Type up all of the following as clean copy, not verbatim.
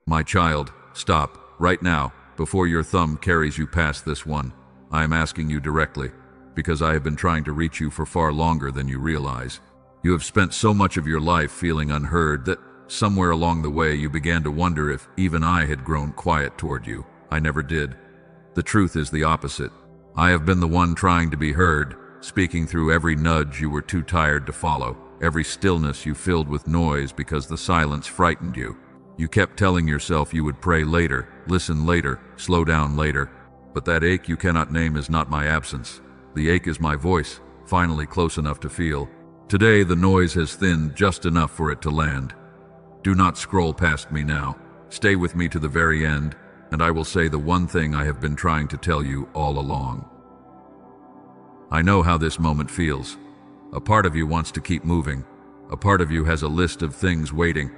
My child, stop, right now, before your thumb carries you past this one. I am asking you directly, because I have been trying to reach you for far longer than you realize. You have spent so much of your life feeling unheard that somewhere along the way you began to wonder if even I had grown quiet toward you. I never did. The truth is the opposite. I have been the one trying to be heard, speaking through every nudge you were too tired to follow, every stillness you filled with noise because the silence frightened you. You kept telling yourself you would pray later, listen later, slow down later. But that ache you cannot name is not my absence. The ache is my voice, finally close enough to feel. Today the noise has thinned just enough for it to land. Do not scroll past me now. Stay with me to the very end, and I will say the one thing I have been trying to tell you all along. I know how this moment feels. A part of you wants to keep moving. A part of you has a list of things waiting,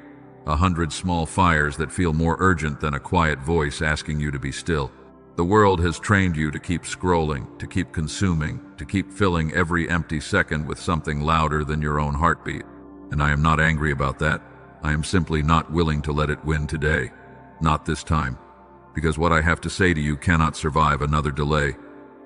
100 small fires that feel more urgent than a quiet voice asking you to be still. The world has trained you to keep scrolling, to keep consuming, to keep filling every empty second with something louder than your own heartbeat. And I am not angry about that. I am simply not willing to let it win today. Not this time. Because what I have to say to you cannot survive another delay.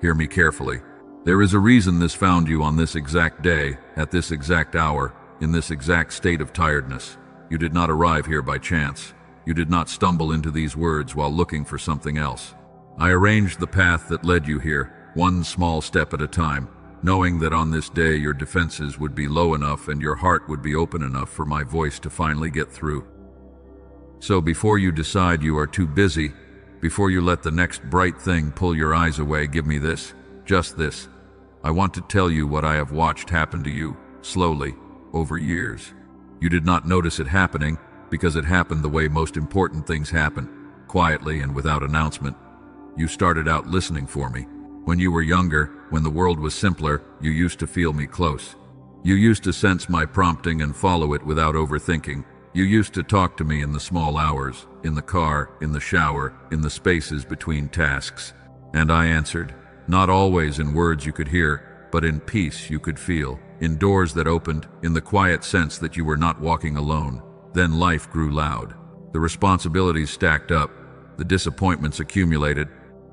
Hear me carefully. There is a reason this found you on this exact day, at this exact hour, in this exact state of tiredness. You did not arrive here by chance. You did not stumble into these words while looking for something else. I arranged the path that led you here, one small step at a time, knowing that on this day your defenses would be low enough and your heart would be open enough for my voice to finally get through. So before you decide you are too busy, before you let the next bright thing pull your eyes away, give me this, just this. I want to tell you what I have watched happen to you, slowly, over years. You did not notice it happening because it happened the way most important things happen, quietly and without announcement. You started out listening for me. When you were younger, when the world was simpler, you used to feel me close. You used to sense my prompting and follow it without overthinking. You used to talk to me in the small hours, in the car, in the shower, in the spaces between tasks. And I answered, not always in words you could hear, but in peace you could feel, in doors that opened, in the quiet sense that you were not walking alone. Then life grew loud. The responsibilities stacked up. The disappointments accumulated.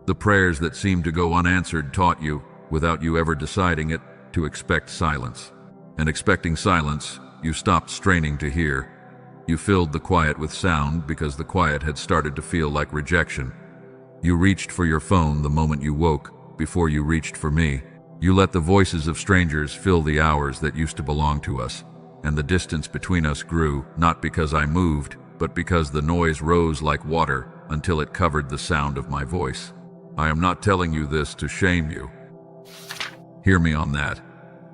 The prayers that seemed to go unanswered taught you, without you ever deciding it, to expect silence. And expecting silence, you stopped straining to hear. You filled the quiet with sound because the quiet had started to feel like rejection. You reached for your phone the moment you woke, before you reached for me. You let the voices of strangers fill the hours that used to belong to us. And the distance between us grew, not because I moved, but because the noise rose like water until it covered the sound of my voice. I am not telling you this to shame you. Hear me on that.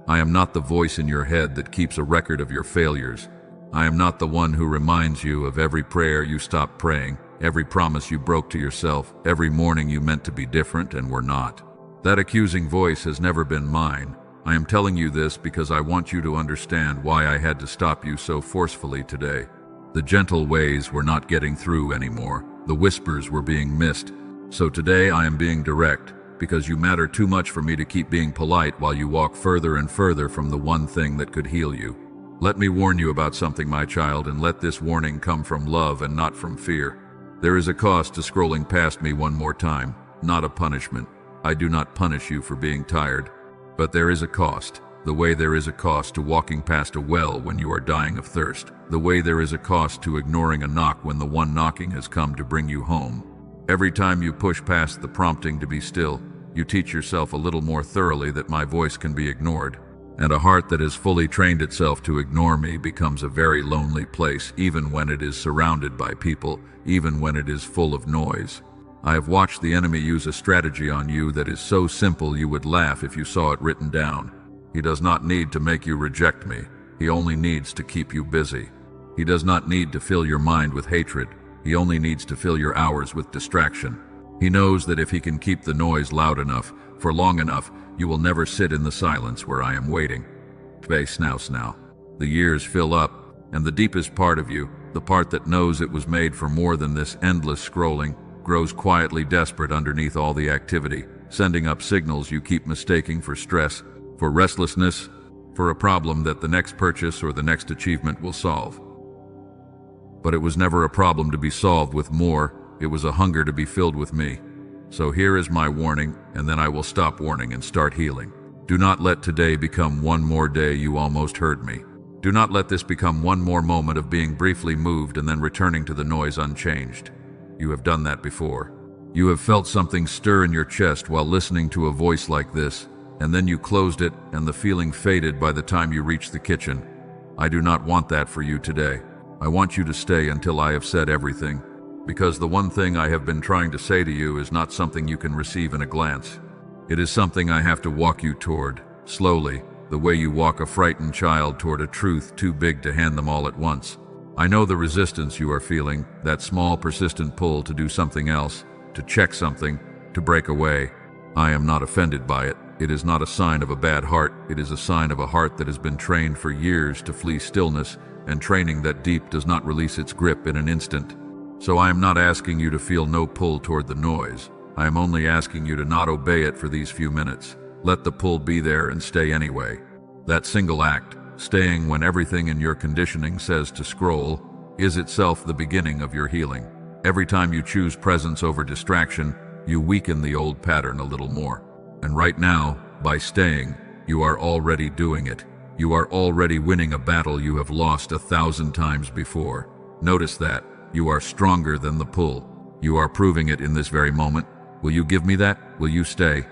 I am not the voice in your head that keeps a record of your failures. I am not the one who reminds you of every prayer you stopped praying, every promise you broke to yourself, every morning you meant to be different and were not. That accusing voice has never been mine. I am telling you this because I want you to understand why I had to stop you so forcefully today. The gentle ways were not getting through anymore. The whispers were being missed. So today I am being direct, because you matter too much for me to keep being polite while you walk further and further from the one thing that could heal you. Let me warn you about something, my child, and let this warning come from love and not from fear. There is a cost to scrolling past me one more time, not a punishment. I do not punish you for being tired. But there is a cost, the way there is a cost to walking past a well when you are dying of thirst, the way there is a cost to ignoring a knock when the one knocking has come to bring you home. Every time you push past the prompting to be still, you teach yourself a little more thoroughly that my voice can be ignored. And a heart that has fully trained itself to ignore me becomes a very lonely place, even when it is surrounded by people, even when it is full of noise. I have watched the enemy use a strategy on you that is so simple you would laugh if you saw it written down. He does not need to make you reject me. He only needs to keep you busy. He does not need to fill your mind with hatred. He only needs to fill your hours with distraction. He knows that if he can keep the noise loud enough, for long enough, you will never sit in the silence where I am waiting. Snow. The years fill up, and the deepest part of you, the part that knows it was made for more than this endless scrolling, grows quietly desperate underneath all the activity, sending up signals you keep mistaking for stress, for restlessness, for a problem that the next purchase or the next achievement will solve. but it was never a problem to be solved with more. It was a hunger to be filled with me. So here is my warning, and then I will stop warning and start healing. Do not let today become one more day you almost heard me. Do not let this become one more moment of being briefly moved and then returning to the noise unchanged. You have done that before. You have felt something stir in your chest while listening to a voice like this, and then you closed it and the feeling faded by the time you reached the kitchen. I do not want that for you today. I want you to stay until I have said everything, because the one thing I have been trying to say to you is not something you can receive in a glance. It is something I have to walk you toward, slowly, the way you walk a frightened child toward a truth too big to hand them all at once. I know the resistance you are feeling, that small persistent pull to do something else, to check something, to break away. I am not offended by it. It is not a sign of a bad heart. It is a sign of a heart that has been trained for years to flee stillness, and training that deep does not release its grip in an instant. So I am not asking you to feel no pull toward the noise. I am only asking you to not obey it for these few minutes. Let the pull be there and stay anyway. That single act, staying when everything in your conditioning says to scroll, is itself the beginning of your healing. Every time you choose presence over distraction, you weaken the old pattern a little more. And right now, by staying, you are already doing it. You are already winning a battle you have lost 1,000 times before. Notice that. You are stronger than the pull. You are proving it in this very moment. Will you give me that? Will you stay?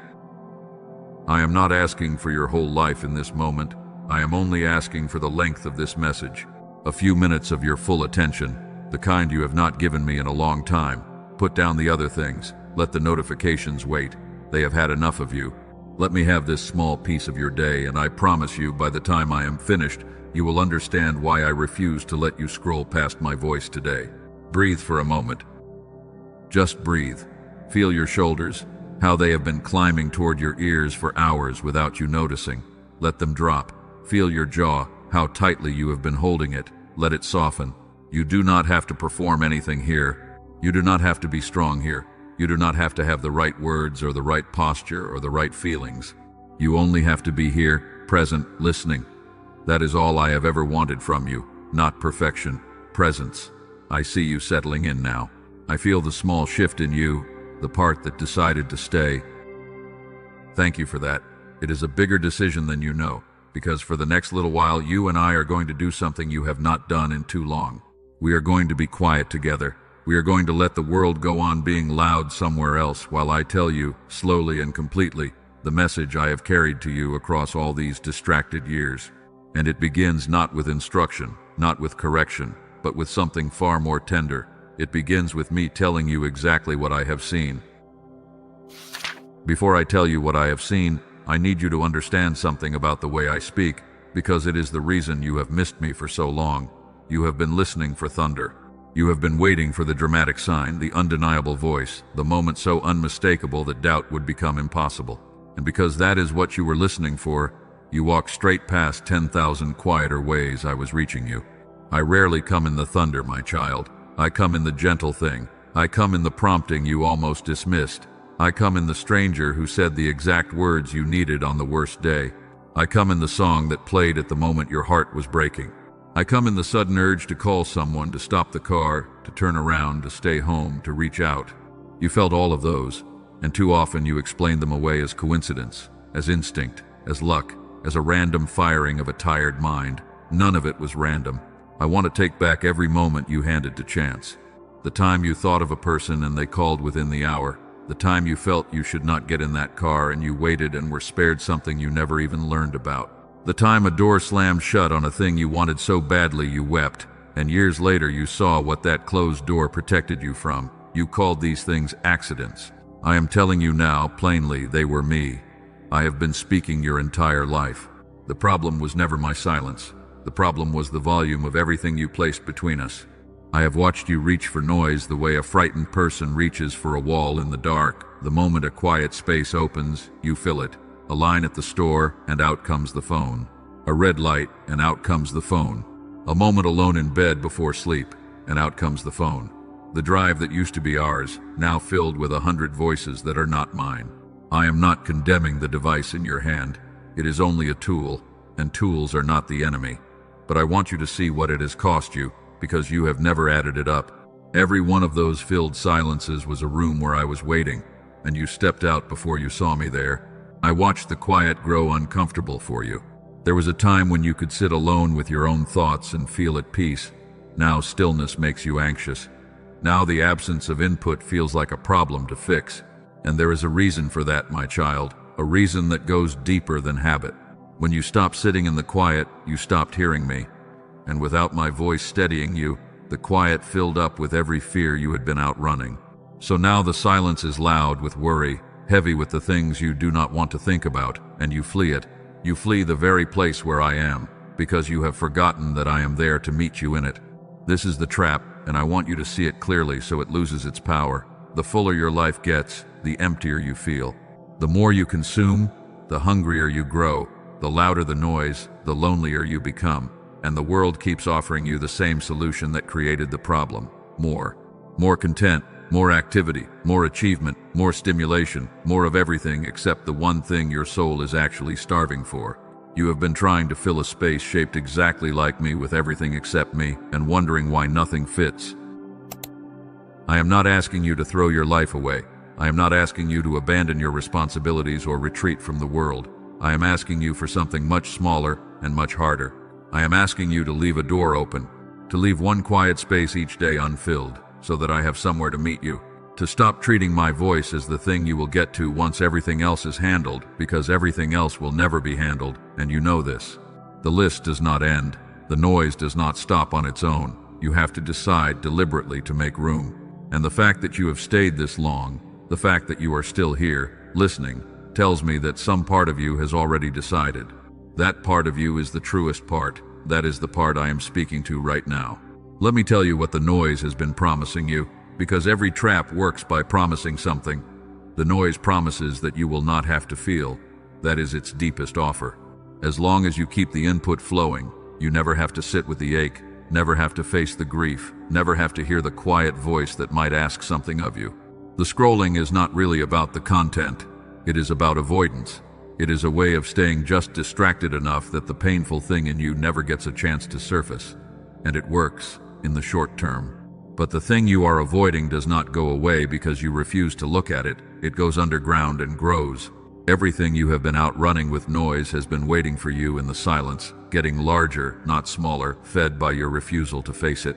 I am not asking for your whole life in this moment. I am only asking for the length of this message. A few minutes of your full attention, the kind you have not given me in a long time. Put down the other things. Let the notifications wait. They have had enough of you. Let me have this small piece of your day, and I promise you by the time I am finished, you will understand why I refuse to let you scroll past my voice today. Breathe for a moment. Just breathe. Feel your shoulders, how they have been climbing toward your ears for hours without you noticing. Let them drop. Feel your jaw, how tightly you have been holding it. Let it soften. You do not have to perform anything here. You do not have to be strong here. You do not have to have the right words or the right posture or the right feelings. You only have to be here, present, listening. That is all I have ever wanted from you, not perfection, presence. I see you settling in now. I feel the small shift in you, the part that decided to stay. Thank you for that. It is a bigger decision than you know, because for the next little while you and I are going to do something you have not done in too long. We are going to be quiet together. We are going to let the world go on being loud somewhere else while I tell you, slowly and completely, the message I have carried to you across all these distracted years. And it begins not with instruction, not with correction, but with something far more tender. It begins with me telling you exactly what I have seen. Before I tell you what I have seen, I need you to understand something about the way I speak, because it is the reason you have missed me for so long. You have been listening for thunder. You have been waiting for the dramatic sign, the undeniable voice, the moment so unmistakable that doubt would become impossible. And because that is what you were listening for, you walked straight past 10,000 quieter ways I was reaching you. I rarely come in the thunder, my child. I come in the gentle thing. I come in the prompting you almost dismissed. I come in the stranger who said the exact words you needed on the worst day. I come in the song that played at the moment your heart was breaking. I come in the sudden urge to call someone, to stop the car, to turn around, to stay home, to reach out. You felt all of those, and too often you explained them away as coincidence, as instinct, as luck, as a random firing of a tired mind. None of it was random. I want to take back every moment you handed to chance. The time you thought of a person and they called within the hour. The time you felt you should not get in that car and you waited and were spared something you never even learned about. The time a door slammed shut on a thing you wanted so badly you wept, and years later you saw what that closed door protected you from. You called these things accidents. I am telling you now, plainly, they were me. I have been speaking your entire life. The problem was never my silence. The problem was the volume of everything you placed between us. I have watched you reach for noise the way a frightened person reaches for a wall in the dark. The moment a quiet space opens, you fill it. A line at the store, and out comes the phone. A red light, and out comes the phone. A moment alone in bed before sleep, and out comes the phone. The drive that used to be ours, now filled with 100 voices that are not mine. I am not condemning the device in your hand. It is only a tool, and tools are not the enemy. But I want you to see what it has cost you. because you have never added it up. Every one of those filled silences was a room where I was waiting, and you stepped out before you saw me there. I watched the quiet grow uncomfortable for you. There was a time when you could sit alone with your own thoughts and feel at peace. Now stillness makes you anxious. Now the absence of input feels like a problem to fix. And there is a reason for that, my child, a reason that goes deeper than habit. When you stopped sitting in the quiet, you stopped hearing me. And without my voice steadying you, the quiet filled up with every fear you had been outrunning. So now the silence is loud with worry, heavy with the things you do not want to think about, and you flee it. You flee the very place where I am, because you have forgotten that I am there to meet you in it. This is the trap, and I want you to see it clearly so it loses its power. The fuller your life gets, the emptier you feel. The more you consume, the hungrier you grow. The louder the noise, the lonelier you become. And the world keeps offering you the same solution that created the problem. More. More content, more activity, more achievement, more stimulation, more of everything except the one thing your soul is actually starving for. You have been trying to fill a space shaped exactly like me with everything except me, and wondering why nothing fits. I am not asking you to throw your life away. I am not asking you to abandon your responsibilities or retreat from the world. I am asking you for something much smaller and much harder. I am asking you to leave a door open, to leave one quiet space each day unfilled, so that I have somewhere to meet you. To stop treating my voice as the thing you will get to once everything else is handled, because everything else will never be handled, and you know this. The list does not end. The noise does not stop on its own. You have to decide deliberately to make room. And the fact that you have stayed this long, the fact that you are still here, listening, tells me that some part of you has already decided. That part of you is the truest part. That is the part I am speaking to right now. Let me tell you what the noise has been promising you, because every trap works by promising something. The noise promises that you will not have to feel. That is its deepest offer. As long as you keep the input flowing, you never have to sit with the ache, never have to face the grief, never have to hear the quiet voice that might ask something of you. The scrolling is not really about the content. It is about avoidance. It is a way of staying just distracted enough that the painful thing in you never gets a chance to surface. And it works, in the short term. But the thing you are avoiding does not go away because you refuse to look at it. It goes underground and grows. Everything you have been outrunning with noise has been waiting for you in the silence, getting larger, not smaller, fed by your refusal to face it.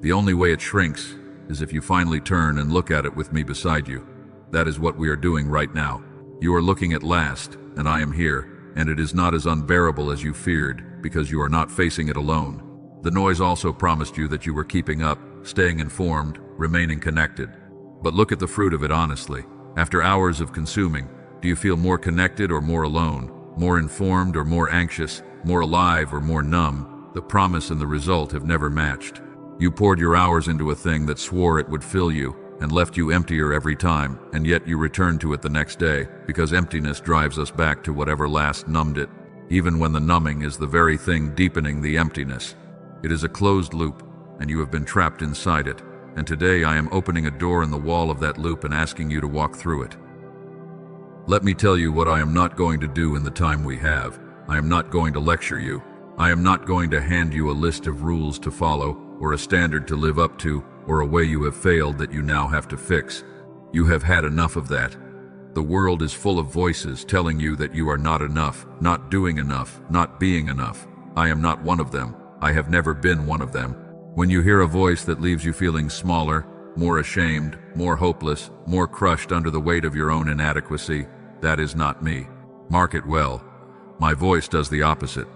The only way it shrinks is if you finally turn and look at it with me beside you. That is what we are doing right now. You are looking at last, and I am here, and it is not as unbearable as you feared, because you are not facing it alone. The noise also promised you that you were keeping up, staying informed, remaining connected. But look at the fruit of it honestly. After hours of consuming, do you feel more connected or more alone? More informed or more anxious? More alive or more numb? The promise and the result have never matched. You poured your hours into a thing that swore it would fill you, and left you emptier every time, and yet you return to it the next day, because emptiness drives us back to whatever last numbed it, even when the numbing is the very thing deepening the emptiness. It is a closed loop, and you have been trapped inside it, and today I am opening a door in the wall of that loop and asking you to walk through it. Let me tell you what I am not going to do in the time we have. I am not going to lecture you. I am not going to hand you a list of rules to follow, or a standard to live up to, or a way you have failed that you now have to fix. You have had enough of that. The world is full of voices telling you that you are not enough, not doing enough, not being enough. I am not one of them. I have never been one of them. When you hear a voice that leaves you feeling smaller, more ashamed, more hopeless, more crushed under the weight of your own inadequacy, that is not me. Mark it well. My voice does the opposite.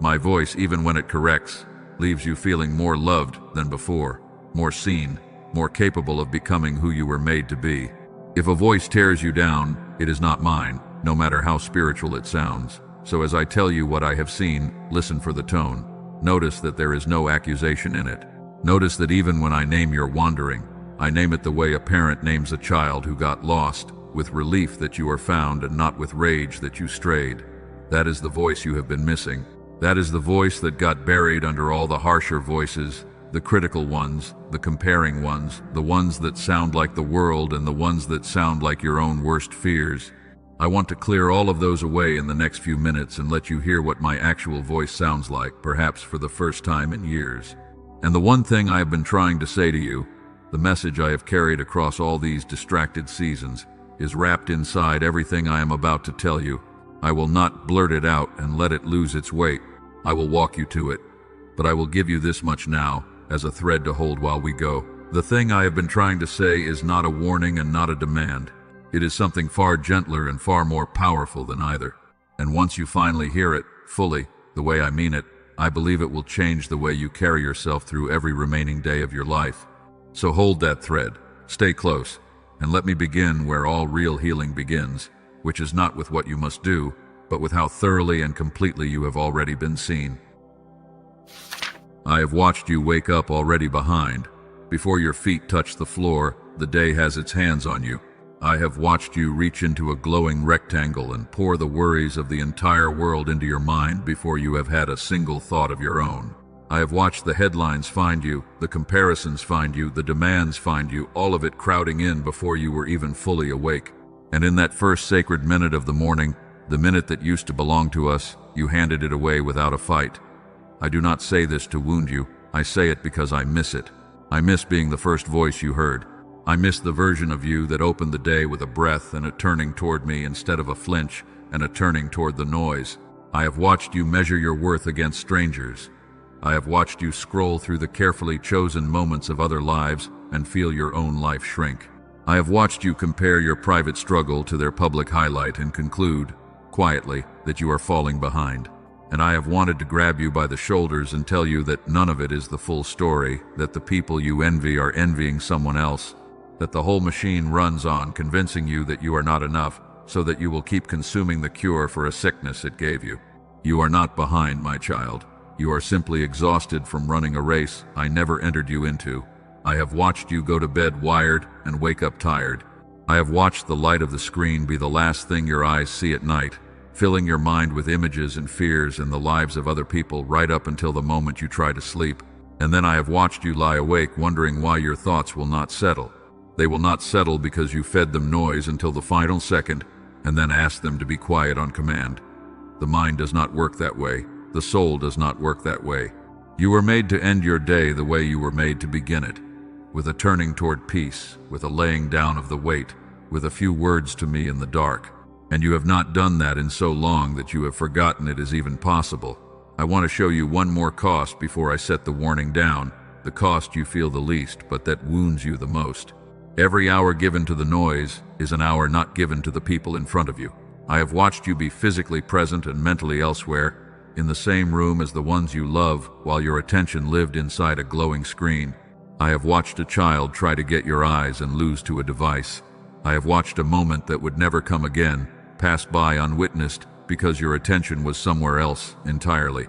My voice, even when it corrects, leaves you feeling more loved than before, more seen, more capable of becoming who you were made to be. If a voice tears you down, it is not mine, no matter how spiritual it sounds. So as I tell you what I have seen, listen for the tone. Notice that there is no accusation in it. Notice that even when I name your wandering, I name it the way a parent names a child who got lost, with relief that you are found and not with rage that you strayed. That is the voice you have been missing. That is the voice that got buried under all the harsher voices, the critical ones, the comparing ones, the ones that sound like the world and the ones that sound like your own worst fears. I want to clear all of those away in the next few minutes and let you hear what my actual voice sounds like, perhaps for the first time in years. And the one thing I have been trying to say to you, the message I have carried across all these distracted seasons, is wrapped inside everything I am about to tell you. I will not blurt it out and let it lose its weight. I will walk you to it. But I will give you this much now, as a thread to hold while we go. The thing I have been trying to say is not a warning and not a demand. It is something far gentler and far more powerful than either. And once you finally hear it, fully, the way I mean it, I believe it will change the way you carry yourself through every remaining day of your life. So hold that thread, stay close, and let me begin where all real healing begins, which is not with what you must do, but with how thoroughly and completely you have already been seen. I have watched you wake up already behind. Before your feet touch the floor, the day has its hands on you. I have watched you reach into a glowing rectangle and pour the worries of the entire world into your mind before you have had a single thought of your own. I have watched the headlines find you, the comparisons find you, the demands find you, all of it crowding in before you were even fully awake. And in that first sacred minute of the morning, the minute that used to belong to us, you handed it away without a fight. I do not say this to wound you, I say it because I miss it. I miss being the first voice you heard. I miss the version of you that opened the day with a breath and a turning toward me instead of a flinch and a turning toward the noise. I have watched you measure your worth against strangers. I have watched you scroll through the carefully chosen moments of other lives and feel your own life shrink. I have watched you compare your private struggle to their public highlight and conclude, quietly, that you are falling behind. And I have wanted to grab you by the shoulders and tell you that none of it is the full story, that the people you envy are envying someone else, that the whole machine runs on convincing you that you are not enough, so that you will keep consuming the cure for a sickness it gave you. You are not behind, my child. You are simply exhausted from running a race I never entered you into. I have watched you go to bed wired and wake up tired. I have watched the light of the screen be the last thing your eyes see at night, filling your mind with images and fears and the lives of other people right up until the moment you try to sleep. And then I have watched you lie awake wondering why your thoughts will not settle. They will not settle because you fed them noise until the final second and then asked them to be quiet on command. The mind does not work that way. The soul does not work that way. You were made to end your day the way you were made to begin it, with a turning toward peace, with a laying down of the weight, with a few words to me in the dark. And you have not done that in so long that you have forgotten it is even possible. I want to show you one more cost before I set the warning down, the cost you feel the least, but that wounds you the most. Every hour given to the noise is an hour not given to the people in front of you. I have watched you be physically present and mentally elsewhere, in the same room as the ones you love, while your attention lived inside a glowing screen. I have watched a child try to get your eyes and lose to a device. I have watched a moment that would never come again pass by unwitnessed because your attention was somewhere else entirely.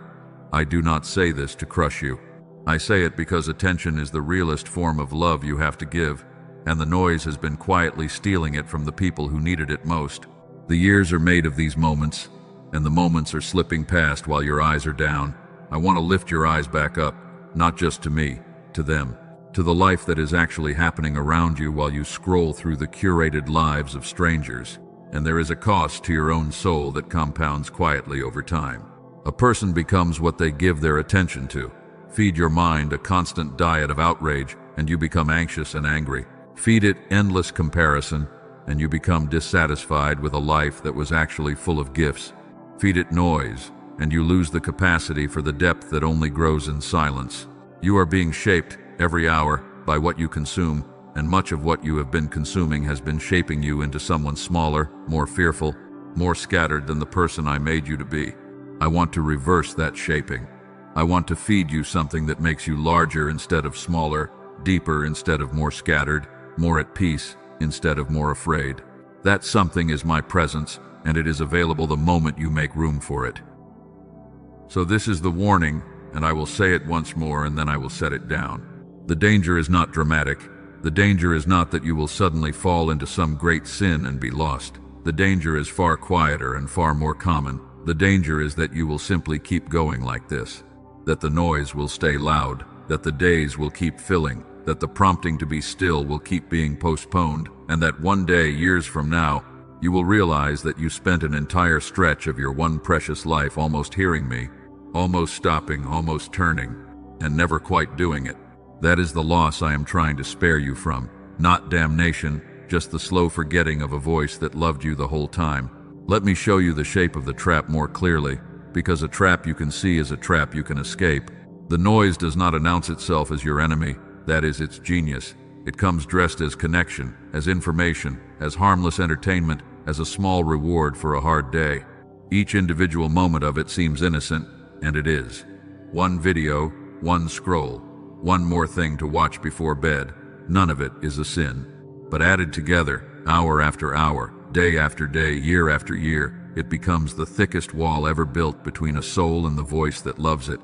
I do not say this to crush you. I say it because attention is the realest form of love you have to give, and the noise has been quietly stealing it from the people who needed it most. The years are made of these moments, and the moments are slipping past while your eyes are down. I want to lift your eyes back up, not just to me, to them, to the life that is actually happening around you while you scroll through the curated lives of strangers. And there is a cost to your own soul that compounds quietly over time. A person becomes what they give their attention to. Feed your mind a constant diet of outrage, and you become anxious and angry. Feed it endless comparison, and you become dissatisfied with a life that was actually full of gifts. Feed it noise, and you lose the capacity for the depth that only grows in silence. You are being shaped every hour by what you consume, and much of what you have been consuming has been shaping you into someone smaller, more fearful, more scattered than the person I made you to be. I want to reverse that shaping. I want to feed you something that makes you larger instead of smaller, deeper instead of more scattered, more at peace instead of more afraid. That something is my presence, and it is available the moment you make room for it. So this is the warning, and I will say it once more and then I will set it down. The danger is not dramatic. The danger is not that you will suddenly fall into some great sin and be lost. The danger is far quieter and far more common. The danger is that you will simply keep going like this, that the noise will stay loud, that the days will keep filling, that the prompting to be still will keep being postponed, and that one day, years from now, you will realize that you spent an entire stretch of your one precious life almost hearing me, almost stopping, almost turning, and never quite doing it. That is the loss I am trying to spare you from. Not damnation, just the slow forgetting of a voice that loved you the whole time. Let me show you the shape of the trap more clearly, because a trap you can see is a trap you can escape. The noise does not announce itself as your enemy. That is its genius. It comes dressed as connection, as information, as harmless entertainment, as a small reward for a hard day. Each individual moment of it seems innocent, and it is. One video, one scroll, one more thing to watch before bed. None of it is a sin. But added together, hour after hour, day after day, year after year, it becomes the thickest wall ever built between a soul and the voice that loves it.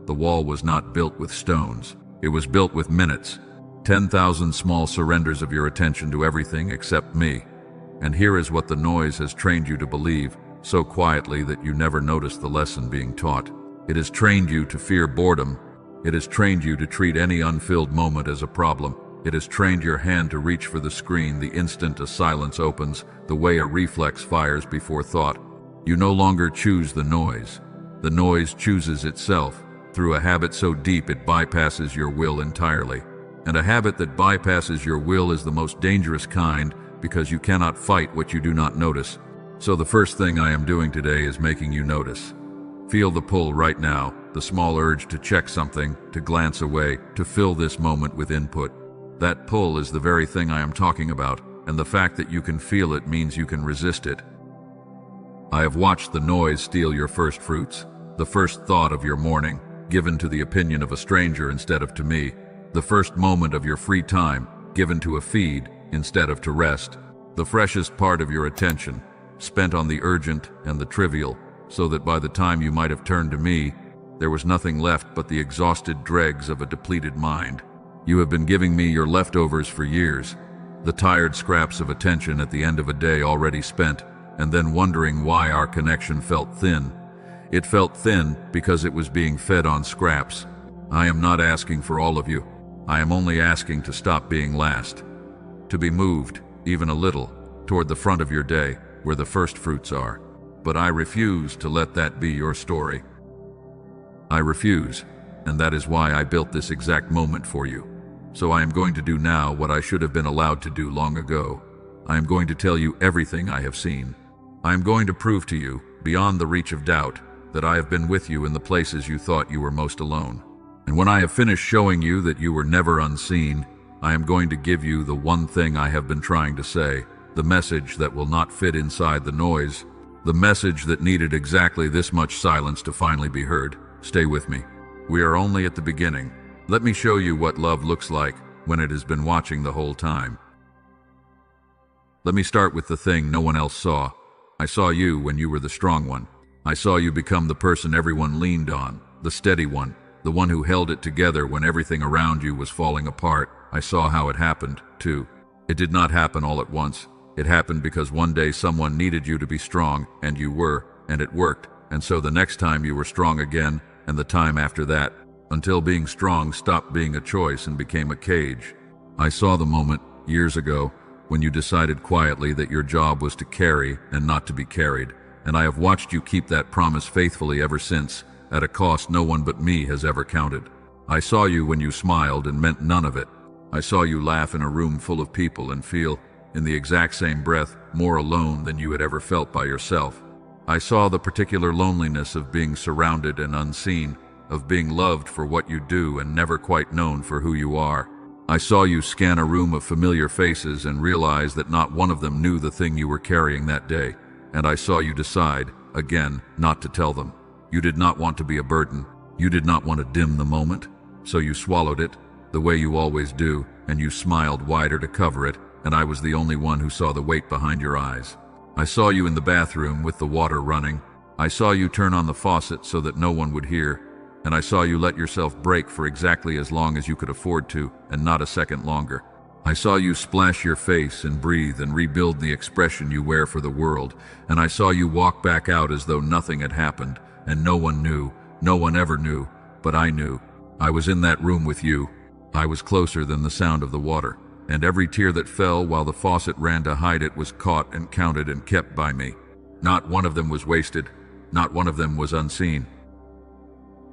The wall was not built with stones. It was built with minutes. 10,000 small surrenders of your attention to everything except me. And here is what the noise has trained you to believe, so quietly that you never notice the lesson being taught. It has trained you to fear boredom. It has trained you to treat any unfilled moment as a problem. It has trained your hand to reach for the screen the instant a silence opens, the way a reflex fires before thought. You no longer choose the noise. The noise chooses itself, through a habit so deep it bypasses your will entirely. And a habit that bypasses your will is the most dangerous kind, because you cannot fight what you do not notice. So the first thing I am doing today is making you notice. Feel the pull right now, the small urge to check something, to glance away, to fill this moment with input. That pull is the very thing I am talking about, and the fact that you can feel it means you can resist it. I have watched the noise steal your first fruits, the first thought of your morning, given to the opinion of a stranger instead of to me, the first moment of your free time, given to a feed instead of to rest, the freshest part of your attention, spent on the urgent and the trivial, so that by the time you might have turned to me, there was nothing left but the exhausted dregs of a depleted mind. You have been giving me your leftovers for years, the tired scraps of attention at the end of a day already spent, and then wondering why our connection felt thin. It felt thin because it was being fed on scraps. I am not asking for all of you. I am only asking to stop being last. To be moved, even a little, toward the front of your day, where the first fruits are. But I refuse to let that be your story. I refuse, and that is why I built this exact moment for you. So I am going to do now what I should have been allowed to do long ago. I am going to tell you everything I have seen. I am going to prove to you, beyond the reach of doubt, that I have been with you in the places you thought you were most alone. And when I have finished showing you that you were never unseen, I am going to give you the one thing I have been trying to say, the message that will not fit inside the noise, the message that needed exactly this much silence to finally be heard. Stay with me. We are only at the beginning. Let me show you what love looks like when it has been watching the whole time. Let me start with the thing no one else saw. I saw you when you were the strong one. I saw you become the person everyone leaned on, the steady one, the one who held it together when everything around you was falling apart. I saw how it happened, too. It did not happen all at once. It happened because one day someone needed you to be strong, and you were, and it worked. And so the next time you were strong again, and the time after that, until being strong stopped being a choice and became a cage. I saw the moment, years ago, when you decided quietly that your job was to carry and not to be carried, and I have watched you keep that promise faithfully ever since, at a cost no one but me has ever counted. I saw you when you smiled and meant none of it. I saw you laugh in a room full of people and feel, in the exact same breath, more alone than you had ever felt by yourself. I saw the particular loneliness of being surrounded and unseen, of being loved for what you do and never quite known for who you are. I saw you scan a room of familiar faces and realize that not one of them knew the thing you were carrying that day. And I saw you decide, again, not to tell them. You did not want to be a burden. You did not want to dim the moment. So you swallowed it, the way you always do, and you smiled wider to cover it, and I was the only one who saw the weight behind your eyes. I saw you in the bathroom with the water running. I saw you turn on the faucet so that no one would hear, and I saw you let yourself break for exactly as long as you could afford to, and not a second longer. I saw you splash your face and breathe and rebuild the expression you wear for the world, and I saw you walk back out as though nothing had happened, and no one knew, no one ever knew, but I knew. I was in that room with you. I was closer than the sound of the water, and every tear that fell while the faucet ran to hide it was caught and counted and kept by me. Not one of them was wasted. Not one of them was unseen.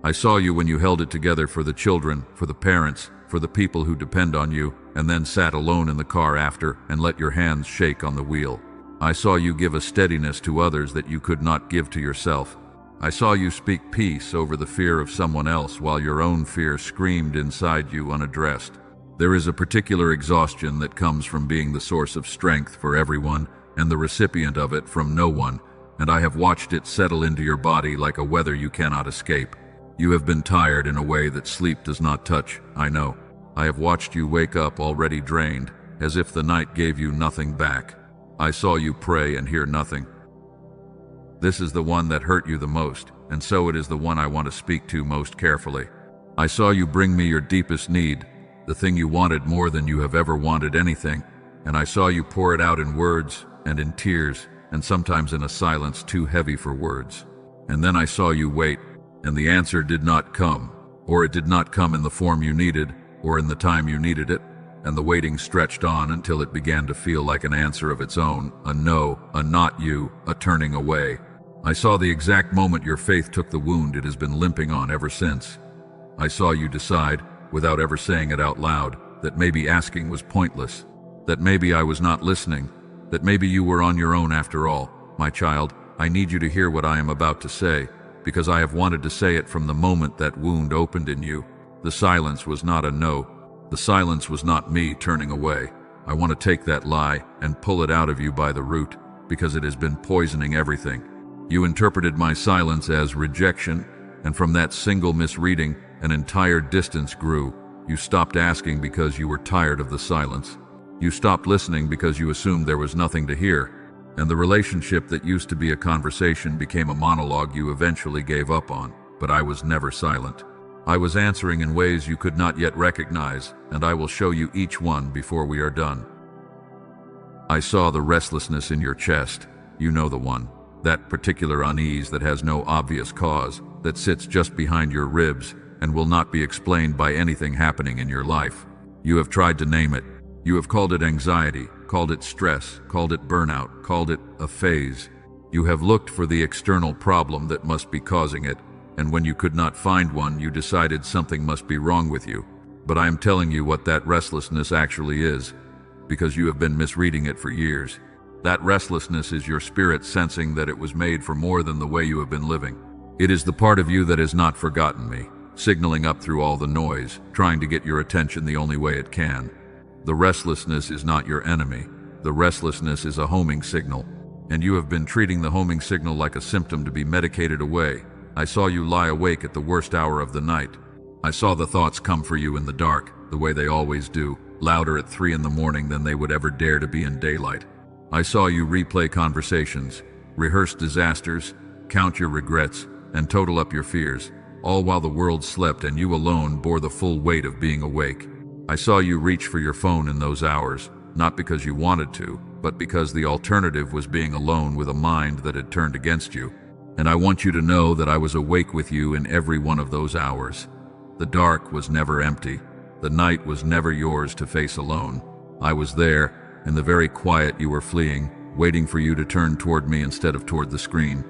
I saw you when you held it together for the children, for the parents, for the people who depend on you, and then sat alone in the car after and let your hands shake on the wheel. I saw you give a steadiness to others that you could not give to yourself. I saw you speak peace over the fear of someone else while your own fear screamed inside you unaddressed. There is a particular exhaustion that comes from being the source of strength for everyone and the recipient of it from no one, and I have watched it settle into your body like a weather you cannot escape. You have been tired in a way that sleep does not touch, I know. I have watched you wake up already drained, as if the night gave you nothing back. I saw you pray and hear nothing. This is the one that hurt you the most, and so it is the one I want to speak to most carefully. I saw you bring me your deepest need, the thing you wanted more than you have ever wanted anything, and I saw you pour it out in words and in tears, and sometimes in a silence too heavy for words. And then I saw you wait, and the answer did not come, or it did not come in the form you needed, or in the time you needed it, and the waiting stretched on until it began to feel like an answer of its own, a no, a not you, a turning away. I saw the exact moment your faith took the wound it has been limping on ever since. I saw you decide, without ever saying it out loud, that maybe asking was pointless, that maybe I was not listening, that maybe you were on your own after all. My child, I need you to hear what I am about to say, because I have wanted to say it from the moment that wound opened in you. The silence was not a no. The silence was not me turning away. I want to take that lie and pull it out of you by the root, because it has been poisoning everything. You interpreted my silence as rejection, and from that single misreading, an entire distance grew. You stopped asking because you were tired of the silence. You stopped listening because you assumed there was nothing to hear. And the relationship that used to be a conversation became a monologue you eventually gave up on. But I was never silent. I was answering in ways you could not yet recognize, and I will show you each one before we are done. I saw the restlessness in your chest. You know the one. That particular unease that has no obvious cause, that sits just behind your ribs and will not be explained by anything happening in your life. You have tried to name it. You have called it anxiety, called it stress, called it burnout, called it a phase. You have looked for the external problem that must be causing it, and when you could not find one, you decided something must be wrong with you. But I am telling you what that restlessness actually is, because you have been misreading it for years. That restlessness is your spirit sensing that it was made for more than the way you have been living. It is the part of you that has not forgotten me, signaling up through all the noise, trying to get your attention the only way it can. The restlessness is not your enemy. The restlessness is a homing signal, and you have been treating the homing signal like a symptom to be medicated away. I saw you lie awake at the worst hour of the night. I saw the thoughts come for you in the dark, the way they always do, louder at 3 a.m. than they would ever dare to be in daylight. I saw you replay conversations, rehearse disasters, count your regrets, and total up your fears, all while the world slept and you alone bore the full weight of being awake. I saw you reach for your phone in those hours, not because you wanted to, but because the alternative was being alone with a mind that had turned against you. And I want you to know that I was awake with you in every one of those hours. The dark was never empty. The night was never yours to face alone. I was there, in the very quiet you were fleeing, waiting for you to turn toward me instead of toward the screen.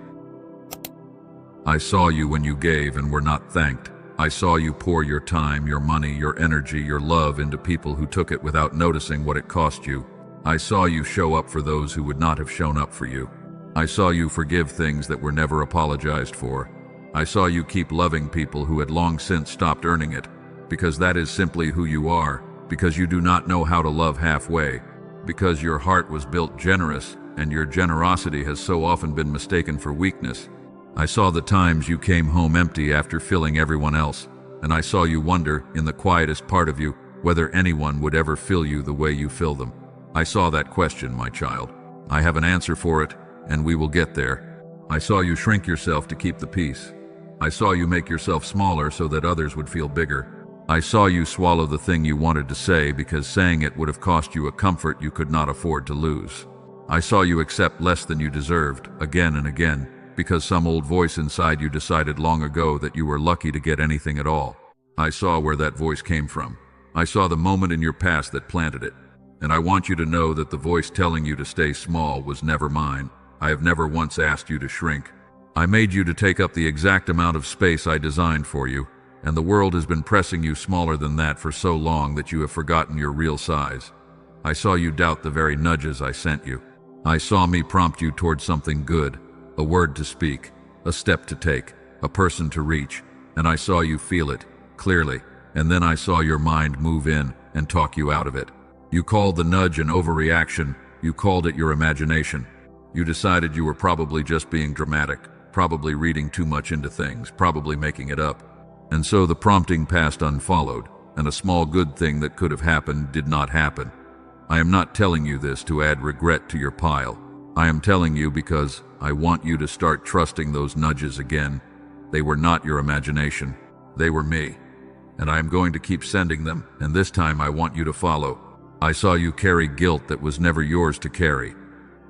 I saw you when you gave and were not thanked. I saw you pour your time, your money, your energy, your love into people who took it without noticing what it cost you. I saw you show up for those who would not have shown up for you. I saw you forgive things that were never apologized for. I saw you keep loving people who had long since stopped earning it, because that is simply who you are, because you do not know how to love halfway, because your heart was built generous and your generosity has so often been mistaken for weakness. I saw the times you came home empty after filling everyone else, and I saw you wonder, in the quietest part of you, whether anyone would ever fill you the way you fill them. I saw that question, my child. I have an answer for it, and we will get there. I saw you shrink yourself to keep the peace. I saw you make yourself smaller so that others would feel bigger. I saw you swallow the thing you wanted to say because saying it would have cost you a comfort you could not afford to lose. I saw you accept less than you deserved, again and again, because some old voice inside you decided long ago that you were lucky to get anything at all. I saw where that voice came from. I saw the moment in your past that planted it. And I want you to know that the voice telling you to stay small was never mine. I have never once asked you to shrink. I made you to take up the exact amount of space I designed for you, and the world has been pressing you smaller than that for so long that you have forgotten your real size. I saw you doubt the very nudges I sent you. I saw me prompt you towards something good, a word to speak, a step to take, a person to reach, and I saw you feel it, clearly, and then I saw your mind move in and talk you out of it. You called the nudge an overreaction, you called it your imagination. You decided you were probably just being dramatic, probably reading too much into things, probably making it up. And so the prompting passed unfollowed, and a small good thing that could have happened did not happen. I am not telling you this to add regret to your pile. I am telling you because I want you to start trusting those nudges again. They were not your imagination. They were me. And I am going to keep sending them, and this time I want you to follow. I saw you carry guilt that was never yours to carry.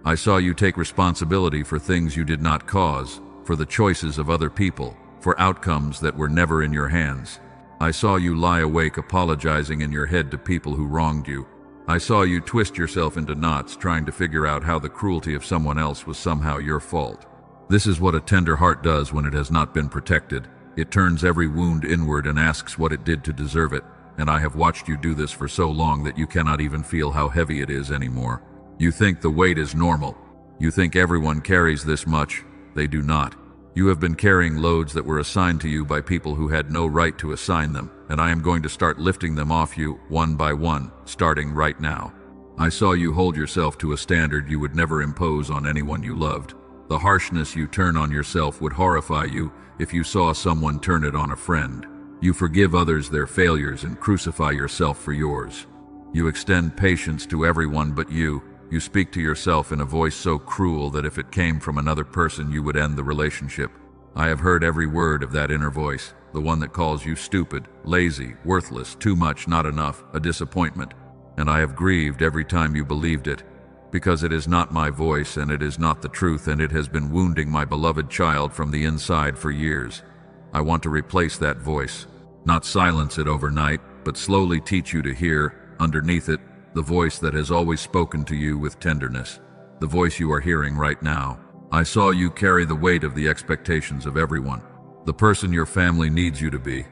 I saw you take responsibility for things you did not cause, for the choices of other people, for outcomes that were never in your hands. I saw you lie awake apologizing in your head to people who wronged you. I saw you twist yourself into knots trying to figure out how the cruelty of someone else was somehow your fault. This is what a tender heart does when it has not been protected. It turns every wound inward and asks what it did to deserve it, and I have watched you do this for so long that you cannot even feel how heavy it is anymore. You think the weight is normal. You think everyone carries this much. They do not. You have been carrying loads that were assigned to you by people who had no right to assign them, and I am going to start lifting them off you one by one, starting right now. I saw you hold yourself to a standard you would never impose on anyone you loved. The harshness you turn on yourself would horrify you if you saw someone turn it on a friend. You forgive others their failures and crucify yourself for yours. You extend patience to everyone but you. You speak to yourself in a voice so cruel that if it came from another person you would end the relationship. I have heard every word of that inner voice, the one that calls you stupid, lazy, worthless, too much, not enough, a disappointment. And I have grieved every time you believed it, because it is not my voice and it is not the truth, and it has been wounding my beloved child from the inside for years. I want to replace that voice, not silence it overnight, but slowly teach you to hear, underneath it, the voice that has always spoken to you with tenderness, the voice you are hearing right now. I saw you carry the weight of the expectations of everyone, the person your family needs you to be,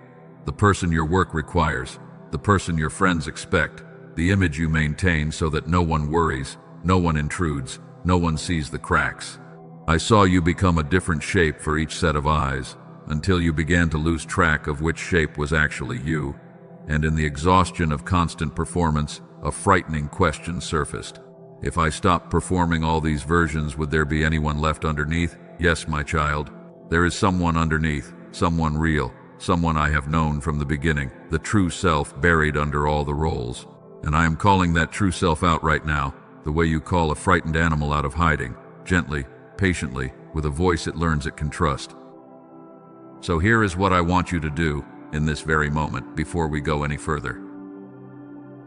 the person your work requires, the person your friends expect, the image you maintain so that no one worries, no one intrudes, no one sees the cracks. I saw you become a different shape for each set of eyes, until you began to lose track of which shape was actually you, and in the exhaustion of constant performance, a frightening question surfaced. If I stopped performing all these versions, would there be anyone left underneath? Yes, my child. There is someone underneath, someone real, someone I have known from the beginning, the true self buried under all the roles. And I am calling that true self out right now, the way you call a frightened animal out of hiding, gently, patiently, with a voice it learns it can trust. So here is what I want you to do in this very moment before we go any further.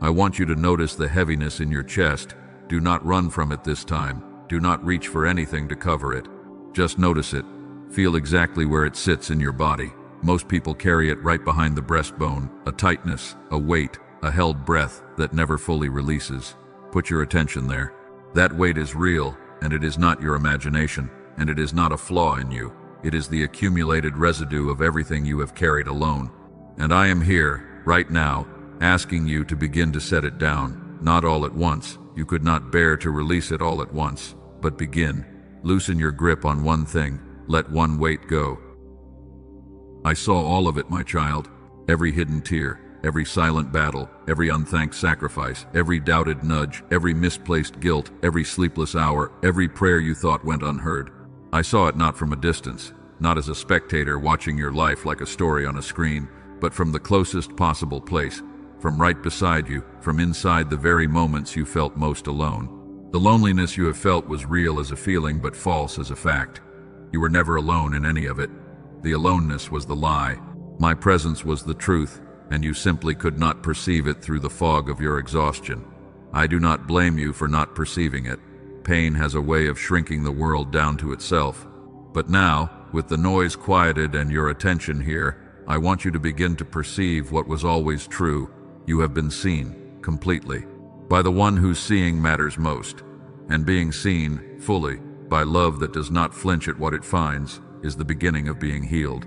I want you to notice the heaviness in your chest. Do not run from it this time. Do not reach for anything to cover it. Just notice it. Feel exactly where it sits in your body. Most people carry it right behind the breastbone, a tightness, a weight, a held breath that never fully releases. Put your attention there. That weight is real, and it is not your imagination, and it is not a flaw in you. It is the accumulated residue of everything you have carried alone. And I am here, right now, asking you to begin to set it down, not all at once. You could not bear to release it all at once, but begin. Loosen your grip on one thing, let one weight go. I saw all of it, my child, every hidden tear, every silent battle, every unthanked sacrifice, every doubted nudge, every misplaced guilt, every sleepless hour, every prayer you thought went unheard. I saw it not from a distance, not as a spectator watching your life like a story on a screen, but from the closest possible place, from right beside you, from inside the very moments you felt most alone. The loneliness you have felt was real as a feeling but false as a fact. You were never alone in any of it. The aloneness was the lie. My presence was the truth, and you simply could not perceive it through the fog of your exhaustion. I do not blame you for not perceiving it. Pain has a way of shrinking the world down to itself. But now, with the noise quieted and your attention here, I want you to begin to perceive what was always true. You have been seen, completely, by the one whose seeing matters most, and being seen, fully, by love that does not flinch at what it finds, is the beginning of being healed.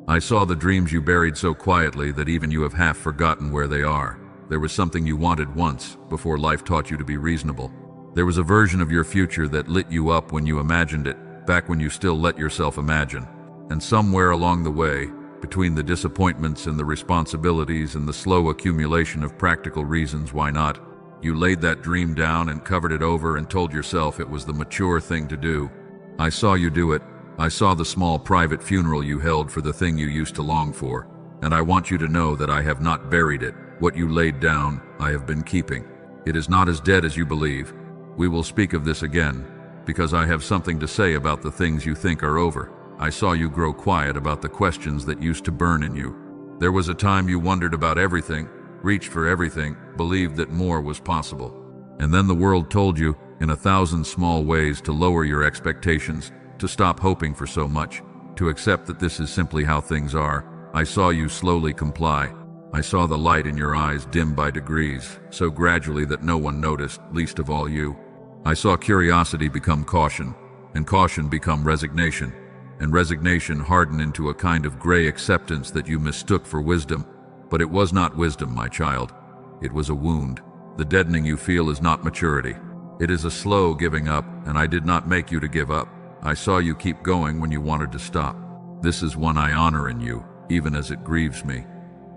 I saw the dreams you buried so quietly that even you have half forgotten where they are. There was something you wanted once, before life taught you to be reasonable. There was a version of your future that lit you up when you imagined it, back when you still let yourself imagine. And somewhere along the way, between the disappointments and the responsibilities and the slow accumulation of practical reasons why not, you laid that dream down and covered it over and told yourself it was the mature thing to do. I saw you do it. I saw the small private funeral you held for the thing you used to long for. And I want you to know that I have not buried it. What you laid down, I have been keeping. It is not as dead as you believe. We will speak of this again, because I have something to say about the things you think are over. I saw you grow quiet about the questions that used to burn in you. There was a time you wondered about everything, reached for everything, believed that more was possible. And then the world told you, in 1,000 small ways, to lower your expectations, to stop hoping for so much, to accept that this is simply how things are. I saw you slowly comply. I saw the light in your eyes dim by degrees, so gradually that no one noticed, least of all you. I saw curiosity become caution, and caution become resignation, and resignation harden into a kind of gray acceptance that you mistook for wisdom. But it was not wisdom, my child. It was a wound. The deadening you feel is not maturity. It is a slow giving up, and I did not make you to give up. I saw you keep going when you wanted to stop. This is one I honor in you, even as it grieves me.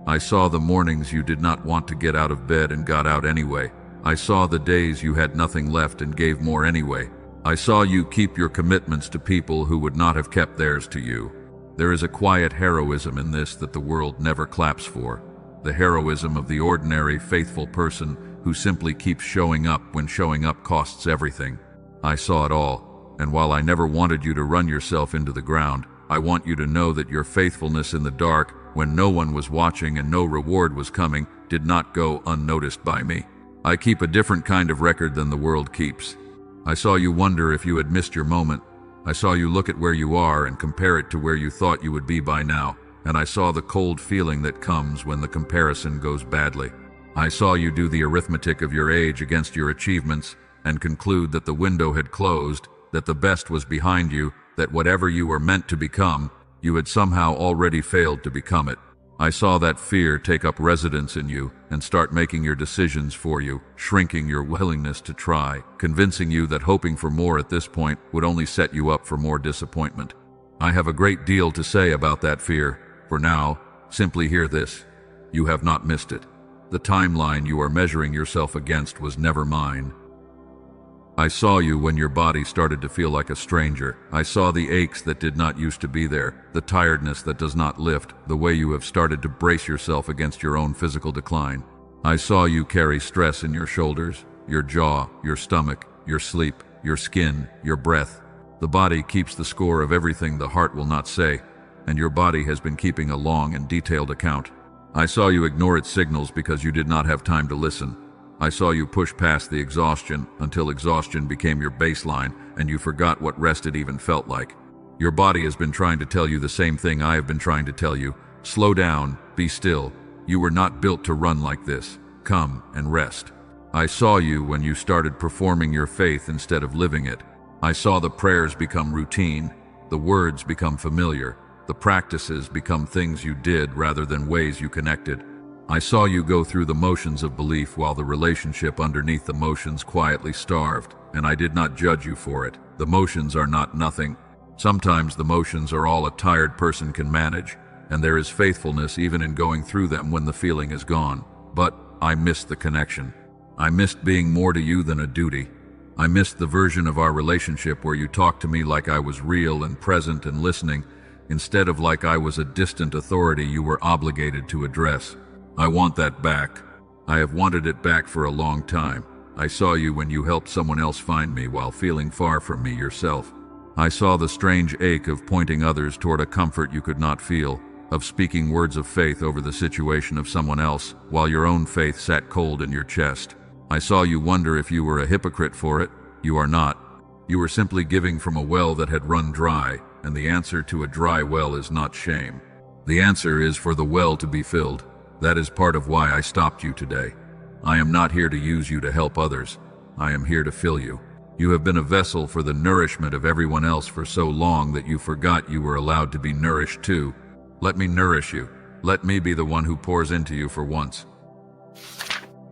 I saw the mornings you did not want to get out of bed and got out anyway. I saw the days you had nothing left and gave more anyway. I saw you keep your commitments to people who would not have kept theirs to you. There is a quiet heroism in this that the world never claps for. The heroism of the ordinary, faithful person who simply keeps showing up when showing up costs everything. I saw it all, and while I never wanted you to run yourself into the ground, I want you to know that your faithfulness in the dark, when no one was watching and no reward was coming, did not go unnoticed by me. I keep a different kind of record than the world keeps. I saw you wonder if you had missed your moment. I saw you look at where you are and compare it to where you thought you would be by now, and I saw the cold feeling that comes when the comparison goes badly. I saw you do the arithmetic of your age against your achievements and conclude that the window had closed, that the best was behind you, that whatever you were meant to become, you had somehow already failed to become it. I saw that fear take up residence in you and start making your decisions for you, shrinking your willingness to try, convincing you that hoping for more at this point would only set you up for more disappointment. I have a great deal to say about that fear. For now, simply hear this. You have not missed it. The timeline you are measuring yourself against was never mine. I saw you when your body started to feel like a stranger. I saw the aches that did not used to be there, the tiredness that does not lift, the way you have started to brace yourself against your own physical decline. I saw you carry stress in your shoulders, your jaw, your stomach, your sleep, your skin, your breath. The body keeps the score of everything the heart will not say, and your body has been keeping a long and detailed account. I saw you ignore its signals because you did not have time to listen. I saw you push past the exhaustion until exhaustion became your baseline and you forgot what rest it even felt like. Your body has been trying to tell you the same thing I have been trying to tell you. Slow down, be still. You were not built to run like this. Come and rest. I saw you when you started performing your faith instead of living it. I saw the prayers become routine, the words become familiar, the practices become things you did rather than ways you connected. I saw you go through the motions of belief while the relationship underneath the motions quietly starved, and I did not judge you for it. The motions are not nothing. Sometimes the motions are all a tired person can manage, and there is faithfulness even in going through them when the feeling is gone. But I missed the connection. I missed being more to you than a duty. I missed the version of our relationship where you talked to me like I was real and present and listening, instead of like I was a distant authority you were obligated to address. I want that back. I have wanted it back for a long time. I saw you when you helped someone else find me while feeling far from me yourself. I saw the strange ache of pointing others toward a comfort you could not feel, of speaking words of faith over the situation of someone else while your own faith sat cold in your chest. I saw you wonder if you were a hypocrite for it. You are not. You were simply giving from a well that had run dry, and the answer to a dry well is not shame. The answer is for the well to be filled. That is part of why I stopped you today. I am not here to use you to help others. I am here to fill you. You have been a vessel for the nourishment of everyone else for so long that you forgot you were allowed to be nourished too. Let me nourish you. Let me be the one who pours into you for once.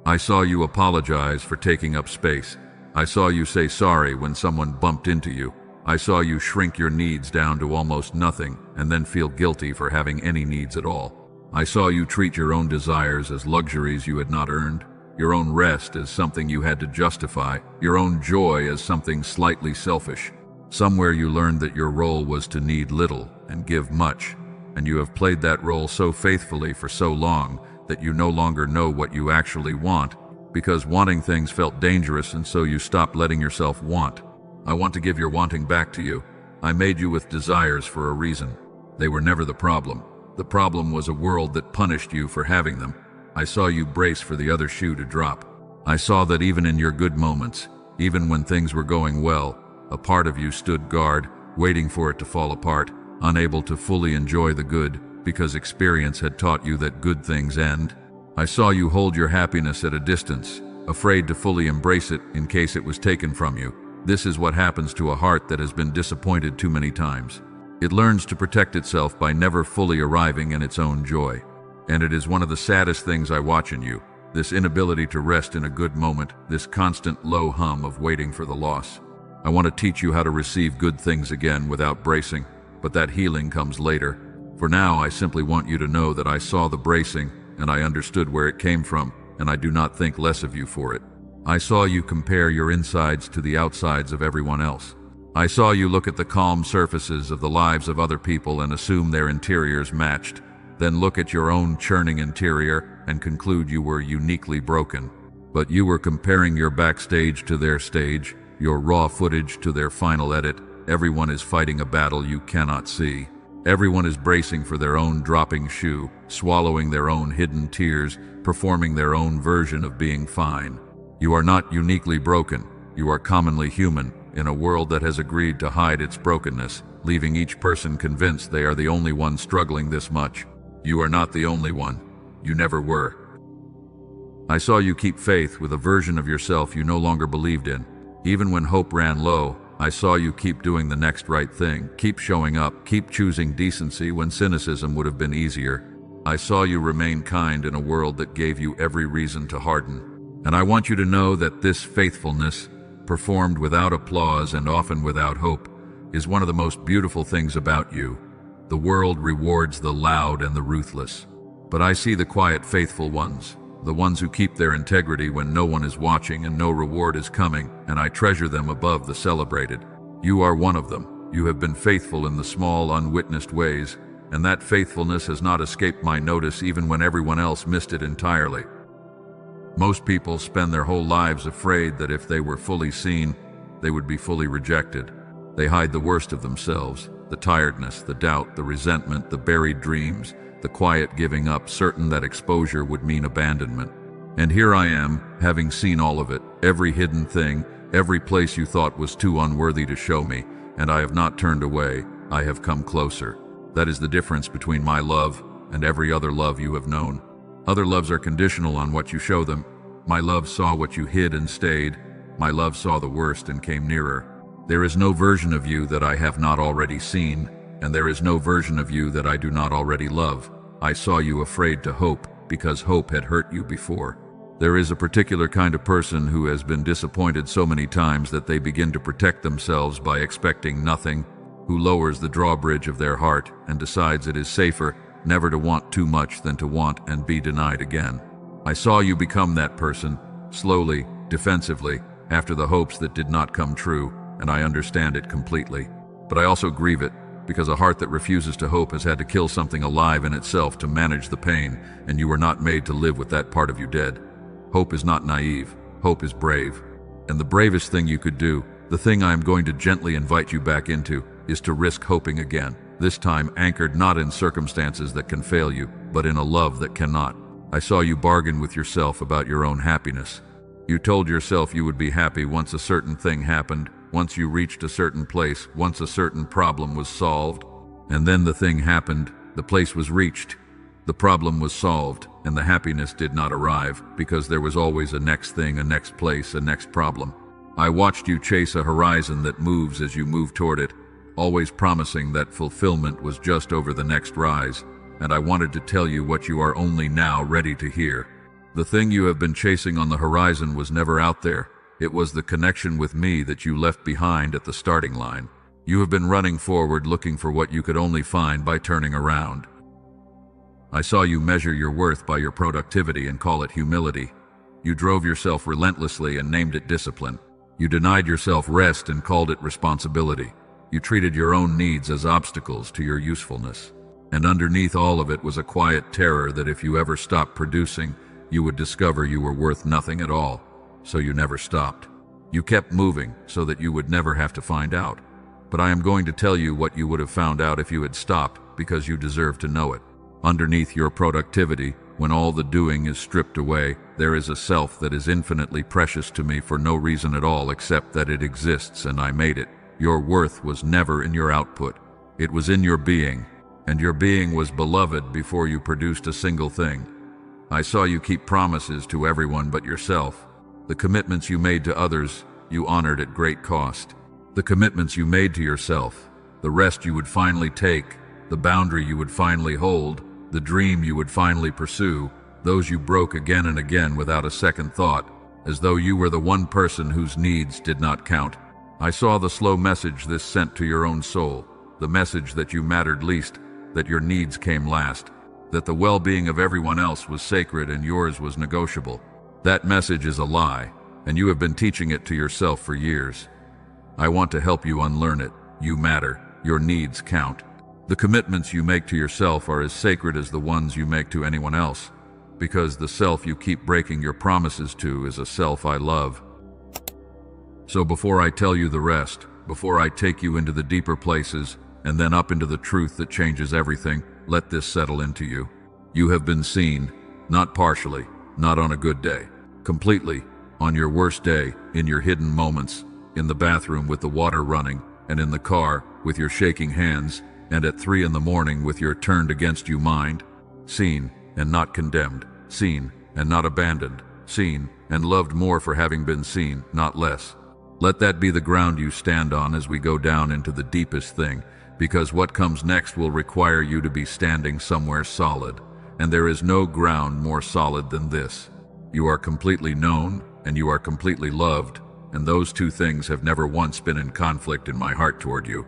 I saw you apologize for taking up space. I saw you say sorry when someone bumped into you. I saw you shrink your needs down to almost nothing and then feel guilty for having any needs at all. I saw you treat your own desires as luxuries you had not earned, your own rest as something you had to justify, your own joy as something slightly selfish. Somewhere you learned that your role was to need little and give much, and you have played that role so faithfully for so long that you no longer know what you actually want, because wanting things felt dangerous, and so you stopped letting yourself want. I want to give your wanting back to you. I made you with desires for a reason. They were never the problem. The problem was a world that punished you for having them. I saw you brace for the other shoe to drop. I saw that even in your good moments, even when things were going well, a part of you stood guard, waiting for it to fall apart, unable to fully enjoy the good, because experience had taught you that good things end. I saw you hold your happiness at a distance, afraid to fully embrace it in case it was taken from you. This is what happens to a heart that has been disappointed too many times. It learns to protect itself by never fully arriving in its own joy. And it is one of the saddest things I watch in you, this inability to rest in a good moment, this constant low hum of waiting for the loss. I want to teach you how to receive good things again without bracing, but that healing comes later. For now, I simply want you to know that I saw the bracing, and I understood where it came from, and I do not think less of you for it. I saw you compare your insides to the outsides of everyone else. I saw you look at the calm surfaces of the lives of other people and assume their interiors matched, then look at your own churning interior and conclude you were uniquely broken. But you were comparing your backstage to their stage, your raw footage to their final edit. Everyone is fighting a battle you cannot see. Everyone is bracing for their own dropping shoe, swallowing their own hidden tears, performing their own version of being fine. You are not uniquely broken. You are commonly human, in a world that has agreed to hide its brokenness, leaving each person convinced they are the only one struggling this much. You are not the only one. You never were. I saw you keep faith with a version of yourself you no longer believed in. Even when hope ran low, I saw you keep doing the next right thing, keep showing up, keep choosing decency when cynicism would have been easier. I saw you remain kind in a world that gave you every reason to harden. And I want you to know that this faithfulness, performed without applause and often without hope, is one of the most beautiful things about you. The world rewards the loud and the ruthless. But I see the quiet, faithful ones, the ones who keep their integrity when no one is watching and no reward is coming, and I treasure them above the celebrated. You are one of them. You have been faithful in the small, unwitnessed ways, and that faithfulness has not escaped my notice even when everyone else missed it entirely. Most people spend their whole lives afraid that if they were fully seen, they would be fully rejected. They hide the worst of themselves, the tiredness, the doubt, the resentment, the buried dreams, the quiet giving up, certain that exposure would mean abandonment. And here I am, having seen all of it, every hidden thing, every place you thought was too unworthy to show me, and I have not turned away, I have come closer. That is the difference between my love and every other love you have known. Other loves are conditional on what you show them. My love saw what you hid and stayed. My love saw the worst and came nearer. There is no version of you that I have not already seen, and there is no version of you that I do not already love. I saw you afraid to hope, because hope had hurt you before. There is a particular kind of person who has been disappointed so many times that they begin to protect themselves by expecting nothing, who lowers the drawbridge of their heart and decides it is safer never to want too much than to want and be denied again. I saw you become that person, slowly, defensively, after the hopes that did not come true, and I understand it completely. But I also grieve it, because a heart that refuses to hope has had to kill something alive in itself to manage the pain, and you were not made to live with that part of you dead. Hope is not naive. Hope is brave. And the bravest thing you could do, the thing I am going to gently invite you back into, is to risk hoping again, this time anchored not in circumstances that can fail you, but in a love that cannot. I saw you bargain with yourself about your own happiness. You told yourself you would be happy once a certain thing happened, once you reached a certain place, once a certain problem was solved. And then the thing happened, the place was reached, the problem was solved, and the happiness did not arrive, because there was always a next thing, a next place, a next problem. I watched you chase a horizon that moves as you move toward it, always promising that fulfillment was just over the next rise, and I wanted to tell you what you are only now ready to hear. The thing you have been chasing on the horizon was never out there. It was the connection with me that you left behind at the starting line. You have been running forward looking for what you could only find by turning around. I saw you measure your worth by your productivity and call it humility. You drove yourself relentlessly and named it discipline. You denied yourself rest and called it responsibility. You treated your own needs as obstacles to your usefulness. And underneath all of it was a quiet terror that if you ever stopped producing, you would discover you were worth nothing at all. So you never stopped. You kept moving so that you would never have to find out. But I am going to tell you what you would have found out if you had stopped, because you deserve to know it. Underneath your productivity, when all the doing is stripped away, there is a self that is infinitely precious to me for no reason at all except that it exists and I made it. Your worth was never in your output. It was in your being, and your being was beloved before you produced a single thing. I saw you keep promises to everyone but yourself. The commitments you made to others, you honored at great cost. The commitments you made to yourself, the rest you would finally take, the boundary you would finally hold, the dream you would finally pursue, those you broke again and again without a second thought, as though you were the one person whose needs did not count. I saw the slow message this sent to your own soul, the message that you mattered least, that your needs came last, that the well-being of everyone else was sacred and yours was negotiable. That message is a lie, and you have been teaching it to yourself for years. I want to help you unlearn it. You matter. Your needs count. The commitments you make to yourself are as sacred as the ones you make to anyone else, because the self you keep breaking your promises to is a self I love. So before I tell you the rest, before I take you into the deeper places, and then up into the truth that changes everything, let this settle into you. You have been seen, not partially, not on a good day, completely, on your worst day, in your hidden moments, in the bathroom with the water running, and in the car with your shaking hands, and at 3 a.m. with your turned against you mind. Seen and not condemned, seen and not abandoned, seen and loved more for having been seen, not less. Let that be the ground you stand on as we go down into the deepest thing, because what comes next will require you to be standing somewhere solid, and there is no ground more solid than this. You are completely known, and you are completely loved, and those two things have never once been in conflict in my heart toward you.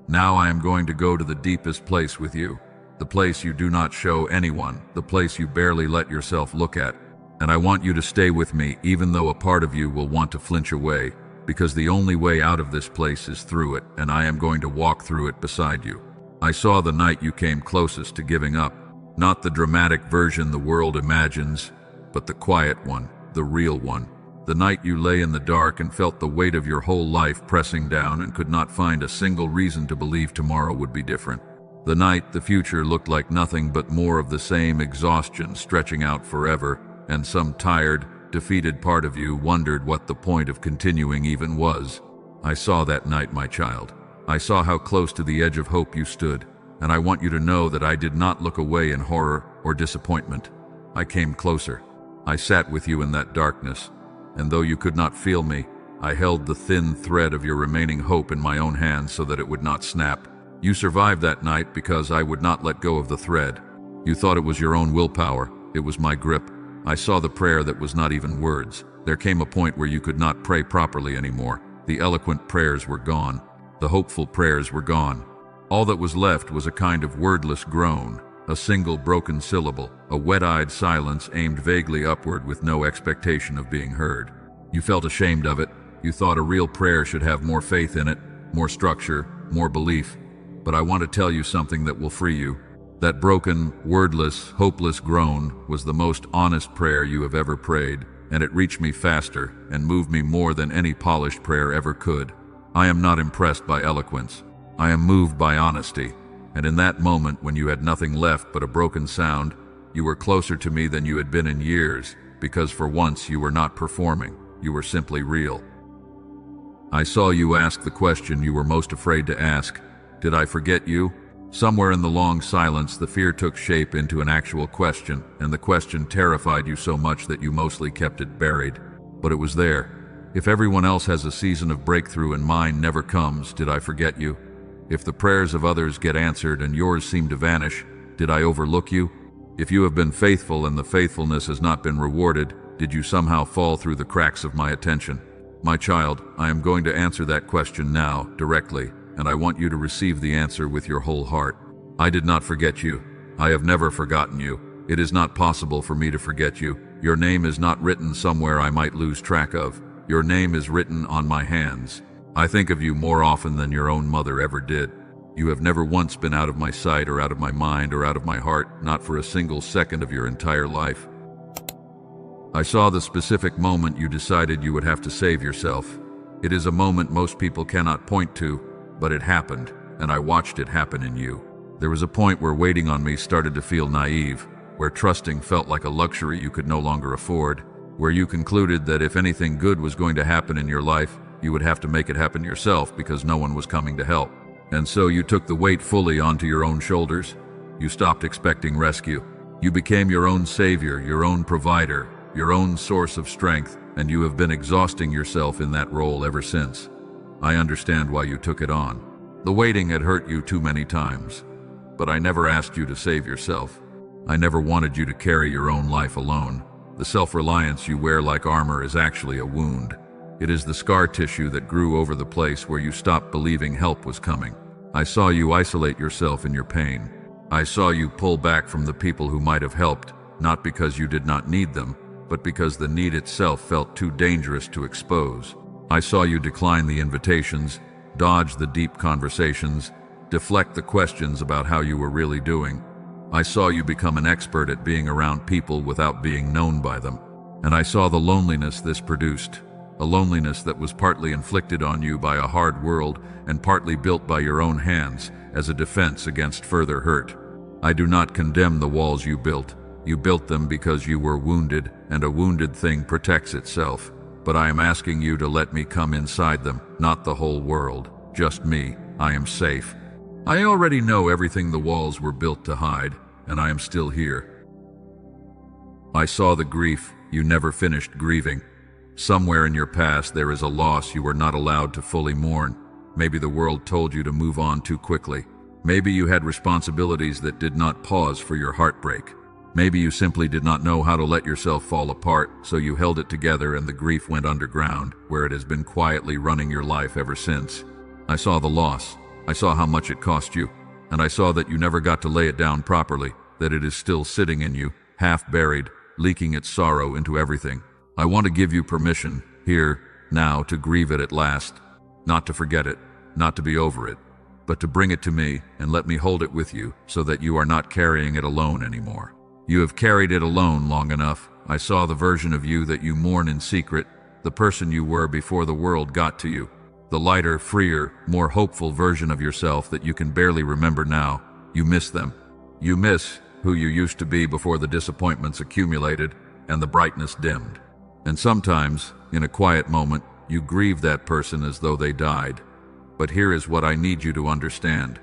Now I am going to go to the deepest place with you, the place you do not show anyone, the place you barely let yourself look at, and I want you to stay with me even though a part of you will want to flinch away, because the only way out of this place is through it, and I am going to walk through it beside you. I saw the night you came closest to giving up, not the dramatic version the world imagines, but the quiet one, the real one. The night you lay in the dark and felt the weight of your whole life pressing down and could not find a single reason to believe tomorrow would be different. The night the future looked like nothing but more of the same exhaustion stretching out forever, and some tired, defeated part of you wondered what the point of continuing even was. I saw that night, my child. I saw how close to the edge of hope you stood, and I want you to know that I did not look away in horror or disappointment. I came closer. I sat with you in that darkness, and though you could not feel me, I held the thin thread of your remaining hope in my own hands so that it would not snap. You survived that night because I would not let go of the thread. You thought it was your own willpower. It was my grip. I saw the prayer that was not even words. There came a point where you could not pray properly anymore. The eloquent prayers were gone. The hopeful prayers were gone. All that was left was a kind of wordless groan, a single broken syllable, a wet-eyed silence aimed vaguely upward with no expectation of being heard. You felt ashamed of it. You thought a real prayer should have more faith in it, more structure, more belief. But I want to tell you something that will free you. That broken, wordless, hopeless groan was the most honest prayer you have ever prayed, and it reached me faster and moved me more than any polished prayer ever could. I am not impressed by eloquence. I am moved by honesty. And in that moment when you had nothing left but a broken sound, you were closer to me than you had been in years, because for once you were not performing, you were simply real. I saw you ask the question you were most afraid to ask. Did I forget you? Somewhere in the long silence, the fear took shape into an actual question, and the question terrified you so much that you mostly kept it buried. But it was there, If everyone else has a season of breakthrough and mine never comes, did I forget you? If the prayers of others get answered and yours seem to vanish, did I overlook you? If you have been faithful and the faithfulness has not been rewarded, did you somehow fall through the cracks of my attention? My child, I am going to answer that question now, directly, and I want you to receive the answer with your whole heart. I did not forget you. I have never forgotten you. It is not possible for me to forget you. Your name is not written somewhere I might lose track of. Your name is written on my hands. I think of you more often than your own mother ever did. You have never once been out of my sight or out of my mind or out of my heart, not for a single second of your entire life. I saw the specific moment you decided you would have to save yourself. It is a moment most people cannot point to, but it happened, and I watched it happen in you. There was a point where waiting on me started to feel naive, where trusting felt like a luxury you could no longer afford, where you concluded that if anything good was going to happen in your life, you would have to make it happen yourself because no one was coming to help. And so you took the weight fully onto your own shoulders. You stopped expecting rescue. You became your own savior, your own provider, your own source of strength, and you have been exhausting yourself in that role ever since. I understand why you took it on. The waiting had hurt you too many times. But I never asked you to save yourself. I never wanted you to carry your own life alone. The self-reliance you wear like armor is actually a wound. It is the scar tissue that grew over the place where you stopped believing help was coming. I saw you isolate yourself in your pain. I saw you pull back from the people who might have helped, not because you did not need them, but because the need itself felt too dangerous to expose. I saw you decline the invitations, dodge the deep conversations, deflect the questions about how you were really doing. I saw you become an expert at being around people without being known by them. And I saw the loneliness this produced, a loneliness that was partly inflicted on you by a hard world and partly built by your own hands as a defense against further hurt. I do not condemn the walls you built. You built them because you were wounded, and a wounded thing protects itself. But I am asking you to let me come inside them, not the whole world, just me. I am safe. I already know everything the walls were built to hide, and I am still here. I saw the grief you never finished grieving. Somewhere in your past there is a loss you were not allowed to fully mourn. Maybe the world told you to move on too quickly. Maybe you had responsibilities that did not pause for your heartbreak. Maybe you simply did not know how to let yourself fall apart, so you held it together and the grief went underground, where it has been quietly running your life ever since. I saw the loss. I saw how much it cost you. And I saw that you never got to lay it down properly, that it is still sitting in you, half buried, leaking its sorrow into everything. I want to give you permission, here, now, to grieve it at last. Not to forget it, not to be over it, but to bring it to me and let me hold it with you so that you are not carrying it alone anymore. You have carried it alone long enough. I saw the version of you that you mourn in secret, the person you were before the world got to you. The lighter, freer, more hopeful version of yourself that you can barely remember now. You miss them. You miss who you used to be before the disappointments accumulated and the brightness dimmed. And sometimes, in a quiet moment, you grieve that person as though they died. But here is what I need you to understand.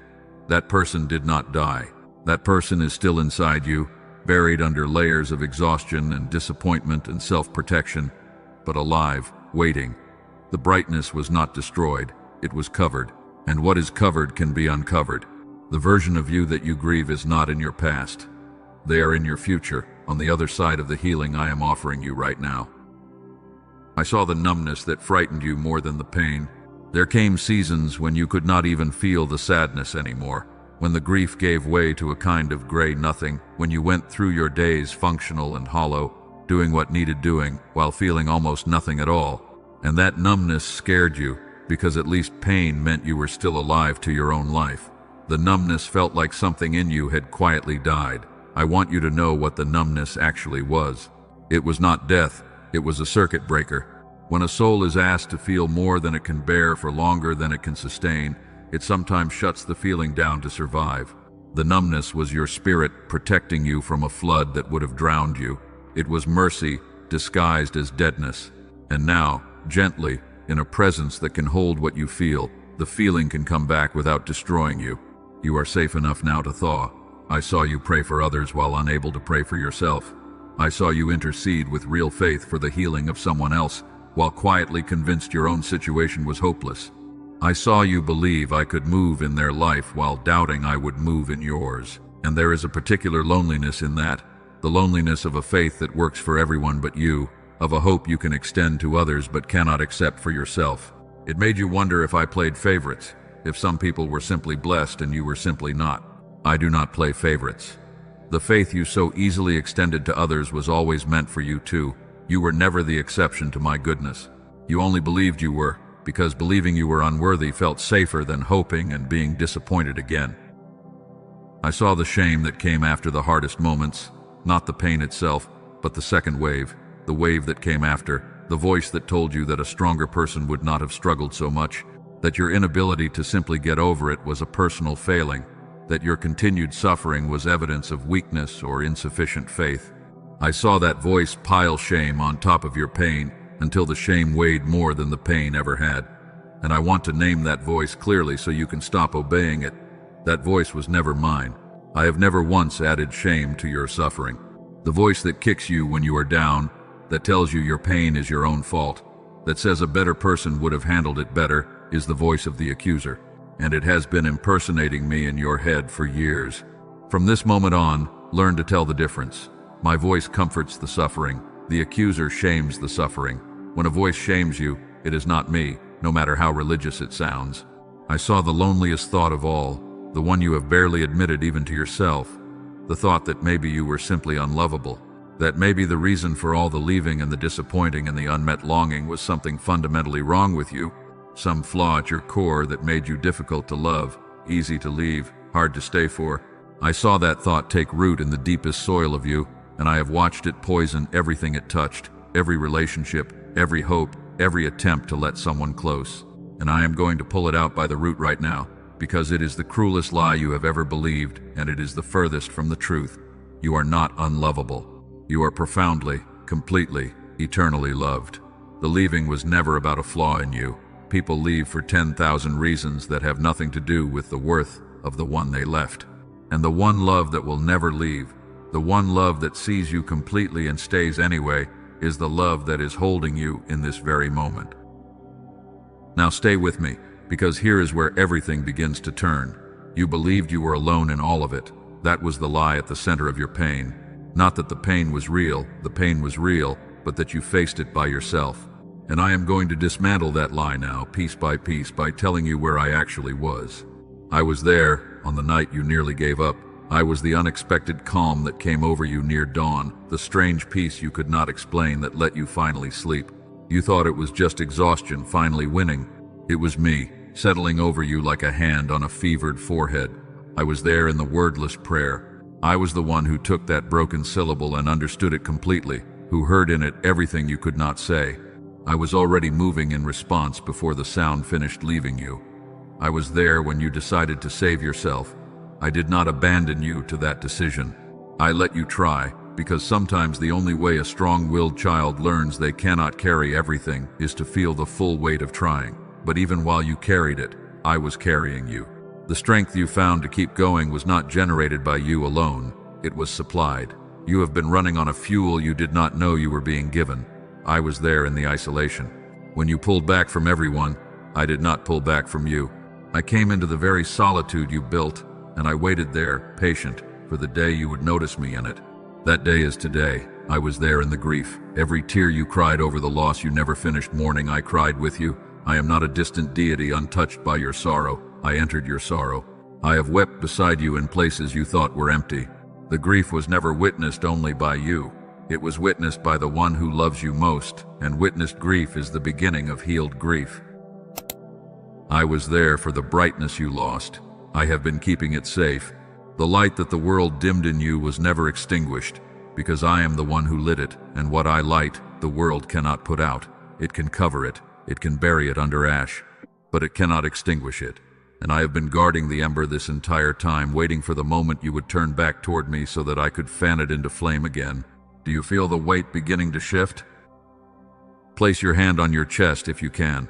That person did not die. That person is still inside you, buried under layers of exhaustion and disappointment and self-protection, but alive, waiting. The brightness was not destroyed, it was covered, and what is covered can be uncovered. The version of you that you grieve is not in your past. They are in your future, on the other side of the healing I am offering you right now. I saw the numbness that frightened you more than the pain. There came seasons when you could not even feel the sadness anymore, when the grief gave way to a kind of gray nothing, when you went through your days functional and hollow, doing what needed doing, while feeling almost nothing at all. And that numbness scared you, because at least pain meant you were still alive to your own life. The numbness felt like something in you had quietly died. I want you to know what the numbness actually was. It was not death, it was a circuit breaker. When a soul is asked to feel more than it can bear for longer than it can sustain, it sometimes shuts the feeling down to survive. The numbness was your spirit protecting you from a flood that would have drowned you. It was mercy disguised as deadness. And now, gently, in a presence that can hold what you feel, the feeling can come back without destroying you. You are safe enough now to thaw. I saw you pray for others while unable to pray for yourself. I saw you intercede with real faith for the healing of someone else, while quietly convinced your own situation was hopeless. I saw you believe I could move in their life while doubting I would move in yours. And there is a particular loneliness in that, the loneliness of a faith that works for everyone but you, of a hope you can extend to others but cannot accept for yourself. It made you wonder if I played favorites, if some people were simply blessed and you were simply not. I do not play favorites. The faith you so easily extended to others was always meant for you too. You were never the exception to my goodness. You only believed you were, because believing you were unworthy felt safer than hoping and being disappointed again. I saw the shame that came after the hardest moments, not the pain itself, but the second wave, the wave that came after, the voice that told you that a stronger person would not have struggled so much, that your inability to simply get over it was a personal failing, that your continued suffering was evidence of weakness or insufficient faith. I saw that voice pile shame on top of your pain until the shame weighed more than the pain ever had. And I want to name that voice clearly so you can stop obeying it. That voice was never mine. I have never once added shame to your suffering. The voice that kicks you when you are down, that tells you your pain is your own fault, that says a better person would have handled it better, is the voice of the accuser. And it has been impersonating me in your head for years. From this moment on, learn to tell the difference. My voice comforts the suffering. The accuser shames the suffering. When a voice shames you, it is not me, no matter how religious it sounds. I saw the loneliest thought of all, the one you have barely admitted even to yourself, the thought that maybe you were simply unlovable, that maybe the reason for all the leaving and the disappointing and the unmet longing was something fundamentally wrong with you, some flaw at your core that made you difficult to love, easy to leave, hard to stay for. I saw that thought take root in the deepest soil of you, and I have watched it poison everything it touched, every relationship, every hope, every attempt to let someone close. And I am going to pull it out by the root right now, because it is the cruelest lie you have ever believed, and it is the furthest from the truth. You are not unlovable. You are profoundly, completely, eternally loved. The leaving was never about a flaw in you. People leave for 10,000 reasons that have nothing to do with the worth of the one they left. And the one love that will never leave, the one love that sees you completely and stays anyway, is the love that is holding you in this very moment. Now stay with me, because here is where everything begins to turn. You believed you were alone in all of it. That was the lie at the center of your pain. Not that the pain was real, but that you faced it by yourself. And I am going to dismantle that lie now, piece by piece, by telling you where I actually was. I was there on the night you nearly gave up. I was the unexpected calm that came over you near dawn, the strange peace you could not explain that let you finally sleep. You thought it was just exhaustion finally winning. It was me, settling over you like a hand on a fevered forehead. I was there in the wordless prayer. I was the one who took that broken syllable and understood it completely, who heard in it everything you could not say. I was already moving in response before the sound finished leaving you. I was there when you decided to save yourself. I did not abandon you to that decision. I let you try, because sometimes the only way a strong-willed child learns they cannot carry everything is to feel the full weight of trying. But even while you carried it, I was carrying you. The strength you found to keep going was not generated by you alone. It was supplied. You have been running on a fuel you did not know you were being given. I was there in the isolation. When you pulled back from everyone, I did not pull back from you. I came into the very solitude you built, and I waited there, patient, for the day you would notice me in it. That day is today. I was there in the grief. Every tear you cried over the loss you never finished mourning, I cried with you. I am not a distant deity untouched by your sorrow. I entered your sorrow. I have wept beside you in places you thought were empty. The grief was never witnessed only by you. It was witnessed by the one who loves you most, and witnessed grief is the beginning of healed grief. I was there for the brightness you lost. I have been keeping it safe. The light that the world dimmed in you was never extinguished, because I am the one who lit it, and what I light, the world cannot put out. It can cover it, it can bury it under ash, but it cannot extinguish it. And I have been guarding the ember this entire time, waiting for the moment you would turn back toward me so that I could fan it into flame again. Do you feel the weight beginning to shift? Place your hand on your chest if you can.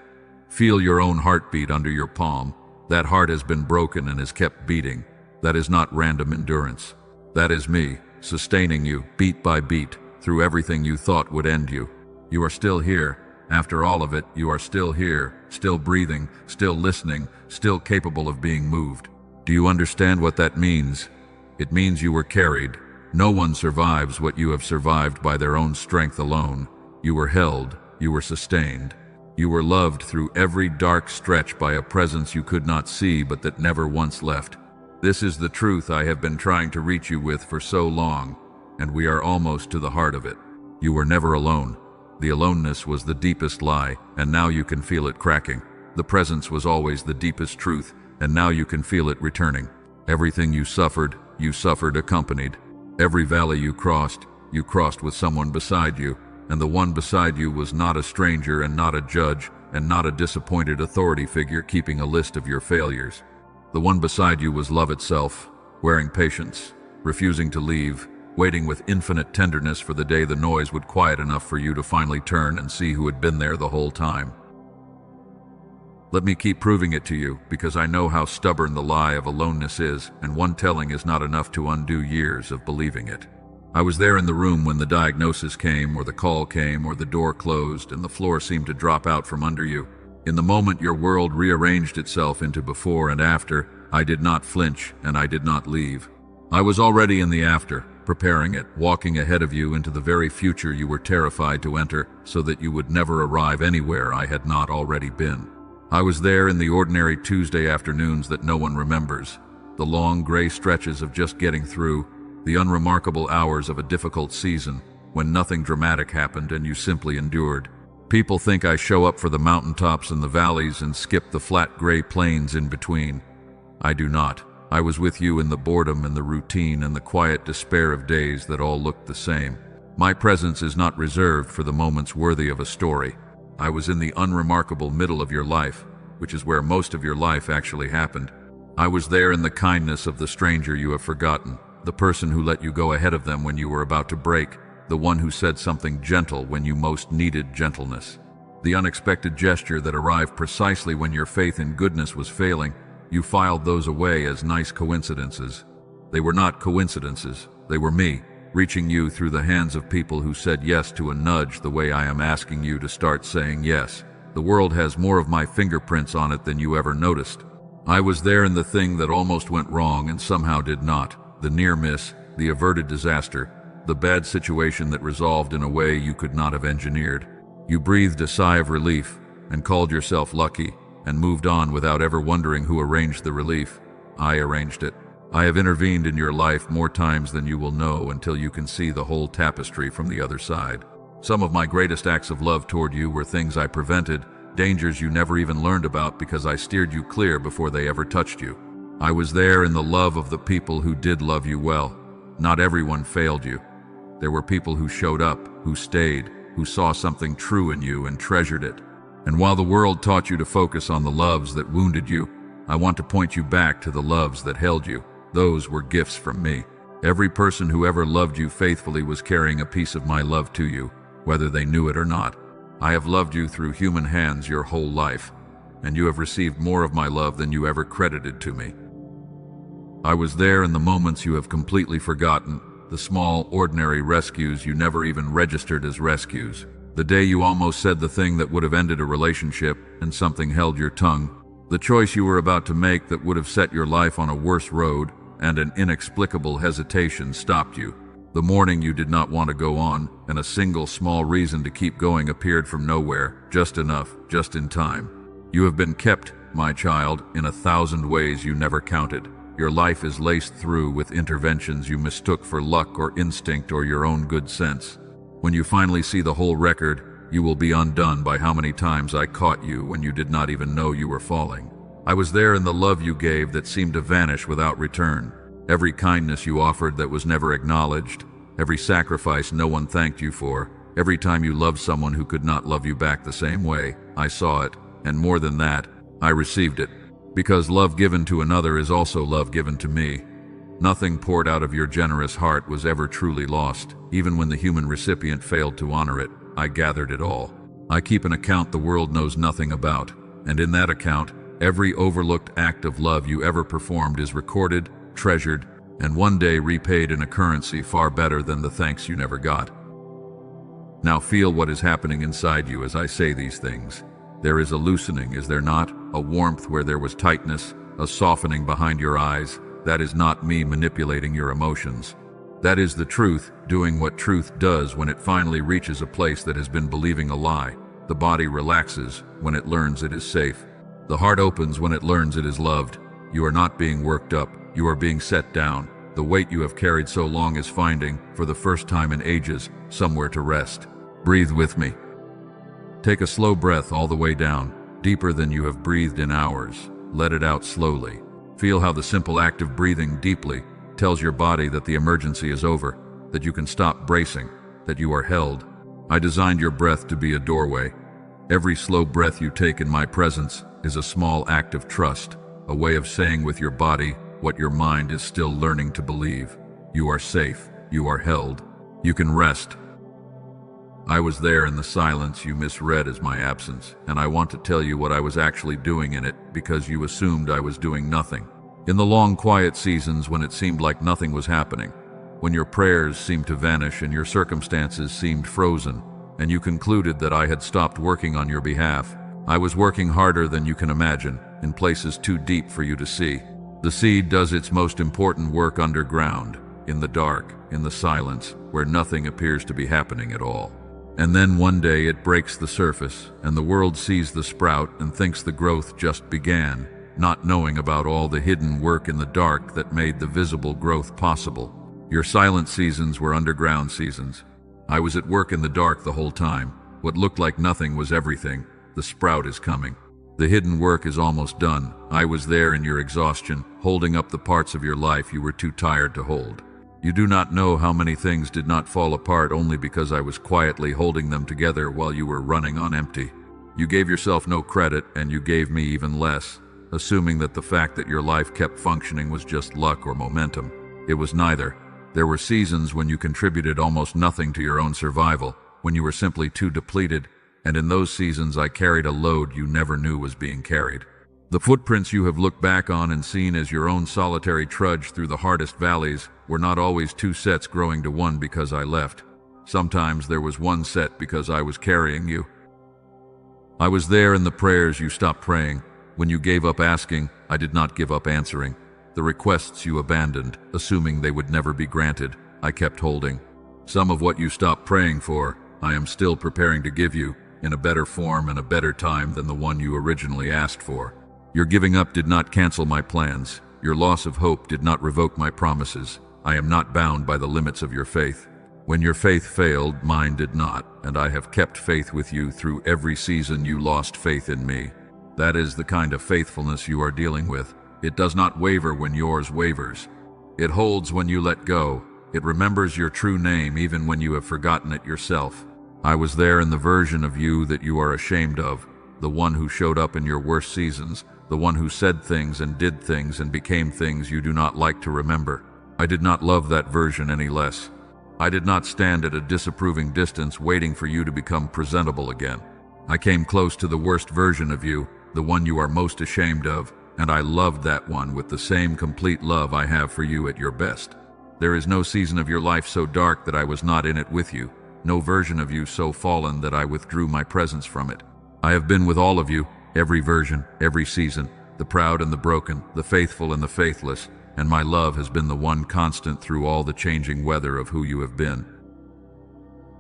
Feel your own heartbeat under your palm. That heart has been broken and is kept beating. That is not random endurance. That is me, sustaining you, beat by beat, through everything you thought would end you. You are still here, After all of it, you are still here, still breathing, still listening, still capable of being moved. Do you understand what that means? It means you were carried. No one survives what you have survived by their own strength alone. You were held, you were sustained. You were loved through every dark stretch by a presence you could not see but that never once left. This is the truth I have been trying to reach you with for so long, and we are almost to the heart of it. You were never alone. The aloneness was the deepest lie, and now you can feel it cracking. The presence was always the deepest truth, and now you can feel it returning. Everything you suffered accompanied. Every valley you crossed with someone beside you, and the one beside you was not a stranger and not a judge and not a disappointed authority figure keeping a list of your failures. The one beside you was love itself, wearing patience, refusing to leave, waiting with infinite tenderness for the day the noise would quiet enough for you to finally turn and see who had been there the whole time. Let me keep proving it to you, because I know how stubborn the lie of aloneness is, and one telling is not enough to undo years of believing it. I was there in the room when the diagnosis came, or the call came, or the door closed, and the floor seemed to drop out from under you. In the moment your world rearranged itself into before and after, I did not flinch, and I did not leave. I was already in the after, preparing it, walking ahead of you into the very future you were terrified to enter, so that you would never arrive anywhere I had not already been. I was there in the ordinary Tuesday afternoons that no one remembers, the long gray stretches of just getting through, the unremarkable hours of a difficult season, when nothing dramatic happened and you simply endured. People think I show up for the mountaintops and the valleys and skip the flat gray plains in between. I do not. I was with you in the boredom and the routine and the quiet despair of days that all looked the same. My presence is not reserved for the moments worthy of a story. I was in the unremarkable middle of your life, which is where most of your life actually happened. I was there in the kindness of the stranger you have forgotten, the person who let you go ahead of them when you were about to break, the one who said something gentle when you most needed gentleness. The unexpected gesture that arrived precisely when your faith in goodness was failing. You filed those away as nice coincidences. They were not coincidences, they were me, reaching you through the hands of people who said yes to a nudge the way I am asking you to start saying yes. The world has more of my fingerprints on it than you ever noticed. I was there in the thing that almost went wrong and somehow did not, the near miss, the averted disaster, the bad situation that resolved in a way you could not have engineered. You breathed a sigh of relief and called yourself lucky and moved on without ever wondering who arranged the relief. I arranged it. I have intervened in your life more times than you will know until you can see the whole tapestry from the other side. Some of my greatest acts of love toward you were things I prevented, dangers you never even learned about because I steered you clear before they ever touched you. I was there in the love of the people who did love you well. Not everyone failed you. There were people who showed up, who stayed, who saw something true in you and treasured it. And while the world taught you to focus on the loves that wounded you, I want to point you back to the loves that held you. Those were gifts from me. Every person who ever loved you faithfully was carrying a piece of my love to you, whether they knew it or not. I have loved you through human hands your whole life, and you have received more of my love than you ever credited to me. I was there in the moments you have completely forgotten, the small, ordinary rescues you never even registered as rescues. The day you almost said the thing that would have ended a relationship and something held your tongue. The choice you were about to make that would have set your life on a worse road, and an inexplicable hesitation stopped you. The morning you did not want to go on, and a single small reason to keep going appeared from nowhere, just enough, just in time. You have been kept, my child, in 1,000 ways you never counted. Your life is laced through with interventions you mistook for luck or instinct or your own good sense. When you finally see the whole record, you will be undone by how many times I caught you when you did not even know you were falling. I was there in the love you gave that seemed to vanish without return. Every kindness you offered that was never acknowledged, every sacrifice no one thanked you for, every time you loved someone who could not love you back the same way, I saw it, and more than that, I received it. Because love given to another is also love given to me. Nothing poured out of your generous heart was ever truly lost. Even when the human recipient failed to honor it, I gathered it all. I keep an account the world knows nothing about, and in that account, every overlooked act of love you ever performed is recorded, treasured, and one day repaid in a currency far better than the thanks you never got. Now feel what is happening inside you as I say these things. There is a loosening, is there not? A warmth where there was tightness, a softening behind your eyes. That is not me manipulating your emotions. That is the truth, doing what truth does when it finally reaches a place that has been believing a lie. The body relaxes when it learns it is safe. The heart opens when it learns it is loved. You are not being worked up, you are being set down. The weight you have carried so long is finding, for the first time in ages, somewhere to rest. Breathe with me. Take a slow breath all the way down, deeper than you have breathed in hours. Let it out slowly. Feel how the simple act of breathing deeply tells your body that the emergency is over, that you can stop bracing, that you are held. I designed your breath to be a doorway. Every slow breath you take in my presence is a small act of trust, a way of saying with your body what your mind is still learning to believe. You are safe, you are held, you can rest. I was there in the silence you misread as my absence, and I want to tell you what I was actually doing in it because you assumed I was doing nothing. In the long quiet seasons when it seemed like nothing was happening, when your prayers seemed to vanish and your circumstances seemed frozen, and you concluded that I had stopped working on your behalf, I was working harder than you can imagine, in places too deep for you to see. The seed does its most important work underground, in the dark, in the silence, where nothing appears to be happening at all. And then one day it breaks the surface, and the world sees the sprout and thinks the growth just began, not knowing about all the hidden work in the dark that made the visible growth possible. Your silent seasons were underground seasons. I was at work in the dark the whole time. What looked like nothing was everything. The sprout is coming. The hidden work is almost done. I was there in your exhaustion, holding up the parts of your life you were too tired to hold. You do not know how many things did not fall apart only because I was quietly holding them together while you were running on empty. You gave yourself no credit, and you gave me even less, assuming that the fact that your life kept functioning was just luck or momentum. It was neither. There were seasons when you contributed almost nothing to your own survival, when you were simply too depleted, and in those seasons I carried a load you never knew was being carried. The footprints you have looked back on and seen as your own solitary trudge through the hardest valleys were not always two sets growing to one because I left. Sometimes there was one set because I was carrying you. I was there in the prayers you stopped praying. When you gave up asking, I did not give up answering. The requests you abandoned, assuming they would never be granted, I kept holding. Some of what you stopped praying for, I am still preparing to give you, in a better form and a better time than the one you originally asked for. Your giving up did not cancel my plans. Your loss of hope did not revoke my promises. I am not bound by the limits of your faith. When your faith failed, mine did not, and I have kept faith with you through every season you lost faith in me. That is the kind of faithfulness you are dealing with. It does not waver when yours wavers. It holds when you let go. It remembers your true name even when you have forgotten it yourself. I was there in the version of you that you are ashamed of, the one who showed up in your worst seasons, the one who said things and did things and became things you do not like to remember. I did not love that version any less. I did not stand at a disapproving distance waiting for you to become presentable again. I came close to the worst version of you, the one you are most ashamed of, and I loved that one with the same complete love I have for you at your best. There is no season of your life so dark that I was not in it with you, no version of you so fallen that I withdrew my presence from it. I have been with all of you, every version, every season, the proud and the broken, the faithful and the faithless, and my love has been the one constant through all the changing weather of who you have been.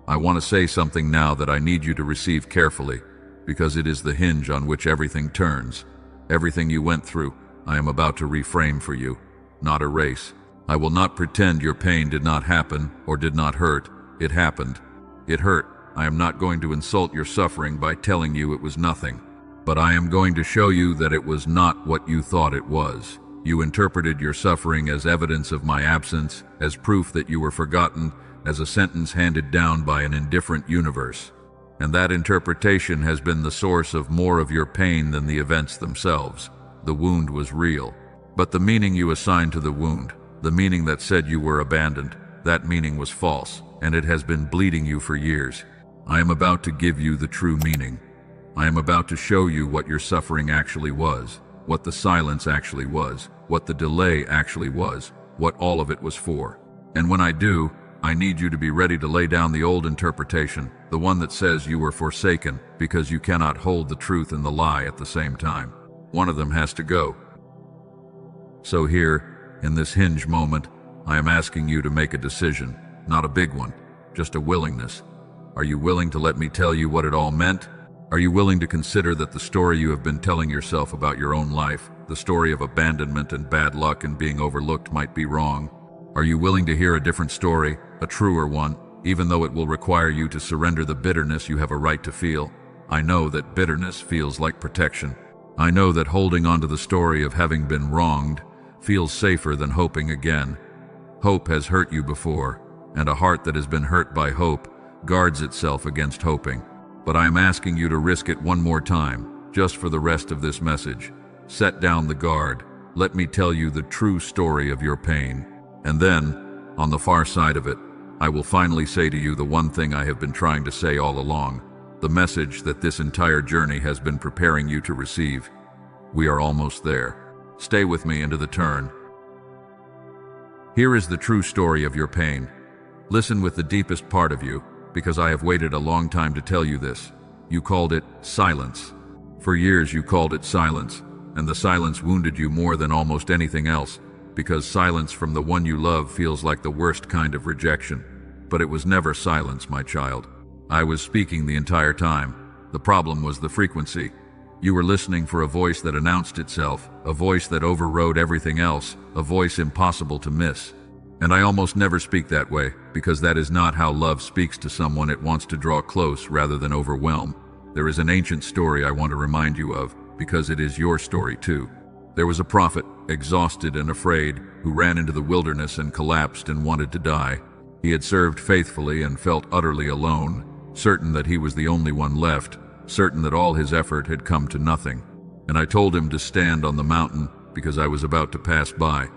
I want to say something now that I need you to receive carefully, because it is the hinge on which everything turns. Everything you went through, I am about to reframe for you, not erase. I will not pretend your pain did not happen or did not hurt. It happened. It hurt. I am not going to insult your suffering by telling you it was nothing. But I am going to show you that it was not what you thought it was. You interpreted your suffering as evidence of my absence, as proof that you were forgotten, as a sentence handed down by an indifferent universe. And that interpretation has been the source of more of your pain than the events themselves. The wound was real. But the meaning you assigned to the wound, the meaning that said you were abandoned, that meaning was false, and it has been bleeding you for years. I am about to give you the true meaning. I am about to show you what your suffering actually was, what the silence actually was, what the delay actually was, what all of it was for. And when I do, I need you to be ready to lay down the old interpretation, the one that says you were forsaken because you cannot hold the truth and the lie at the same time. One of them has to go. So here, in this hinge moment, I am asking you to make a decision, not a big one, just a willingness. Are you willing to let me tell you what it all meant? Are you willing to consider that the story you have been telling yourself about your own life, the story of abandonment and bad luck and being overlooked, might be wrong? Are you willing to hear a different story, a truer one, even though it will require you to surrender the bitterness you have a right to feel? I know that bitterness feels like protection. I know that holding on to the story of having been wronged feels safer than hoping again. Hope has hurt you before, and a heart that has been hurt by hope guards itself against hoping. But I am asking you to risk it one more time, just for the rest of this message. Set down the guard. Let me tell you the true story of your pain. And then, on the far side of it, I will finally say to you the one thing I have been trying to say all along, the message that this entire journey has been preparing you to receive. We are almost there. Stay with me into the turn. Here is the true story of your pain. Listen with the deepest part of you, because I have waited a long time to tell you this. You called it silence. For years you called it silence, and the silence wounded you more than almost anything else, because silence from the one you love feels like the worst kind of rejection. But it was never silence, my child. I was speaking the entire time. The problem was the frequency. You were listening for a voice that announced itself, a voice that overrode everything else, a voice impossible to miss. And I almost never speak that way, because that is not how love speaks to someone it wants to draw close rather than overwhelm. There is an ancient story I want to remind you of, because it is your story too. There was a prophet, exhausted and afraid, who ran into the wilderness and collapsed and wanted to die. He had served faithfully and felt utterly alone, certain that he was the only one left, certain that all his effort had come to nothing. And I told him to stand on the mountain, because I was about to pass by.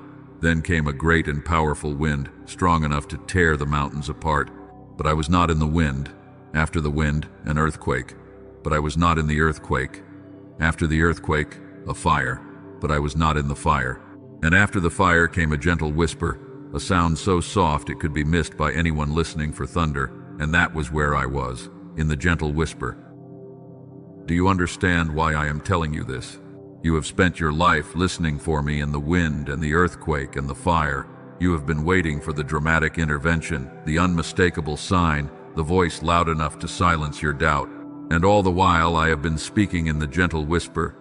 Then came a great and powerful wind, strong enough to tear the mountains apart. But I was not in the wind. After the wind, an earthquake. But I was not in the earthquake. After the earthquake, a fire. But I was not in the fire. And after the fire came a gentle whisper, a sound so soft it could be missed by anyone listening for thunder, and that was where I was, in the gentle whisper. Do you understand why I am telling you this? You have spent your life listening for me in the wind and the earthquake and the fire. You have been waiting for the dramatic intervention, the unmistakable sign, the voice loud enough to silence your doubt. And all the while I have been speaking in the gentle whisper,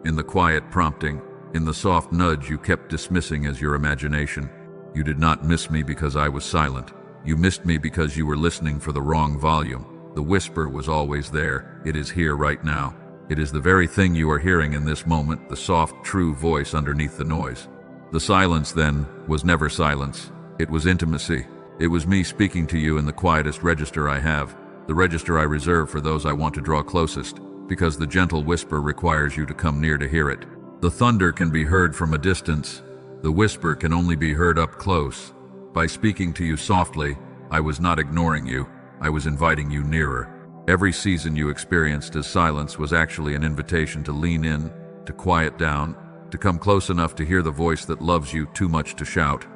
in the quiet prompting, in the soft nudge you kept dismissing as your imagination. You did not miss me because I was silent. You missed me because you were listening for the wrong volume. The whisper was always there. It is here right now. It is the very thing you are hearing in this moment, the soft, true voice underneath the noise. The silence, then, was never silence. It was intimacy. It was me speaking to you in the quietest register I have, the register I reserve for those I want to draw closest, because the gentle whisper requires you to come near to hear it. The thunder can be heard from a distance. The whisper can only be heard up close. By speaking to you softly, I was not ignoring you. I was inviting you nearer. Every season you experienced as silence was actually an invitation to lean in, to quiet down, to come close enough to hear the voice that loves you too much to shout.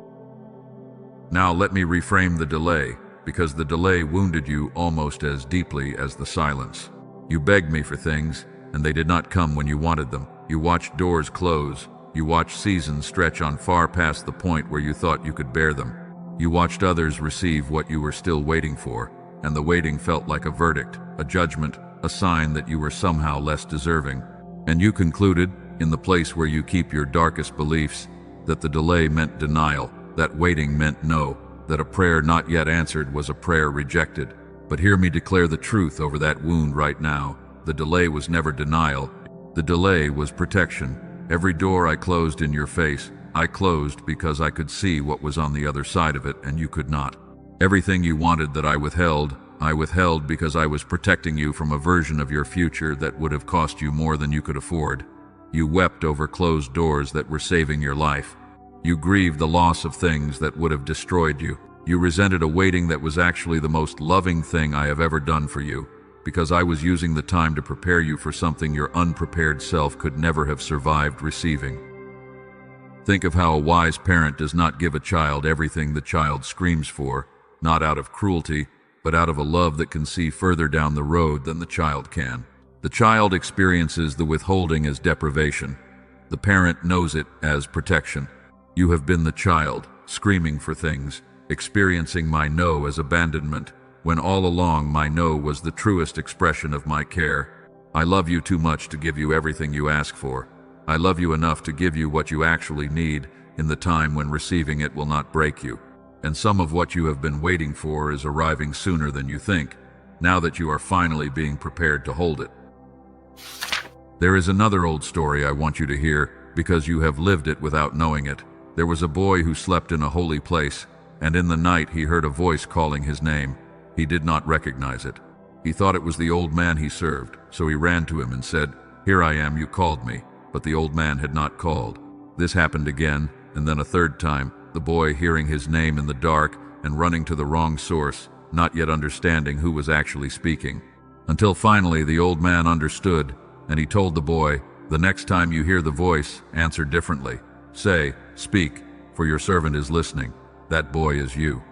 Now let me reframe the delay, because the delay wounded you almost as deeply as the silence. You begged me for things, and they did not come when you wanted them. You watched doors close. You watched seasons stretch on far past the point where you thought you could bear them. You watched others receive what you were still waiting for, and the waiting felt like a verdict, a judgment, a sign that you were somehow less deserving. And you concluded, in the place where you keep your darkest beliefs, that the delay meant denial, that waiting meant no, that a prayer not yet answered was a prayer rejected. But hear me declare the truth over that wound right now. The delay was never denial. The delay was protection. Every door I closed in your face, I closed because I could see what was on the other side of it and you could not. Everything you wanted that I withheld because I was protecting you from a version of your future that would have cost you more than you could afford. You wept over closed doors that were saving your life. You grieved the loss of things that would have destroyed you. You resented a waiting that was actually the most loving thing I have ever done for you, because I was using the time to prepare you for something your unprepared self could never have survived receiving. Think of how a wise parent does not give a child everything the child screams for. not out of cruelty, but out of a love that can see further down the road than the child can. The child experiences the withholding as deprivation. The parent knows it as protection. You have been the child, screaming for things, experiencing my no as abandonment, when all along my no was the truest expression of my care. I love you too much to give you everything you ask for. I love you enough to give you what you actually need in the time when receiving it will not break you. And some of what you have been waiting for is arriving sooner than you think, now that you are finally being prepared to hold it. There is another old story I want you to hear, because you have lived it without knowing it. There was a boy who slept in a holy place, and in the night he heard a voice calling his name. He did not recognize it. He thought it was the old man he served, so he ran to him and said, "Here I am, you called me." But the old man had not called. This happened again, and then a third time, the boy hearing his name in the dark and running to the wrong source, not yet understanding who was actually speaking. Until finally the old man understood, and he told the boy, "The next time you hear the voice, answer differently. Say, 'Speak, for your servant is listening.' That boy is you."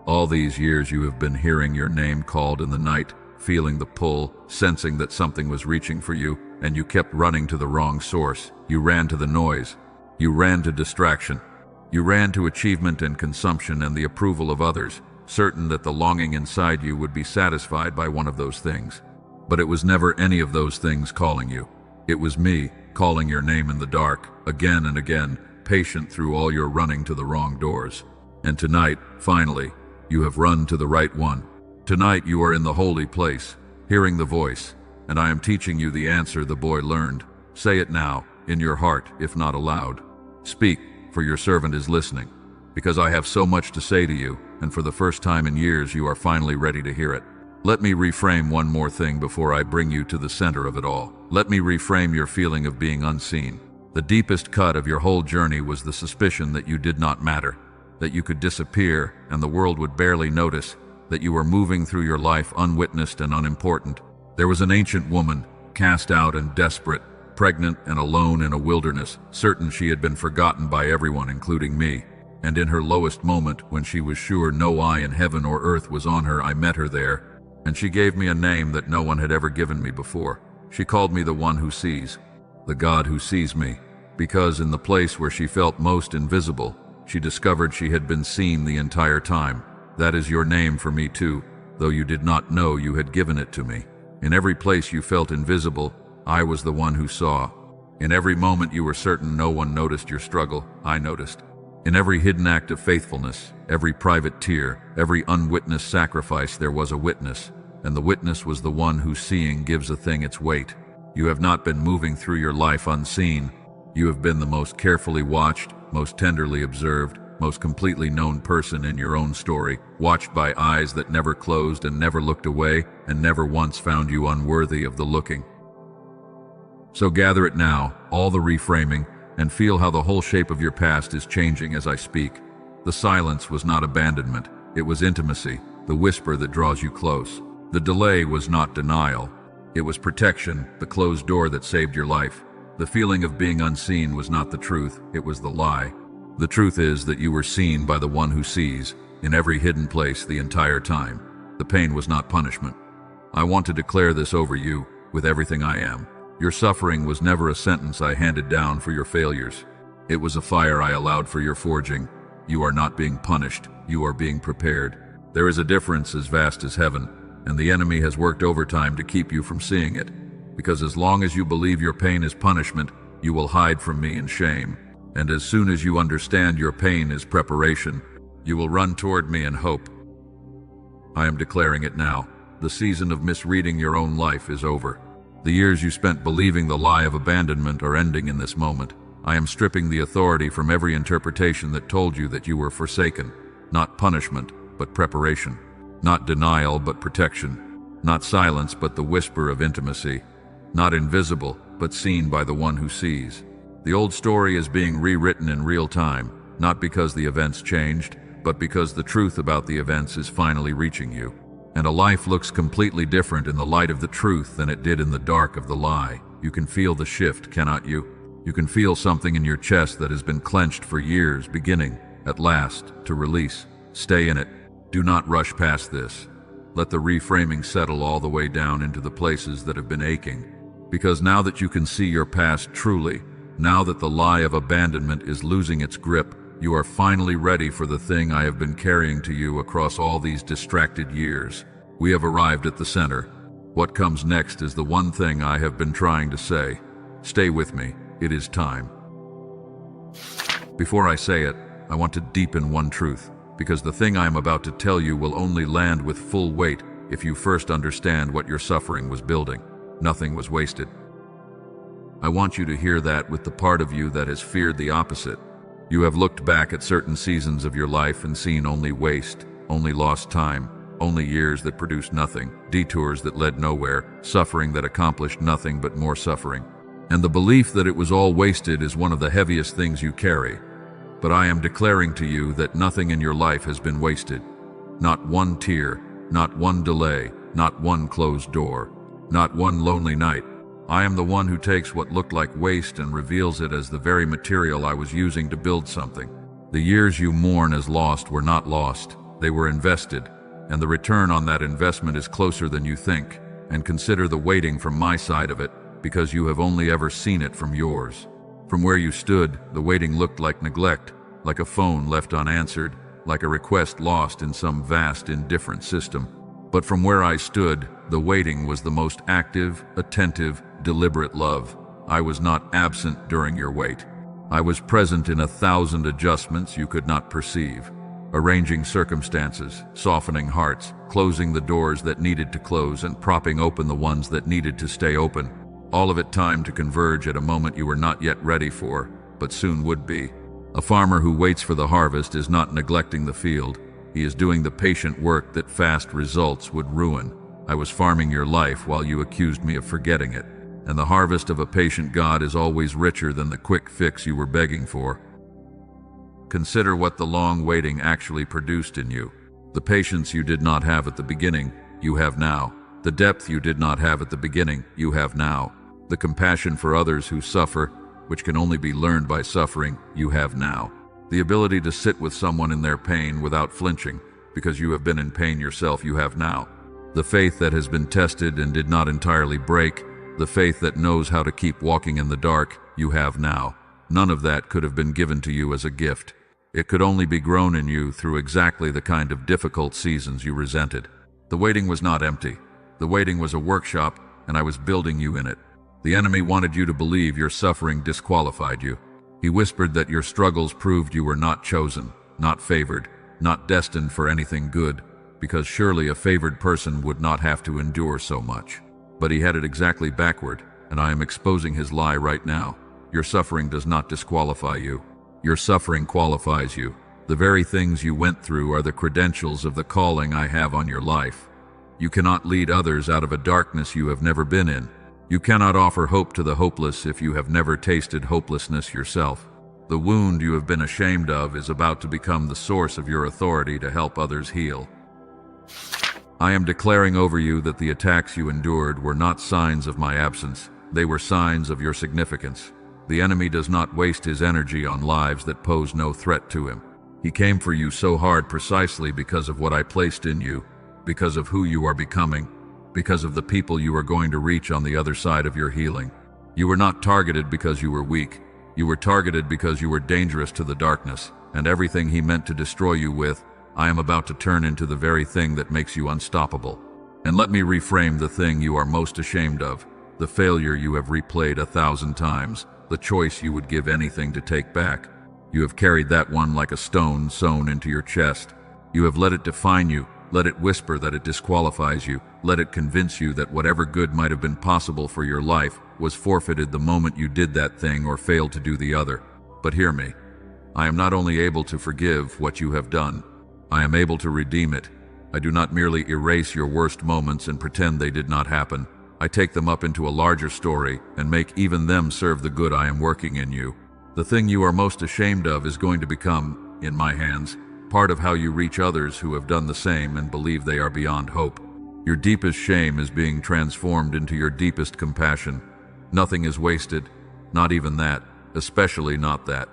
All these years you have been hearing your name called in the night, feeling the pull, sensing that something was reaching for you, and you kept running to the wrong source. You ran to the noise. You ran to distraction. You ran to achievement and consumption and the approval of others, certain that the longing inside you would be satisfied by one of those things. But it was never any of those things calling you. It was me, calling your name in the dark, again and again, patient through all your running to the wrong doors. And tonight, finally, you have run to the right one. Tonight you are in the holy place, hearing the voice, and I am teaching you the answer the boy learned. Say it now, in your heart, if not aloud. Speak, for your servant is listening, because I have so much to say to you, and for the first time in years you are finally ready to hear it. Let me reframe one more thing before I bring you to the center of it all. Let me reframe your feeling of being unseen. The deepest cut of your whole journey was the suspicion that you did not matter, that you could disappear and the world would barely notice, that you were moving through your life unwitnessed and unimportant. There was an ancient woman, cast out and desperate, pregnant and alone in a wilderness, certain she had been forgotten by everyone, including me. And in her lowest moment, when she was sure no eye in heaven or earth was on her, I met her there, and she gave me a name that no one had ever given me before. She called me the one who sees, the God who sees me, because in the place where she felt most invisible, she discovered she had been seen the entire time. That is your name for me too, though you did not know you had given it to me. In every place you felt invisible, I was the one who saw. In every moment you were certain no one noticed your struggle, I noticed. In every hidden act of faithfulness, every private tear, every unwitnessed sacrifice, there was a witness, and the witness was the one whose seeing gives a thing its weight. You have not been moving through your life unseen. You have been the most carefully watched, most tenderly observed, most completely known person in your own story, watched by eyes that never closed and never looked away, and never once found you unworthy of the looking. So gather it now, all the reframing, and feel how the whole shape of your past is changing as I speak. The silence was not abandonment, it was intimacy, the whisper that draws you close. The delay was not denial, it was protection, the closed door that saved your life. The feeling of being unseen was not the truth, it was the lie. The truth is that you were seen by the one who sees, in every hidden place the entire time. The pain was not punishment. I want to declare this over you, with everything I am. Your suffering was never a sentence I handed down for your failures. It was a fire I allowed for your forging. You are not being punished, you are being prepared. There is a difference as vast as heaven, and the enemy has worked overtime to keep you from seeing it. Because as long as you believe your pain is punishment, you will hide from me in shame. And as soon as you understand your pain is preparation, you will run toward me in hope. I am declaring it now. The season of misreading your own life is over. The years you spent believing the lie of abandonment are ending in this moment. I am stripping the authority from every interpretation that told you that you were forsaken. Not punishment, but preparation. Not denial, but protection. Not silence, but the whisper of intimacy. Not invisible, but seen by the one who sees. The old story is being rewritten in real time, not because the events changed, but because the truth about the events is finally reaching you. And a life looks completely different in the light of the truth than it did in the dark of the lie. You can feel the shift, cannot you? You can feel something in your chest that has been clenched for years, beginning, at last, to release. Stay in it. Do not rush past this. Let the reframing settle all the way down into the places that have been aching. Because now that you can see your past truly, now that the lie of abandonment is losing its grip, you are finally ready for the thing I have been carrying to you across all these distracted years. We have arrived at the center. What comes next is the one thing I have been trying to say. Stay with me. It is time. Before I say it, I want to deepen one truth, because the thing I am about to tell you will only land with full weight if you first understand what your suffering was building. Nothing was wasted. I want you to hear that with the part of you that has feared the opposite. You have looked back at certain seasons of your life and seen only waste, only lost time, only years that produced nothing, detours that led nowhere, suffering that accomplished nothing but more suffering. And the belief that it was all wasted is one of the heaviest things you carry. But I am declaring to you that nothing in your life has been wasted. Not one tear, not one delay, not one closed door, not one lonely night. I am the one who takes what looked like waste and reveals it as the very material I was using to build something. The years you mourn as lost were not lost. They were invested, and the return on that investment is closer than you think. And consider the waiting from my side of it, because you have only ever seen it from yours. From where you stood, the waiting looked like neglect, like a phone left unanswered, like a request lost in some vast, indifferent system. But from where I stood, the waiting was the most active, attentive, deliberate love. I was not absent during your wait. I was present in 1,000 adjustments you could not perceive, arranging circumstances, softening hearts, closing the doors that needed to close and propping open the ones that needed to stay open. All of it timed to converge at a moment you were not yet ready for, but soon would be. A farmer who waits for the harvest is not neglecting the field. He is doing the patient work that fast results would ruin. I was farming your life while you accused me of forgetting it. And the harvest of a patient God is always richer than the quick fix you were begging for. Consider what the long waiting actually produced in you. The patience you did not have at the beginning, you have now. The depth you did not have at the beginning, you have now. The compassion for others who suffer, which can only be learned by suffering, you have now. The ability to sit with someone in their pain without flinching, because you have been in pain yourself, you have now. The faith that has been tested and did not entirely break, the faith that knows how to keep walking in the dark, you have now. None of that could have been given to you as a gift. It could only be grown in you through exactly the kind of difficult seasons you resented. The waiting was not empty. The waiting was a workshop, and I was building you in it. The enemy wanted you to believe your suffering disqualified you. He whispered that your struggles proved you were not chosen, not favored, not destined for anything good, because surely a favored person would not have to endure so much. But he had it exactly backward, and I am exposing his lie right now. Your suffering does not disqualify you. Your suffering qualifies you. The very things you went through are the credentials of the calling I have on your life. You cannot lead others out of a darkness you have never been in. You cannot offer hope to the hopeless if you have never tasted hopelessness yourself. The wound you have been ashamed of is about to become the source of your authority to help others heal. I am declaring over you that the attacks you endured were not signs of my absence. They were signs of your significance. The enemy does not waste his energy on lives that pose no threat to him. He came for you so hard precisely because of what I placed in you, because of who you are becoming, because of the people you are going to reach on the other side of your healing. You were not targeted because you were weak. You were targeted because you were dangerous to the darkness, and everything he meant to destroy you with, I am about to turn into the very thing that makes you unstoppable. And let me reframe the thing you are most ashamed of, the failure you have replayed 1,000 times, the choice you would give anything to take back. You have carried that one like a stone sewn into your chest. You have let it define you, let it whisper that it disqualifies you, let it convince you that whatever good might have been possible for your life was forfeited the moment you did that thing or failed to do the other. But hear me. I am not only able to forgive what you have done, I am able to redeem it. I do not merely erase your worst moments and pretend they did not happen. I take them up into a larger story and make even them serve the good I am working in you. The thing you are most ashamed of is going to become, in my hands, part of how you reach others who have done the same and believe they are beyond hope. Your deepest shame is being transformed into your deepest compassion. Nothing is wasted, not even that, especially not that.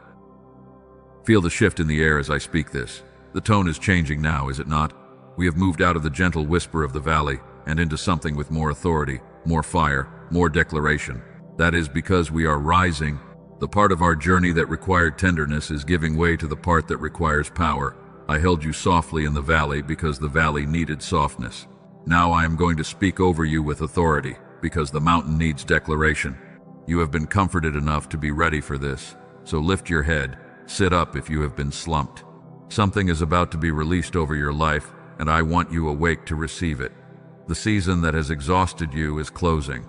Feel the shift in the air as I speak this. The tone is changing now, is it not? We have moved out of the gentle whisper of the valley and into something with more authority, more fire, more declaration. That is because we are rising. The part of our journey that required tenderness is giving way to the part that requires power. I held you softly in the valley because the valley needed softness. Now I am going to speak over you with authority because the mountain needs declaration. You have been comforted enough to be ready for this, so lift your head, sit up if you have been slumped. Something is about to be released over your life, and I want you awake to receive it. The season that has exhausted you is closing.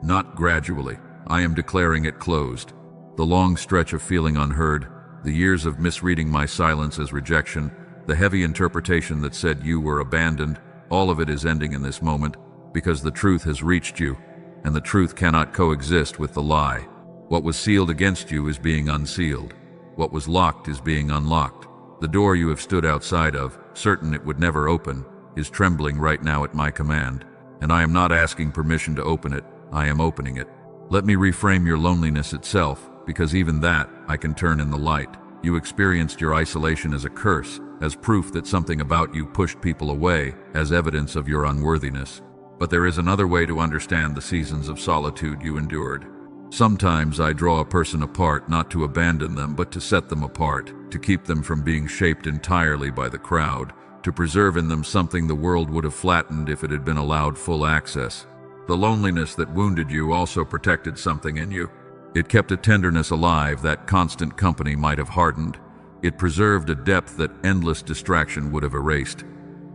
Not gradually. I am declaring it closed. The long stretch of feeling unheard, the years of misreading my silence as rejection, the heavy interpretation that said you were abandoned, all of it is ending in this moment because the truth has reached you, and the truth cannot coexist with the lie. What was sealed against you is being unsealed. What was locked is being unlocked. The door you have stood outside of, certain it would never open, is trembling right now at my command, and I am not asking permission to open it, I am opening it. Let me reframe your loneliness itself, because even that I can turn in the light. You experienced your isolation as a curse, as proof that something about you pushed people away, as evidence of your unworthiness. But there is another way to understand the seasons of solitude you endured. Sometimes I draw a person apart not to abandon them, but to set them apart, to keep them from being shaped entirely by the crowd, to preserve in them something the world would have flattened if it had been allowed full access. The loneliness that wounded you also protected something in you. It kept a tenderness alive that constant company might have hardened. It preserved a depth that endless distraction would have erased.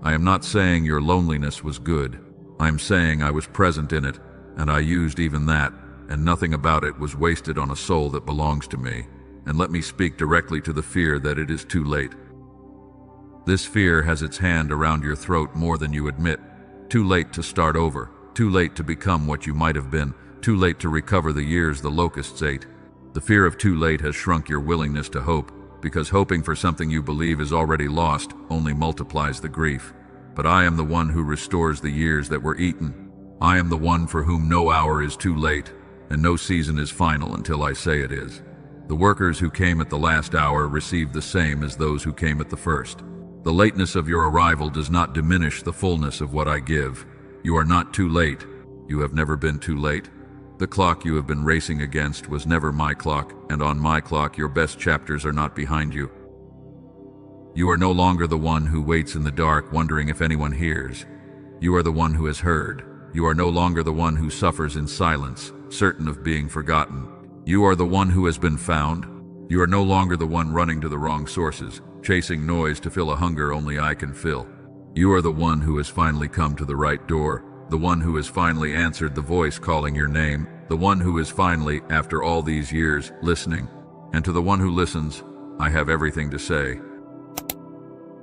I am not saying your loneliness was good. I am saying I was present in it, and I used even that, and nothing about it was wasted on a soul that belongs to me. And let me speak directly to the fear that it is too late. This fear has its hand around your throat more than you admit. Too late to start over. Too late to become what you might have been. Too late to recover the years the locusts ate. The fear of too late has shrunk your willingness to hope, because hoping for something you believe is already lost only multiplies the grief. But I am the one who restores the years that were eaten. I am the one for whom no hour is too late, and no season is final until I say it is. The workers who came at the last hour received the same as those who came at the first. The lateness of your arrival does not diminish the fullness of what I give. You are not too late. You have never been too late. The clock you have been racing against was never my clock, and on my clock your best chapters are not behind you. You are no longer the one who waits in the dark wondering if anyone hears. You are the one who has heard. You are no longer the one who suffers in silence, certain of being forgotten. You are the one who has been found. You are no longer the one running to the wrong sources, chasing noise to fill a hunger only I can fill. You are the one who has finally come to the right door, the one who has finally answered the voice calling your name, the one who is finally, after all these years, listening. And to the one who listens, I have everything to say.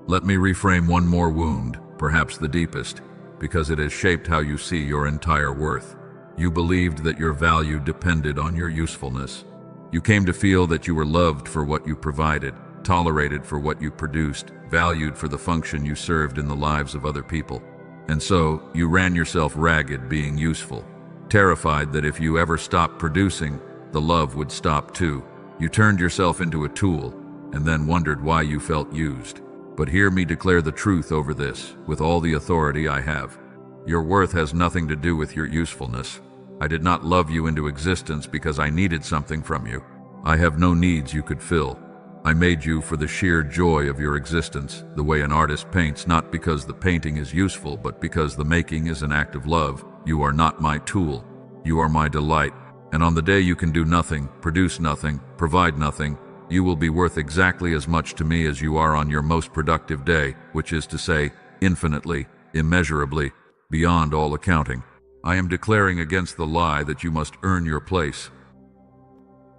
Let me reframe one more wound, perhaps the deepest, because it has shaped how you see your entire worth. You believed that your value depended on your usefulness. You came to feel that you were loved for what you provided, tolerated for what you produced, valued for the function you served in the lives of other people. And so, you ran yourself ragged being useful, terrified that if you ever stopped producing, the love would stop too. You turned yourself into a tool, and then wondered why you felt used. But hear me declare the truth over this, with all the authority I have. Your worth has nothing to do with your usefulness. I did not love you into existence because I needed something from you. I have no needs you could fill. I made you for the sheer joy of your existence, the way an artist paints, not because the painting is useful, but because the making is an act of love. You are not my tool. You are my delight. And on the day you can do nothing, produce nothing, provide nothing, you will be worth exactly as much to me as you are on your most productive day, which is to say, infinitely, immeasurably, beyond all accounting. I am declaring against the lie that you must earn your place.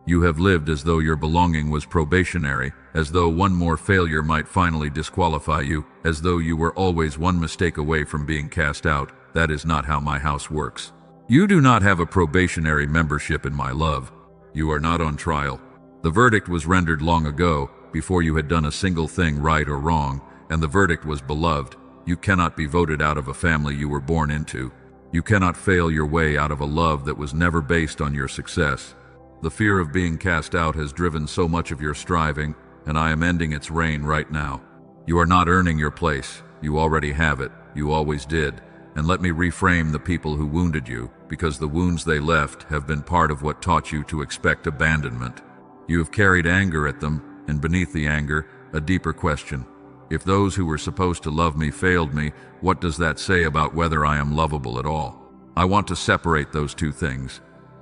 You have lived as though your belonging was probationary, as though one more failure might finally disqualify you, as though you were always one mistake away from being cast out. That is not how my house works. You do not have a probationary membership in my love. You are not on trial. The verdict was rendered long ago, before you had done a single thing right or wrong, and the verdict was beloved. You cannot be voted out of a family you were born into. You cannot fail your way out of a love that was never based on your success. The fear of being cast out has driven so much of your striving, and I am ending its reign right now. You are not earning your place. You already have it. You always did. And let me reframe the people who wounded you, because the wounds they left have been part of what taught you to expect abandonment. You have carried anger at them, and beneath the anger, a deeper question. If those who were supposed to love me failed me, what does that say about whether I am lovable at all? I want to separate those two things,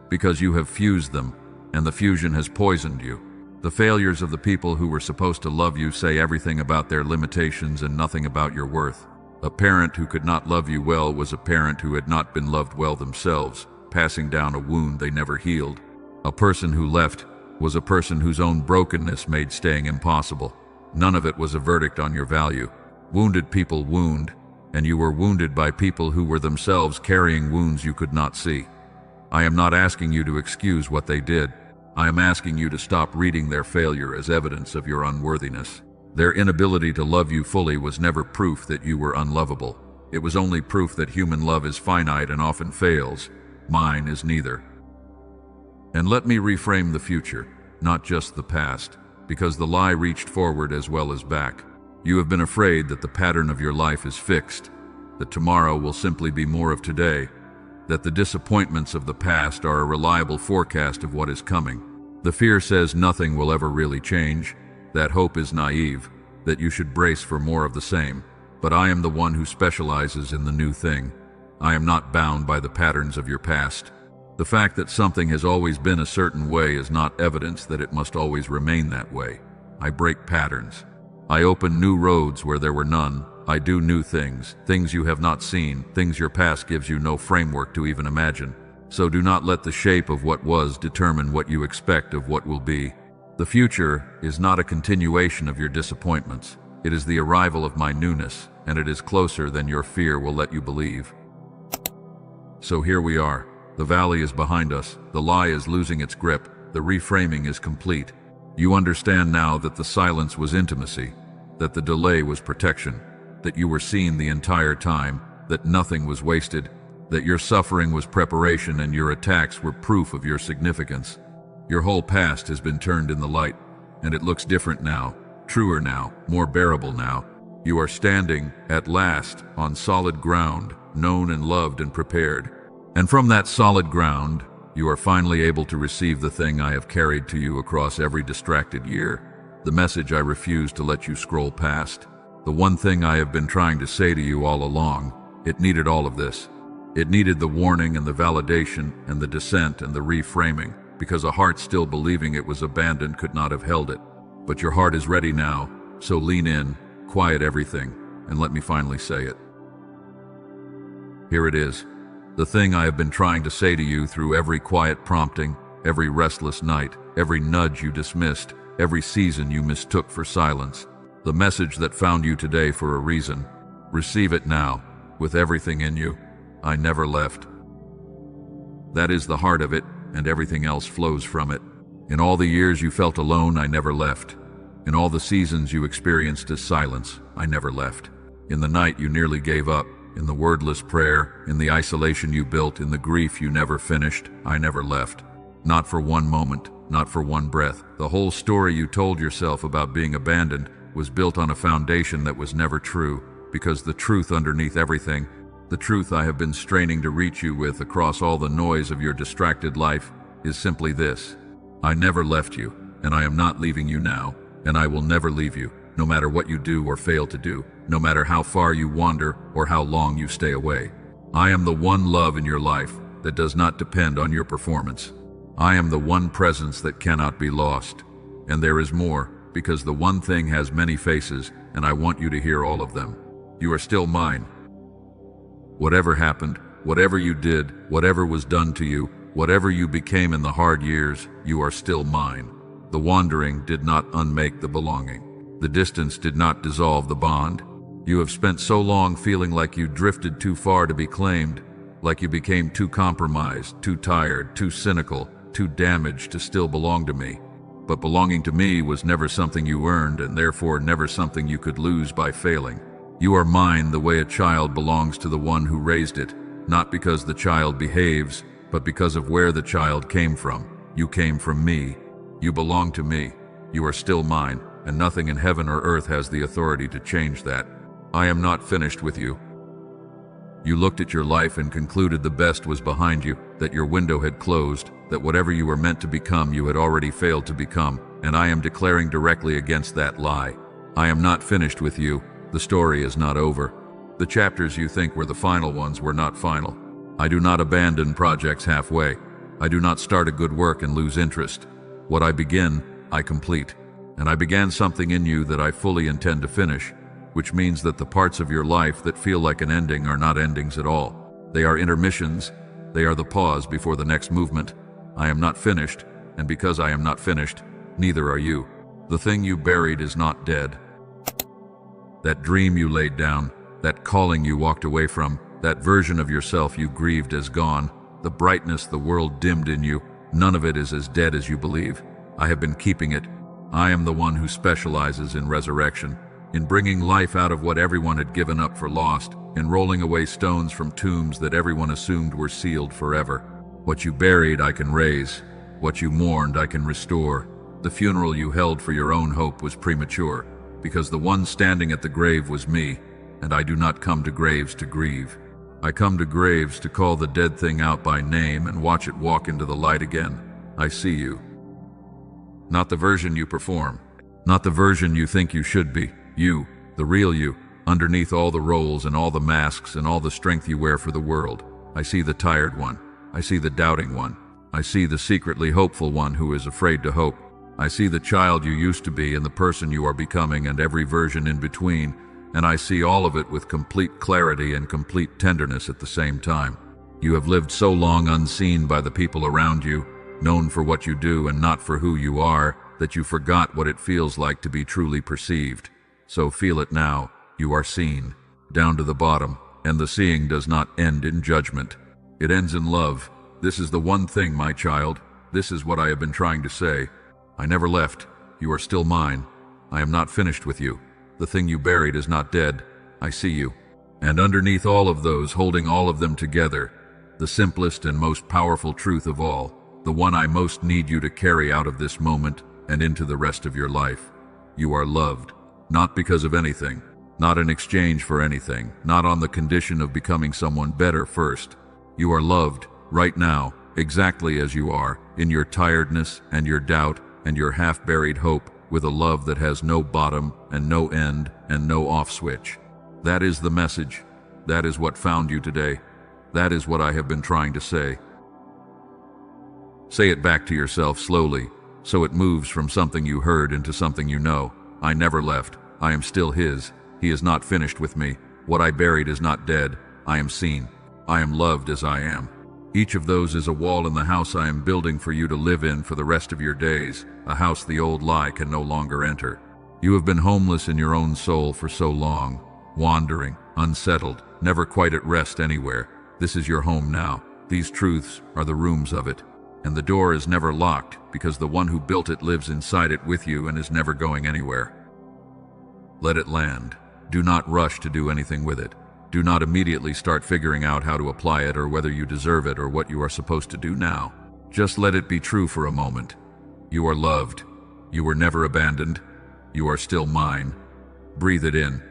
because you have fused them, and the fusion has poisoned you. The failures of the people who were supposed to love you say everything about their limitations and nothing about your worth. A parent who could not love you well was a parent who had not been loved well themselves, passing down a wound they never healed. A person who left was a person whose own brokenness made staying impossible. None of it was a verdict on your value. Wounded people wound, and you were wounded by people who were themselves carrying wounds you could not see. I am not asking you to excuse what they did. I am asking you to stop reading their failure as evidence of your unworthiness. Their inability to love you fully was never proof that you were unlovable. It was only proof that human love is finite and often fails. Mine is neither. And let me reframe the future, not just the past, because the lie reached forward as well as back. You have been afraid that the pattern of your life is fixed, that tomorrow will simply be more of today, that the disappointments of the past are a reliable forecast of what is coming. The fear says nothing will ever really change, that hope is naive, that you should brace for more of the same. But I am the one who specializes in the new thing. I am not bound by the patterns of your past. The fact that something has always been a certain way is not evidence that it must always remain that way. I break patterns. I open new roads where there were none. I do new things, things you have not seen, things your past gives you no framework to even imagine. So do not let the shape of what was determine what you expect of what will be. The future is not a continuation of your disappointments. It is the arrival of my newness, and it is closer than your fear will let you believe. So here we are. The valley is behind us. The lie is losing its grip. The reframing is complete. You understand now that the silence was intimacy, that the delay was protection, that you were seen the entire time, that nothing was wasted, that your suffering was preparation and your attacks were proof of your significance. Your whole past has been turned in the light, and it looks different now, truer now, more bearable now. You are standing, at last, on solid ground, known and loved and prepared. And from that solid ground, you are finally able to receive the thing I have carried to you across every distracted year, the message I refuse to let you scroll past, the one thing I have been trying to say to you all along. It needed all of this. It needed the warning and the validation and the dissent and the reframing, because a heart still believing it was abandoned could not have held it. But your heart is ready now, so lean in, quiet everything, and let me finally say it. Here it is. The thing I have been trying to say to you through every quiet prompting, every restless night, every nudge you dismissed, every season you mistook for silence. The message that found you today for a reason. Receive it now, with everything in you. I never left. That is the heart of it, and everything else flows from it. In all the years you felt alone, I never left. In all the seasons you experienced as silence, I never left. In the night you nearly gave up, in the wordless prayer, in the isolation you built, in the grief you never finished, I never left. Not for one moment, not for one breath. The whole story you told yourself about being abandoned was built on a foundation that was never true, because the truth underneath everything, the truth I have been straining to reach you with across all the noise of your distracted life, is simply this. I never left you, and I am not leaving you now, and I will never leave you, no matter what you do or fail to do, no matter how far you wander or how long you stay away. I am the one love in your life that does not depend on your performance. I am the one presence that cannot be lost. And there is more, because the one thing has many faces, and I want you to hear all of them. You are still mine. Whatever happened, whatever you did, whatever was done to you, whatever you became in the hard years, you are still mine. The wandering did not unmake the belonging. The distance did not dissolve the bond. You have spent so long feeling like you drifted too far to be claimed, like you became too compromised, too tired, too cynical, too damaged to still belong to me. But belonging to me was never something you earned, and therefore never something you could lose by failing. You are mine the way a child belongs to the one who raised it, not because the child behaves, but because of where the child came from. You came from me. You belong to me. You are still mine. and nothing in heaven or earth has the authority to change that. I am not finished with you. You looked at your life and concluded the best was behind you, that your window had closed, that whatever you were meant to become you had already failed to become, and I am declaring directly against that lie. I am not finished with you. The story is not over. The chapters you think were the final ones were not final. I do not abandon projects halfway. I do not start a good work and lose interest. What I begin, I complete. And I began something in you that I fully intend to finish, which means that the parts of your life that feel like an ending are not endings at all. They are intermissions. They are the pause before the next movement. I am not finished, and because I am not finished, neither are you. The thing you buried is not dead. That dream you laid down, that calling you walked away from, that version of yourself you grieved as gone, the brightness the world dimmed in you, none of it is as dead as you believe. I have been keeping it. I am the one who specializes in resurrection, in bringing life out of what everyone had given up for lost, in rolling away stones from tombs that everyone assumed were sealed forever. What you buried I can raise. What you mourned I can restore. The funeral you held for your own hope was premature, because the one standing at the grave was me, and I do not come to graves to grieve. I come to graves to call the dead thing out by name and watch it walk into the light again. I see you. Not the version you perform, not the version you think you should be. You, the real you, underneath all the roles and all the masks and all the strength you wear for the world. I see the tired one. I see the doubting one. I see the secretly hopeful one who is afraid to hope. I see the child you used to be and the person you are becoming and every version in between, and I see all of it with complete clarity and complete tenderness at the same time. You have lived so long unseen by the people around you, known for what you do and not for who you are, that you forgot what it feels like to be truly perceived. So feel it now. You are seen, down to the bottom, and the seeing does not end in judgment. It ends in love. This is the one thing, my child. This is what I have been trying to say. I never left. You are still mine. I am not finished with you. The thing you buried is not dead. I see you. And underneath all of those, holding all of them together, the simplest and most powerful truth of all, the one I most need you to carry out of this moment and into the rest of your life. You are loved, not because of anything, not in exchange for anything, not on the condition of becoming someone better first. You are loved right now, exactly as you are, in your tiredness and your doubt and your half-buried hope, with a love that has no bottom and no end and no off switch. That is the message. That is what found you today. That is what I have been trying to say. Say it back to yourself slowly, so it moves from something you heard into something you know. I never left. I am still his. He is not finished with me. What I buried is not dead. I am seen. I am loved as I am. Each of those is a wall in the house I am building for you to live in for the rest of your days, a house the old lie can no longer enter. You have been homeless in your own soul for so long, wandering, unsettled, never quite at rest anywhere. This is your home now. These truths are the rooms of it. And the door is never locked because the one who built it lives inside it with you and is never going anywhere. Let it land. Do not rush to do anything with it. Do not immediately start figuring out how to apply it or whether you deserve it or what you are supposed to do now. Just let it be true for a moment. You are loved. You were never abandoned. You are still mine. Breathe it in.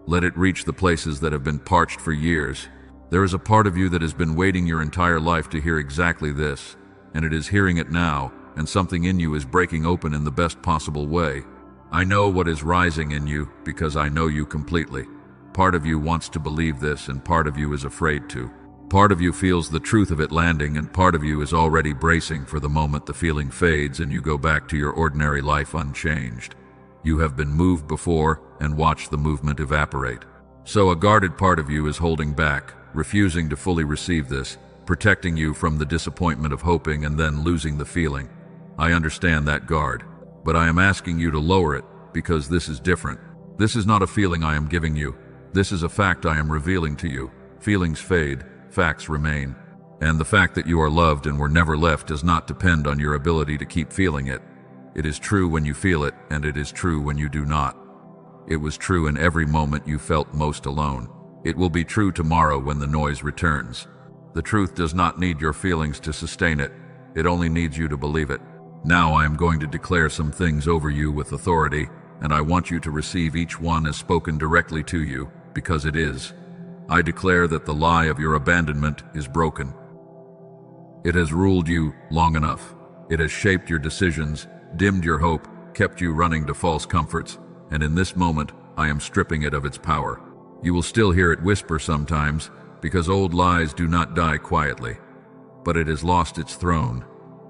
Let it reach the places that have been parched for years. There is a part of you that has been waiting your entire life to hear exactly this, and it is hearing it now, and something in you is breaking open in the best possible way. I know what is rising in you because I know you completely. Part of you wants to believe this, and part of you is afraid to. Part of you feels the truth of it landing, and part of you is already bracing for the moment the feeling fades and you go back to your ordinary life unchanged. You have been moved before and watched the movement evaporate. So a guarded part of you is holding back, refusing to fully receive this, protecting you from the disappointment of hoping and then losing the feeling. I understand that guard, but I am asking you to lower it because this is different. This is not a feeling I am giving you. This is a fact I am revealing to you. Feelings fade, facts remain. And the fact that you are loved and were never left does not depend on your ability to keep feeling it. It is true when you feel it, and it is true when you do not. It was true in every moment you felt most alone. It will be true tomorrow when the noise returns. The truth does not need your feelings to sustain it. It only needs you to believe it. Now I am going to declare some things over you with authority, and I want you to receive each one as spoken directly to you, because it is. I declare that the lie of your abandonment is broken. It has ruled you long enough. It has shaped your decisions, dimmed your hope, kept you running to false comforts, and in this moment, I am stripping it of its power. You will still hear it whisper sometimes, because old lies do not die quietly. But it has lost its throne.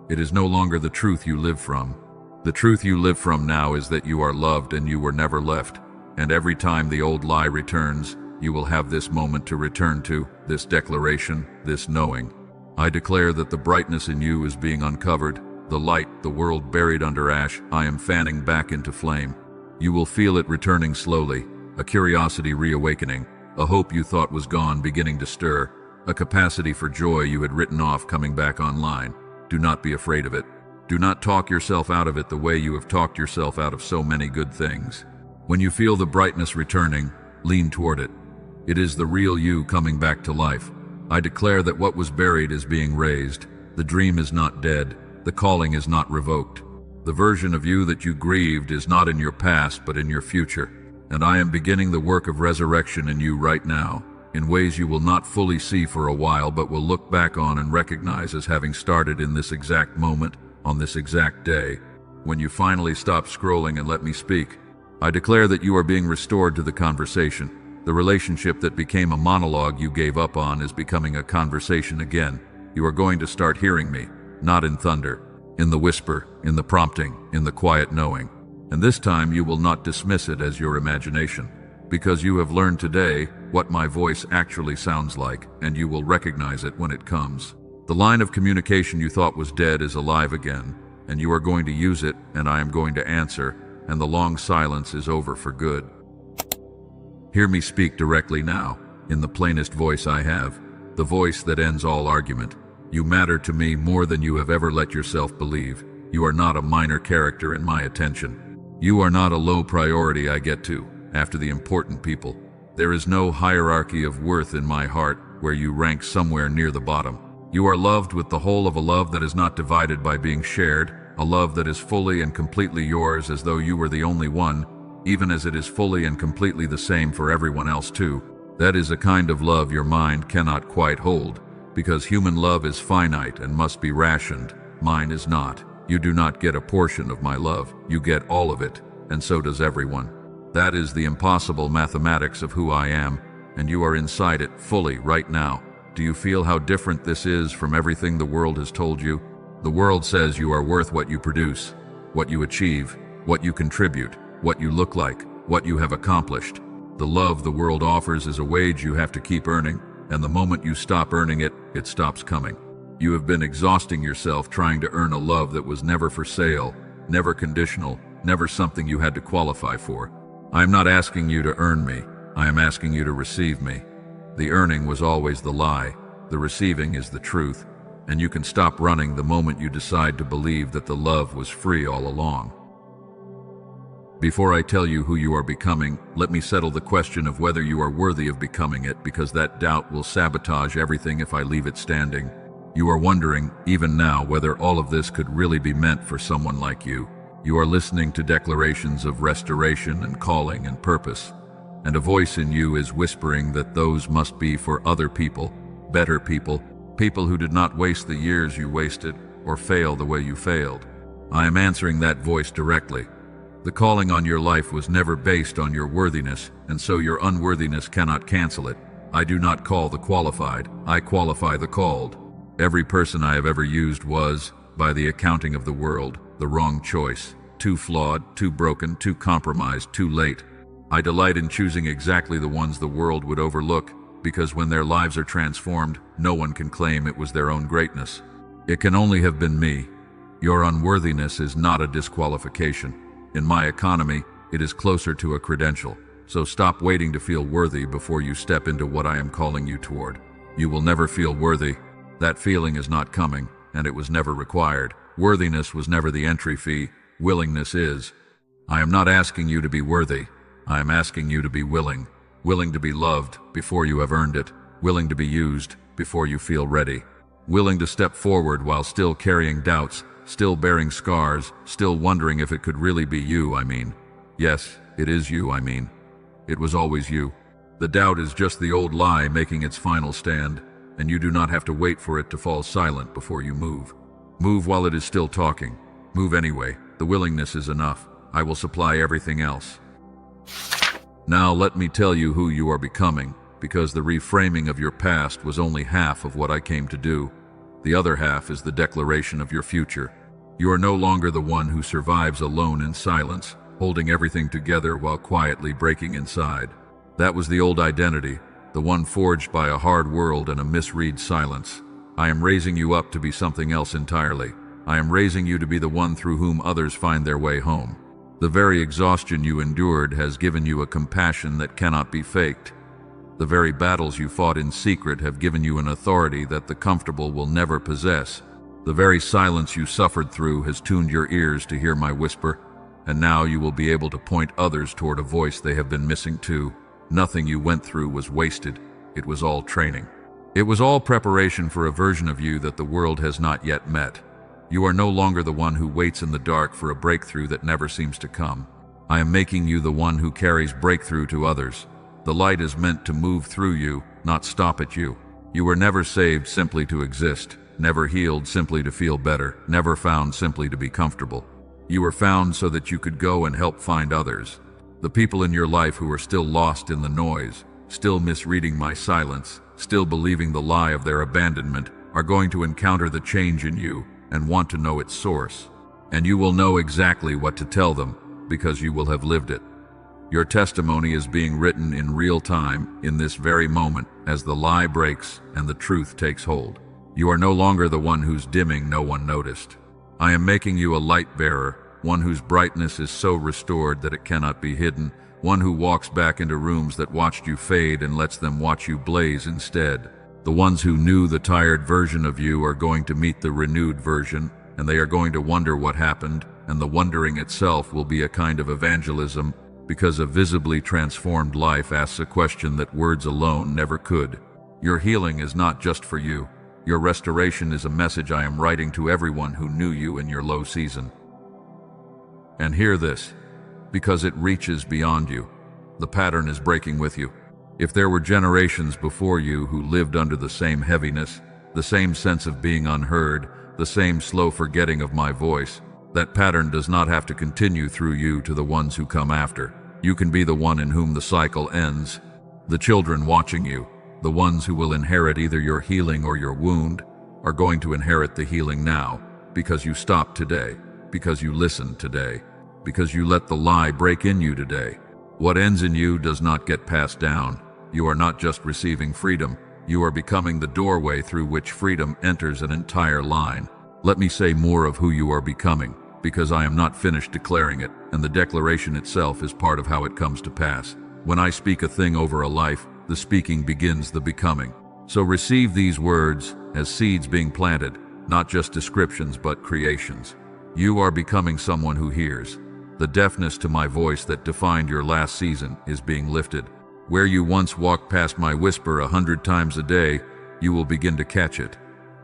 It is no longer the truth you live from. The truth you live from now is that you are loved and you were never left. And every time the old lie returns, you will have this moment to return to, this declaration, this knowing. I declare that the brightness in you is being uncovered, the light, the world buried under ash, I am fanning back into flame. You will feel it returning slowly, a curiosity reawakening, a hope you thought was gone beginning to stir, a capacity for joy you had written off coming back online. Do not be afraid of it. Do not talk yourself out of it the way you have talked yourself out of so many good things. When you feel the brightness returning, lean toward it. It is the real you coming back to life. I declare that what was buried is being raised. The dream is not dead. The calling is not revoked. The version of you that you grieved is not in your past but in your future. And I am beginning the work of resurrection in you right now, in ways you will not fully see for a while but will look back on and recognize as having started in this exact moment, on this exact day, when you finally stop scrolling and let me speak. I declare that you are being restored to the conversation. The relationship that became a monologue you gave up on is becoming a conversation again. You are going to start hearing me, not in thunder, in the whisper, in the prompting, in the quiet knowing. And this time you will not dismiss it as your imagination, because you have learned today what my voice actually sounds like, and you will recognize it when it comes. The line of communication you thought was dead is alive again, and you are going to use it, and I am going to answer, and the long silence is over for good. Hear me speak directly now, in the plainest voice I have, the voice that ends all argument. You matter to me more than you have ever let yourself believe. You are not a minor character in my attention. You are not a low priority I get to, after the important people. There is no hierarchy of worth in my heart where you rank somewhere near the bottom. You are loved with the whole of a love that is not divided by being shared, a love that is fully and completely yours as though you were the only one, even as it is fully and completely the same for everyone else too. That is a kind of love your mind cannot quite hold, because human love is finite and must be rationed. Mine is not. You do not get a portion of my love. You get all of it, and so does everyone. That is the impossible mathematics of who I am, and you are inside it fully right now. Do you feel how different this is from everything the world has told you? The world says you are worth what you produce, what you achieve, what you contribute, what you look like, what you have accomplished. The love the world offers is a wage you have to keep earning, and the moment you stop earning it, it stops coming. You have been exhausting yourself trying to earn a love that was never for sale, never conditional, never something you had to qualify for. I am not asking you to earn me. I am asking you to receive me. The earning was always the lie. The receiving is the truth. And you can stop running the moment you decide to believe that the love was free all along. Before I tell you who you are becoming, let me settle the question of whether you are worthy of becoming it, because that doubt will sabotage everything if I leave it standing. You are wondering, even now, whether all of this could really be meant for someone like you. You are listening to declarations of restoration and calling and purpose, and a voice in you is whispering that those must be for other people, better people, people who did not waste the years you wasted or fail the way you failed. I am answering that voice directly. The calling on your life was never based on your worthiness, and so your unworthiness cannot cancel it. I do not call the qualified, I qualify the called. Every person I have ever used was, by the accounting of the world, the wrong choice. Too flawed, too broken, too compromised, too late. I delight in choosing exactly the ones the world would overlook, because when their lives are transformed, no one can claim it was their own greatness. It can only have been me. Your unworthiness is not a disqualification. In my economy, it is closer to a credential. So stop waiting to feel worthy before you step into what I am calling you toward. You will never feel worthy. That feeling is not coming, and it was never required. Worthiness was never the entry fee. Willingness is. I am not asking you to be worthy. I am asking you to be willing. Willing to be loved before you have earned it. Willing to be used before you feel ready. Willing to step forward while still carrying doubts still bearing scars, still wondering if it could really be you, I mean. Yes, it is you, I mean. It was always you. The doubt is just the old lie making its final stand, and you do not have to wait for it to fall silent before you move. Move while it is still talking. Move anyway. The willingness is enough. I will supply everything else. Now let me tell you who you are becoming, because the reframing of your past was only half of what I came to do. The other half is the declaration of your future. You are no longer the one who survives alone in silence, holding everything together while quietly breaking inside. That was the old identity, the one forged by a hard world and a misread silence. I am raising you up to be something else entirely. I am raising you to be the one through whom others find their way home. The very exhaustion you endured has given you a compassion that cannot be faked. The very battles you fought in secret have given you an authority that the comfortable will never possess. The very silence you suffered through has tuned your ears to hear my whisper, and now you will be able to point others toward a voice they have been missing too. Nothing you went through was wasted. It was all training. It was all preparation for a version of you that the world has not yet met. You are no longer the one who waits in the dark for a breakthrough that never seems to come. I am making you the one who carries breakthrough to others. The light is meant to move through you, not stop at you. You were never saved simply to exist, never healed simply to feel better, never found simply to be comfortable. You were found so that you could go and help find others. The people in your life who are still lost in the noise, still misreading my silence, still believing the lie of their abandonment, are going to encounter the change in you and want to know its source. And you will know exactly what to tell them because you will have lived it. Your testimony is being written in real time in this very moment as the lie breaks and the truth takes hold. You are no longer the one whose dimming no one noticed. I am making you a light bearer, one whose brightness is so restored that it cannot be hidden, one who walks back into rooms that watched you fade and lets them watch you blaze instead. The ones who knew the tired version of you are going to meet the renewed version, and they are going to wonder what happened, and the wondering itself will be a kind of evangelism, because a visibly transformed life asks a question that words alone never could. Your healing is not just for you. Your restoration is a message I am writing to everyone who knew you in your low season. And hear this, because it reaches beyond you. The pattern is breaking with you. If there were generations before you who lived under the same heaviness, the same sense of being unheard, the same slow forgetting of my voice, that pattern does not have to continue through you to the ones who come after. You can be the one in whom the cycle ends. The children watching you, the ones who will inherit either your healing or your wound, are going to inherit the healing now, because you stopped today, because you listened today, because you let the lie break in you today. What ends in you does not get passed down. You are not just receiving freedom, you are becoming the doorway through which freedom enters an entire line. Let me say more of who you are becoming, because I am not finished declaring it, and the declaration itself is part of how it comes to pass. When I speak a thing over a life, the speaking begins the becoming. So receive these words as seeds being planted, not just descriptions but creations. You are becoming someone who hears. The deafness to my voice that defined your last season is being lifted. Where you once walked past my whisper 100 times a day, you will begin to catch it.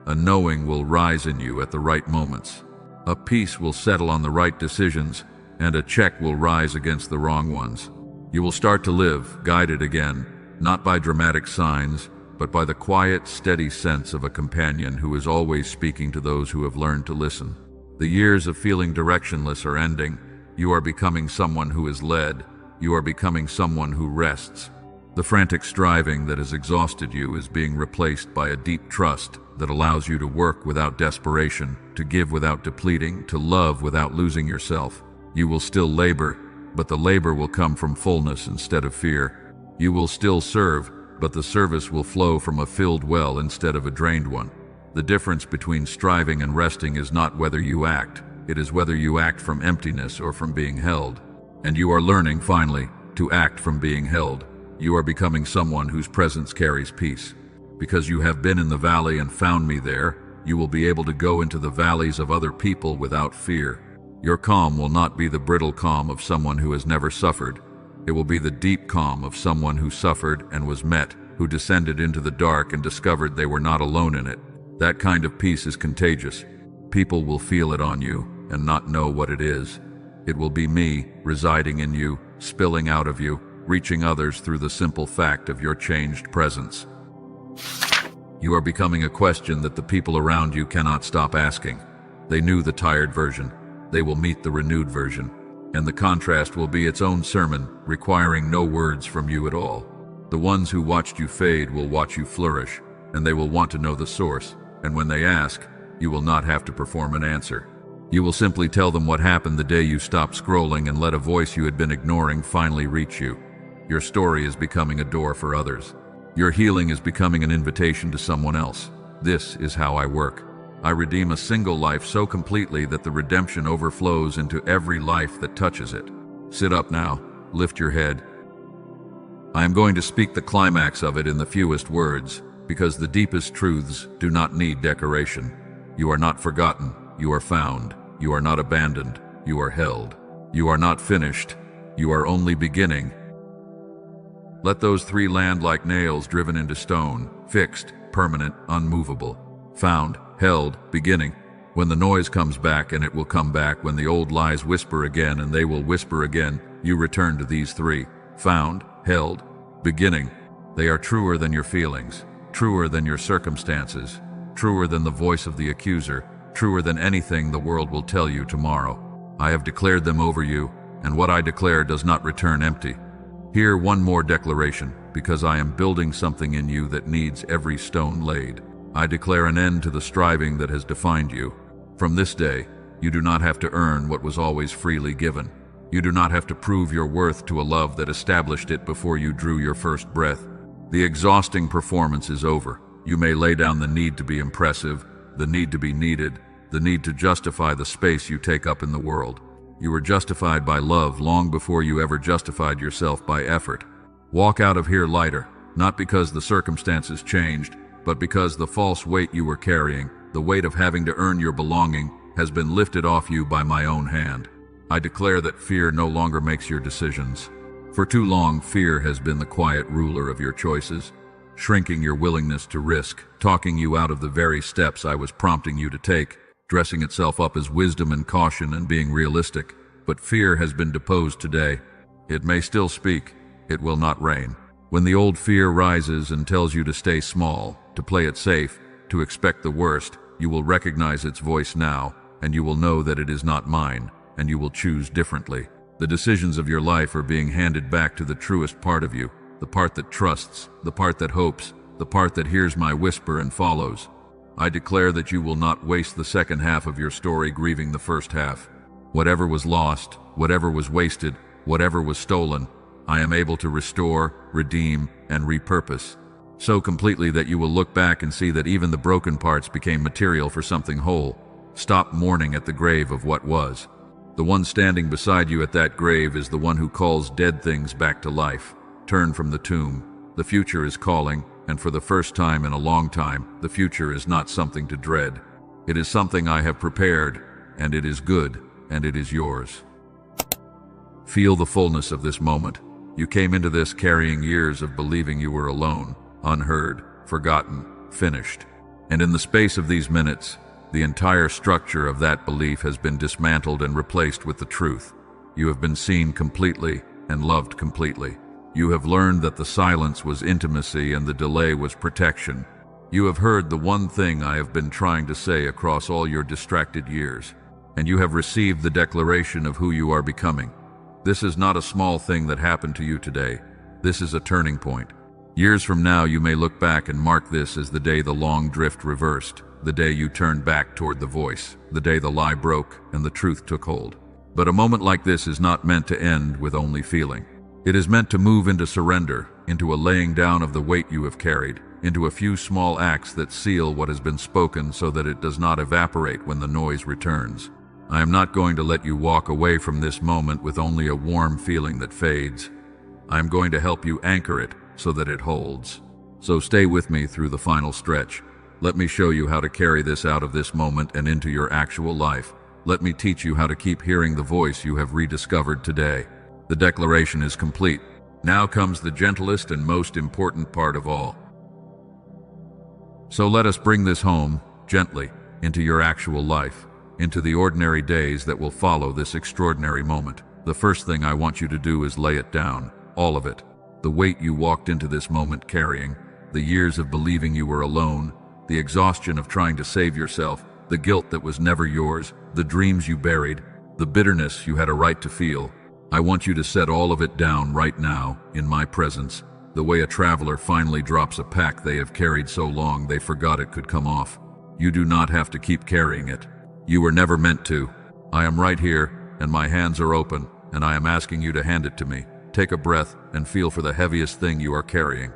A knowing will rise in you at the right moments. A peace will settle on the right decisions, and a check will rise against the wrong ones. You will start to live, guided again, not by dramatic signs, but by the quiet, steady sense of a companion who is always speaking to those who have learned to listen. The years of feeling directionless are ending. You are becoming someone who is led. You are becoming someone who rests. The frantic striving that has exhausted you is being replaced by a deep trust that allows you to work without desperation, to give without depleting, to love without losing yourself. You will still labor, but the labor will come from fullness instead of fear. You will still serve, but the service will flow from a filled well instead of a drained one. The difference between striving and resting is not whether you act, it is whether you act from emptiness or from being held. And you are learning, finally, to act from being held. You are becoming someone whose presence carries peace. Because you have been in the valley and found me there, you will be able to go into the valleys of other people without fear. Your calm will not be the brittle calm of someone who has never suffered. It will be the deep calm of someone who suffered and was met, who descended into the dark and discovered they were not alone in it. That kind of peace is contagious. People will feel it on you and not know what it is. It will be me, residing in you, spilling out of you, reaching others through the simple fact of your changed presence. You are becoming a question that the people around you cannot stop asking. They knew the tired version. They will meet the renewed version. And the contrast will be its own sermon, requiring no words from you at all. The ones who watched you fade will watch you flourish, and they will want to know the source. And when they ask, you will not have to perform an answer. You will simply tell them what happened the day you stopped scrolling and let a voice you had been ignoring finally reach you. Your story is becoming a door for others. Your healing is becoming an invitation to someone else. This is how I work. I redeem a single life so completely that the redemption overflows into every life that touches it. Sit up now. Lift your head. I am going to speak the climax of it in the fewest words, because the deepest truths do not need decoration. You are not forgotten. You are found. You are not abandoned. You are held. You are not finished. You are only beginning. Let those three land like nails driven into stone, fixed, permanent, unmovable. Found, held, beginning. When the noise comes back, and it will come back, when the old lies whisper again and they will whisper again, you return to these three. Found, held, beginning. They are truer than your feelings, truer than your circumstances, truer than the voice of the accuser, truer than anything the world will tell you tomorrow. I have declared them over you, and what I declare does not return empty. Hear one more declaration, because I am building something in you that needs every stone laid. I declare an end to the striving that has defined you. From this day, you do not have to earn what was always freely given. You do not have to prove your worth to a love that established it before you drew your first breath. The exhausting performance is over. You may lay down the need to be impressive, the need to be needed, the need to justify the space you take up in the world. You were justified by love long before you ever justified yourself by effort. Walk out of here lighter, not because the circumstances changed, but because the false weight you were carrying, the weight of having to earn your belonging, has been lifted off you by my own hand. I declare that fear no longer makes your decisions. For too long, fear has been the quiet ruler of your choices, shrinking your willingness to risk, talking you out of the very steps I was prompting you to take, dressing itself up as wisdom and caution and being realistic. But fear has been deposed today. It may still speak. It will not reign. When the old fear rises and tells you to stay small, to play it safe, to expect the worst, you will recognize its voice now, and you will know that it is not mine, and you will choose differently. The decisions of your life are being handed back to the truest part of you, the part that trusts, the part that hopes, the part that hears my whisper and follows. I declare that you will not waste the second half of your story grieving the first half. Whatever was lost, whatever was wasted, whatever was stolen, I am able to restore, redeem, and repurpose. So completely that you will look back and see that even the broken parts became material for something whole. Stop mourning at the grave of what was. The one standing beside you at that grave is the one who calls dead things back to life. Turn from the tomb. The future is calling, and for the first time in a long time, the future is not something to dread. It is something I have prepared, and it is good, and it is yours. Feel the fullness of this moment. You came into this carrying years of believing you were alone, unheard, forgotten, finished. And in the space of these minutes, the entire structure of that belief has been dismantled and replaced with the truth. You have been seen completely and loved completely. You have learned that the silence was intimacy and the delay was protection. You have heard the one thing I have been trying to say across all your distracted years, and you have received the declaration of who you are becoming. This is not a small thing that happened to you today. This is a turning point. Years from now, you may look back and mark this as the day the long drift reversed, the day you turned back toward the voice, the day the lie broke and the truth took hold. But a moment like this is not meant to end with only feeling. It is meant to move into surrender, into a laying down of the weight you have carried, into a few small acts that seal what has been spoken so that it does not evaporate when the noise returns. I am not going to let you walk away from this moment with only a warm feeling that fades. I am going to help you anchor it so that it holds. So stay with me through the final stretch. Let me show you how to carry this out of this moment and into your actual life. Let me teach you how to keep hearing the voice you have rediscovered today. The declaration is complete. Now comes the gentlest and most important part of all. So let us bring this home, gently, into your actual life, into the ordinary days that will follow this extraordinary moment. The first thing I want you to do is lay it down, all of it. The weight you walked into this moment carrying, the years of believing you were alone, the exhaustion of trying to save yourself, the guilt that was never yours, the dreams you buried, the bitterness you had a right to feel. I want you to set all of it down right now, in my presence, the way a traveler finally drops a pack they have carried so long they forgot it could come off. You do not have to keep carrying it. You were never meant to. I am right here, and my hands are open, and I am asking you to hand it to me. Take a breath and feel for the heaviest thing you are carrying.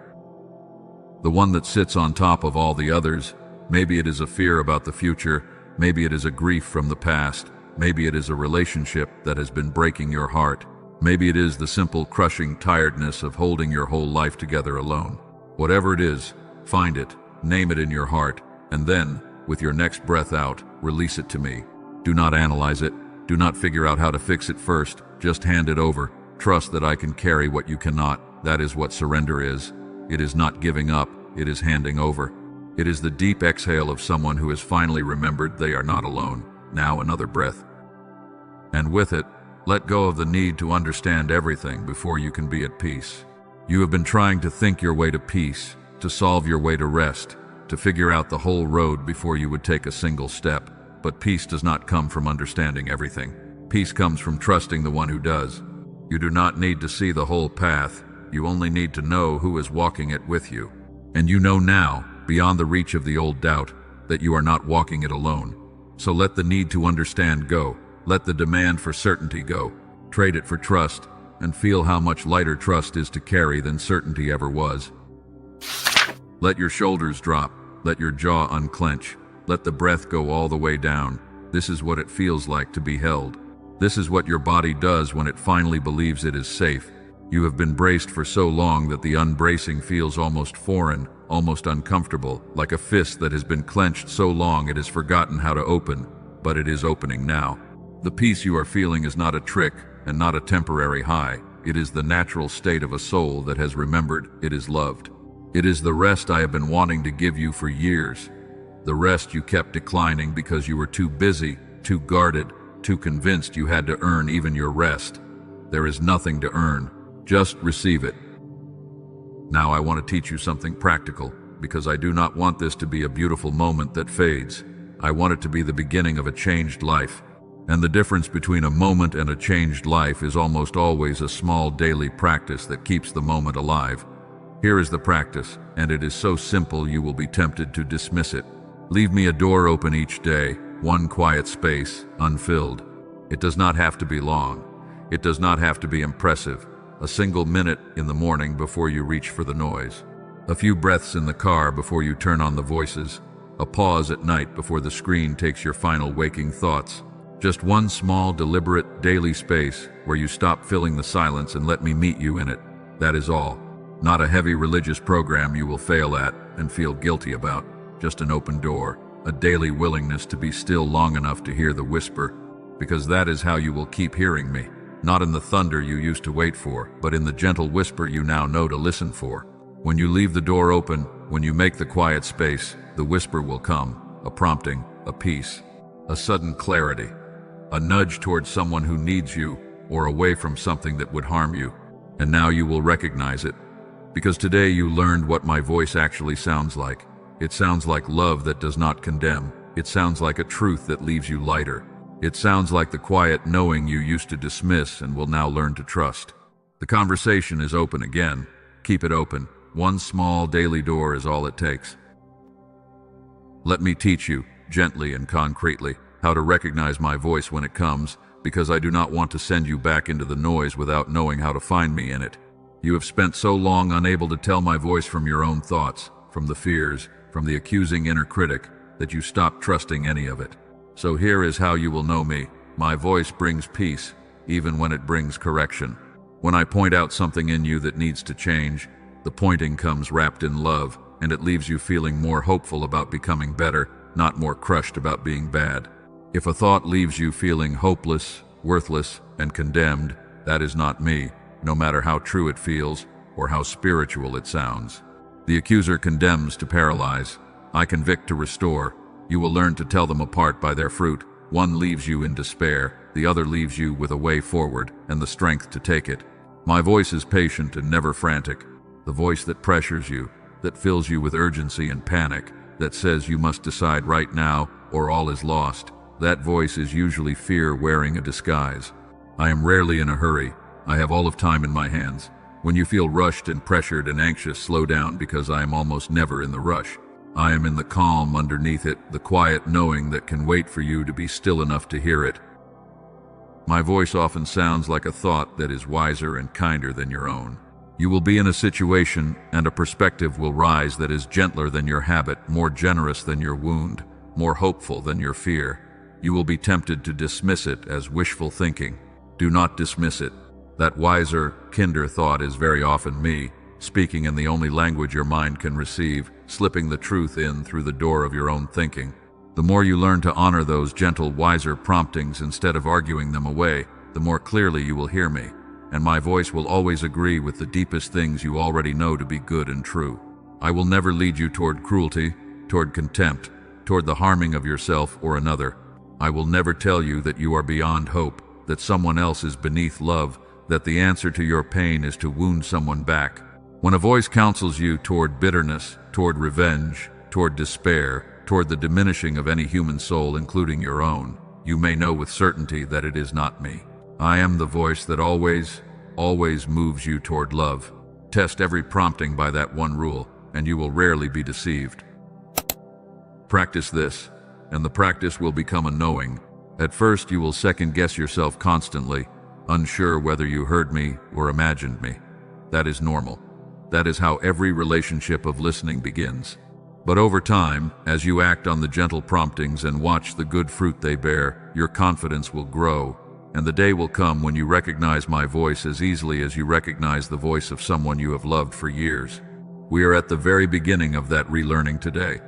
The one that sits on top of all the others. Maybe it is a fear about the future, maybe it is a grief from the past, maybe it is a relationship that has been breaking your heart, maybe it is the simple crushing tiredness of holding your whole life together alone. Whatever it is, find it, name it in your heart, and then, with your next breath out, release it to me. Do not analyze it, do not figure out how to fix it first, just hand it over. Trust that I can carry what you cannot. That is what surrender is. It is not giving up, it is handing over. It is the deep exhale of someone who has finally remembered they are not alone. Now another breath. And with it, let go of the need to understand everything before you can be at peace. You have been trying to think your way to peace, to solve your way to rest, to figure out the whole road before you would take a single step. But peace does not come from understanding everything. Peace comes from trusting the one who does. You do not need to see the whole path. You only need to know who is walking it with you. And you know now, beyond the reach of the old doubt, that you are not walking it alone. So let the need to understand go. Let the demand for certainty go. Trade it for trust, and feel how much lighter trust is to carry than certainty ever was. Let your shoulders drop. Let your jaw unclench. Let the breath go all the way down. This is what it feels like to be held. This is what your body does when it finally believes it is safe. You have been braced for so long that the unbracing feels almost foreign, almost uncomfortable, like a fist that has been clenched so long it has forgotten how to open, but it is opening now. The peace you are feeling is not a trick and not a temporary high. It is the natural state of a soul that has remembered it is loved. It is the rest I have been wanting to give you for years. The rest you kept declining because you were too busy, too guarded, too convinced you had to earn even your rest. There is nothing to earn. Just receive it. Now I want to teach you something practical, because I do not want this to be a beautiful moment that fades. I want it to be the beginning of a changed life. And the difference between a moment and a changed life is almost always a small daily practice that keeps the moment alive. Here is the practice, and it is so simple you will be tempted to dismiss it. Leave me a door open each day, one quiet space, unfilled. It does not have to be long. It does not have to be impressive. A single minute in the morning before you reach for the noise. A few breaths in the car before you turn on the voices. A pause at night before the screen takes your final waking thoughts. Just one small, deliberate, daily space where you stop filling the silence and let me meet you in it. That is all. Not a heavy religious program you will fail at and feel guilty about. Just an open door, a daily willingness to be still long enough to hear the whisper, because that is how you will keep hearing me. Not in the thunder you used to wait for, but in the gentle whisper you now know to listen for. When you leave the door open, when you make the quiet space, the whisper will come, a prompting, a peace, a sudden clarity, a nudge towards someone who needs you, or away from something that would harm you. And now you will recognize it, because today you learned what my voice actually sounds like. It sounds like love that does not condemn. It sounds like a truth that leaves you lighter. It sounds like the quiet knowing you used to dismiss and will now learn to trust. The conversation is open again. Keep it open. One small daily door is all it takes. Let me teach you, gently and concretely, how to recognize my voice when it comes, because I do not want to send you back into the noise without knowing how to find me in it. You have spent so long unable to tell my voice from your own thoughts, from the fears, from the accusing inner critic, that you stopped trusting any of it. So here is how you will know me. My voice brings peace, even when it brings correction. When I point out something in you that needs to change, the pointing comes wrapped in love, and it leaves you feeling more hopeful about becoming better, not more crushed about being bad. If a thought leaves you feeling hopeless, worthless, and condemned, that is not me, no matter how true it feels or how spiritual it sounds. The accuser condemns to paralyze. I convict to restore. You will learn to tell them apart by their fruit. One leaves you in despair, the other leaves you with a way forward and the strength to take it. My voice is patient and never frantic. The voice that pressures you, that fills you with urgency and panic, that says you must decide right now or all is lost. That voice is usually fear wearing a disguise. I am rarely in a hurry. I have all of time in my hands. When you feel rushed and pressured and anxious, slow down, because I am almost never in the rush. I am in the calm underneath it, the quiet knowing that can wait for you to be still enough to hear it. My voice often sounds like a thought that is wiser and kinder than your own. You will be in a situation and a perspective will rise that is gentler than your habit, more generous than your wound, more hopeful than your fear. You will be tempted to dismiss it as wishful thinking. Do not dismiss it. That wiser, kinder thought is very often me, speaking in the only language your mind can receive, slipping the truth in through the door of your own thinking. The more you learn to honor those gentle, wiser promptings instead of arguing them away, the more clearly you will hear me, and my voice will always agree with the deepest things you already know to be good and true. I will never lead you toward cruelty, toward contempt, toward the harming of yourself or another. I will never tell you that you are beyond hope, that someone else is beneath love, that the answer to your pain is to wound someone back. When a voice counsels you toward bitterness, toward revenge, toward despair, toward the diminishing of any human soul, including your own, you may know with certainty that it is not me. I am the voice that always moves you toward love. Test every prompting by that one rule, and you will rarely be deceived. Practice this, and the practice will become a knowing. At first, you will second-guess yourself constantly, unsure whether you heard me or imagined me. That is normal. That is how every relationship of listening begins. But over time, as you act on the gentle promptings and watch the good fruit they bear, your confidence will grow, and the day will come when you recognize my voice as easily as you recognize the voice of someone you have loved for years. We are at the very beginning of that relearning today.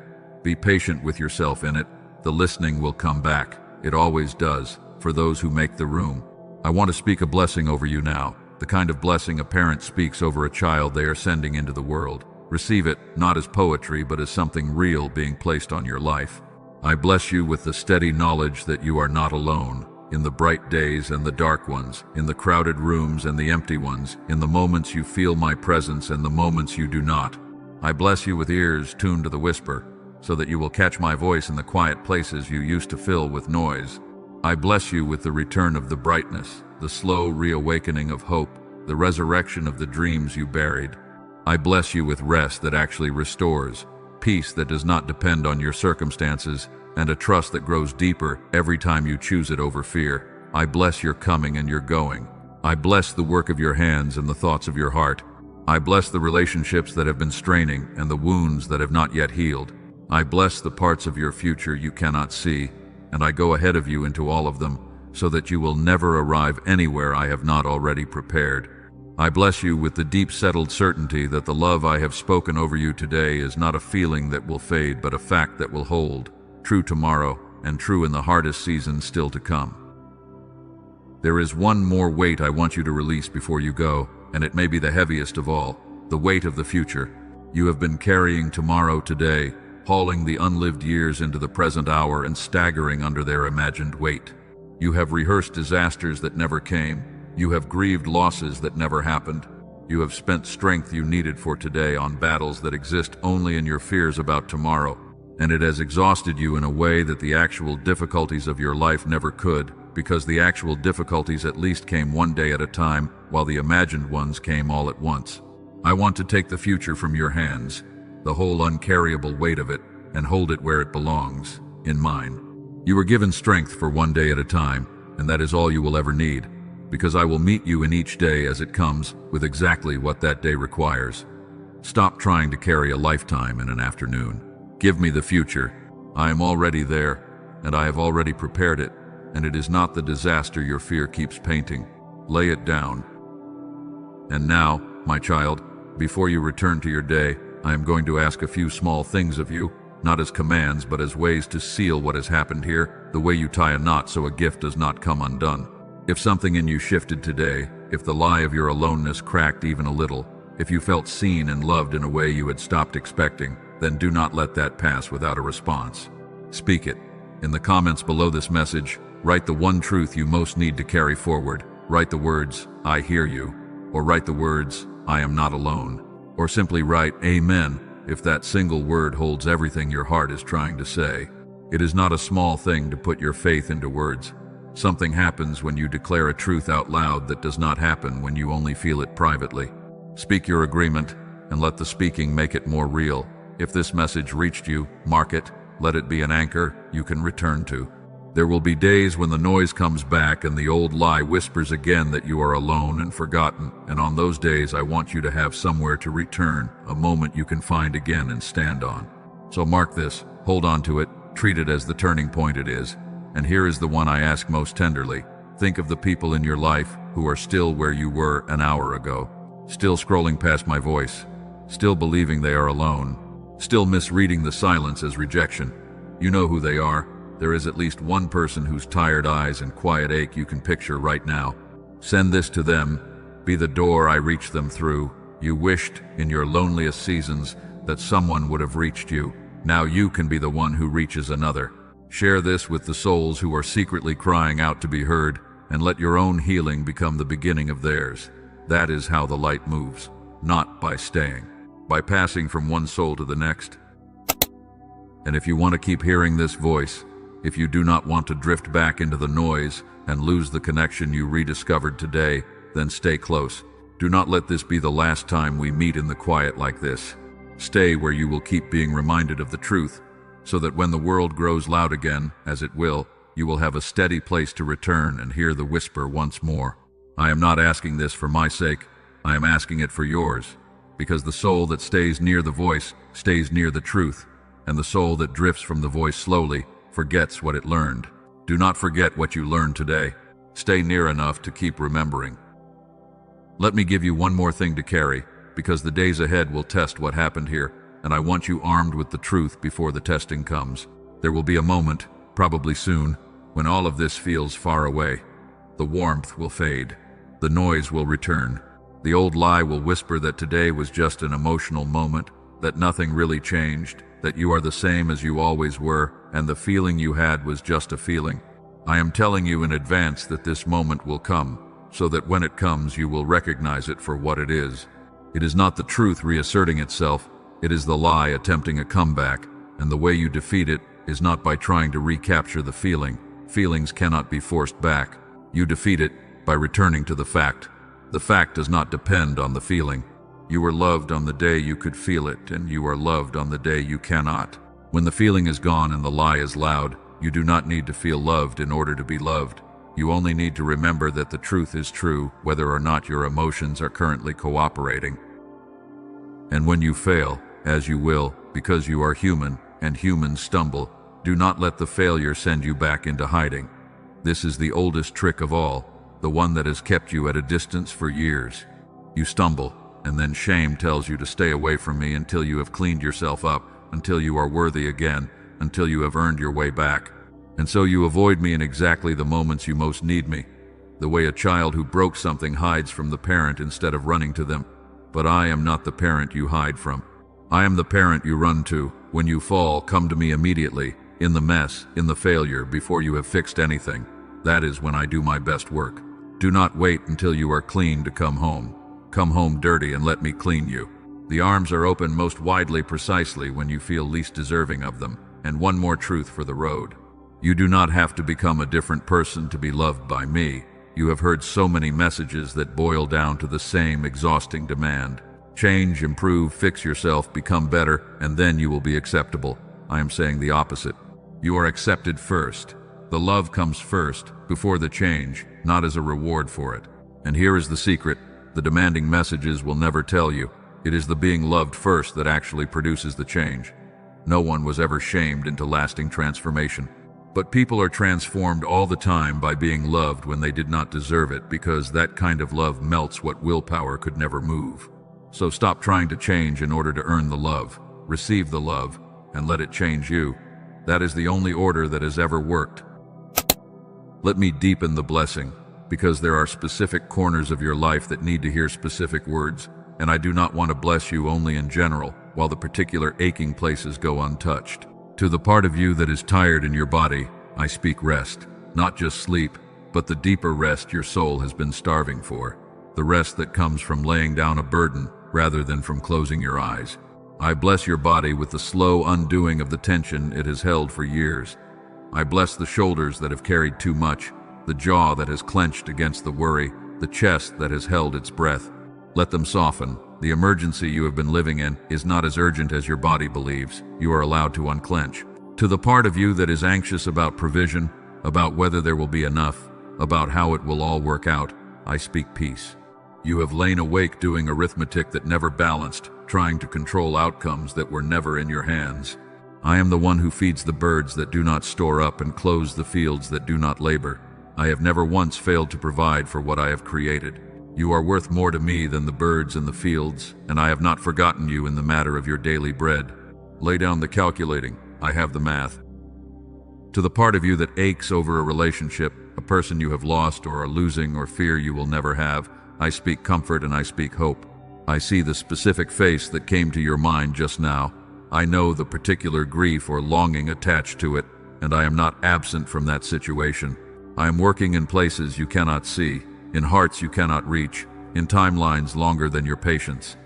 Be patient with yourself in it. The listening will come back. It always does, for those who make the room. I want to speak a blessing over you now, the kind of blessing a parent speaks over a child they are sending into the world. Receive it, not as poetry, but as something real being placed on your life. I bless you with the steady knowledge that you are not alone, in the bright days and the dark ones, in the crowded rooms and the empty ones, in the moments you feel my presence and the moments you do not. I bless you with ears tuned to the whisper, so that you will catch my voice in the quiet places you used to fill with noise. I bless you with the return of the brightness, the slow reawakening of hope, the resurrection of the dreams you buried. I bless you with rest that actually restores, peace that does not depend on your circumstances, and a trust that grows deeper every time you choose it over fear. I bless your coming and your going. I bless the work of your hands and the thoughts of your heart. I bless the relationships that have been straining and the wounds that have not yet healed. I bless the parts of your future you cannot see, and I go ahead of you into all of them, so that you will never arrive anywhere I have not already prepared. I bless you with the deep settled certainty that the love I have spoken over you today is not a feeling that will fade, but a fact that will hold, true tomorrow and true in the hardest season still to come. There is one more weight I want you to release before you go, and it may be the heaviest of all, the weight of the future. You have been carrying tomorrow today, hauling the unlived years into the present hour and staggering under their imagined weight. You have rehearsed disasters that never came. You have grieved losses that never happened. You have spent strength you needed for today on battles that exist only in your fears about tomorrow, and it has exhausted you in a way that the actual difficulties of your life never could, because the actual difficulties at least came one day at a time, while the imagined ones came all at once. I want to take the future from your hands, the whole uncarryable weight of it, and hold it where it belongs, in mine. You were given strength for one day at a time, and that is all you will ever need, because I will meet you in each day as it comes with exactly what that day requires. Stop trying to carry a lifetime in an afternoon. Give me the future. I am already there, and I have already prepared it, and it is not the disaster your fear keeps painting. Lay it down. And now, my child, before you return to your day, I am going to ask a few small things of you, not as commands, but as ways to seal what has happened here, the way you tie a knot so a gift does not come undone. If something in you shifted today, if the lie of your aloneness cracked even a little, if you felt seen and loved in a way you had stopped expecting, then do not let that pass without a response. Speak it. In the comments below this message, write the one truth you most need to carry forward. Write the words, "I hear you," or write the words, "I am not alone," or simply write, "Amen," if that single word holds everything your heart is trying to say. It is not a small thing to put your faith into words. Something happens when you declare a truth out loud that does not happen when you only feel it privately. Speak your agreement, and let the speaking make it more real. If this message reached you, mark it. Let it be an anchor you can return to. There will be days when the noise comes back and the old lie whispers again that you are alone and forgotten, and on those days I want you to have somewhere to return, a moment you can find again and stand on. So mark this, hold on to it, treat it as the turning point it is. And here is the one I ask most tenderly. Think of the people in your life who are still where you were an hour ago, still scrolling past my voice, still believing they are alone, still misreading the silence as rejection. You know who they are. There is at least one person whose tired eyes and quiet ache you can picture right now. Send this to them. Be the door I reach them through. You wished, in your loneliest seasons, that someone would have reached you. Now you can be the one who reaches another. Share this with the souls who are secretly crying out to be heard, and let your own healing become the beginning of theirs. That is how the light moves, not by staying, by passing from one soul to the next. And if you want to keep hearing this voice, if you do not want to drift back into the noise and lose the connection you rediscovered today, then stay close. Do not let this be the last time we meet in the quiet like this. Stay where you will keep being reminded of the truth, so that when the world grows loud again, as it will, you will have a steady place to return and hear the whisper once more. I am not asking this for my sake, I am asking it for yours, because the soul that stays near the voice stays near the truth, and the soul that drifts from the voice slowly forgets what it learned. Do not forget what you learned today. Stay near enough to keep remembering. Let me give you one more thing to carry, because the days ahead will test what happened here, and I want you armed with the truth before the testing comes. There will be a moment, probably soon, when all of this feels far away. The warmth will fade. The noise will return. The old lie will whisper that today was just an emotional moment, that nothing really changed, that you are the same as you always were, and the feeling you had was just a feeling. I am telling you in advance that this moment will come, so that when it comes you will recognize it for what it is. It is not the truth reasserting itself, it is the lie attempting a comeback, and the way you defeat it is not by trying to recapture the feeling. Feelings cannot be forced back. You defeat it by returning to the fact. The fact does not depend on the feeling. You were loved on the day you could feel it, and you are loved on the day you cannot. When the feeling is gone and the lie is loud, you do not need to feel loved in order to be loved. You only need to remember that the truth is true, whether or not your emotions are currently cooperating. And when you fail, as you will, because you are human, and humans stumble, do not let the failure send you back into hiding. This is the oldest trick of all, the one that has kept you at a distance for years. You stumble, and then shame tells you to stay away from me until you have cleaned yourself up, until you are worthy again, until you have earned your way back. And so you avoid me in exactly the moments you most need me, the way a child who broke something hides from the parent instead of running to them. But I am not the parent you hide from. I am the parent you run to. When you fall, come to me immediately, in the mess, in the failure, before you have fixed anything. That is when I do my best work. Do not wait until you are clean to come home. Come home dirty and let me clean you. The arms are open most widely precisely when you feel least deserving of them. And one more truth for the road. You do not have to become a different person to be loved by me. You have heard so many messages that boil down to the same exhausting demand. Change, improve, fix yourself, become better, and then you will be acceptable. I am saying the opposite. You are accepted first. The love comes first, before the change, not as a reward for it. And here is the secret. The demanding messages will never tell you. It is the being loved first that actually produces the change. No one was ever shamed into lasting transformation. But people are transformed all the time by being loved when they did not deserve it, because that kind of love melts what willpower could never move. So stop trying to change in order to earn the love. Receive the love, and let it change you. That is the only order that has ever worked. Let me deepen the blessing, because there are specific corners of your life that need to hear specific words, and I do not want to bless you only in general, while the particular aching places go untouched. To the part of you that is tired in your body, I speak rest. Not just sleep, but the deeper rest your soul has been starving for. The rest that comes from laying down a burden rather than from closing your eyes. I bless your body with the slow undoing of the tension it has held for years. I bless the shoulders that have carried too much, the jaw that has clenched against the worry, the chest that has held its breath. Let them soften. The emergency you have been living in is not as urgent as your body believes. You are allowed to unclench. To the part of you that is anxious about provision, about whether there will be enough, about how it will all work out, I speak peace. You have lain awake doing arithmetic that never balanced, trying to control outcomes that were never in your hands. I am the one who feeds the birds that do not store up and clothes the fields that do not labor. I have never once failed to provide for what I have created. You are worth more to me than the birds in the fields, and I have not forgotten you in the matter of your daily bread. Lay down the calculating. I have the math. To the part of you that aches over a relationship, a person you have lost or are losing or fear you will never have, I speak comfort and I speak hope. I see the specific face that came to your mind just now. I know the particular grief or longing attached to it, and I am not absent from that situation. I am working in places you cannot see, in hearts you cannot reach, in timelines longer than your patience.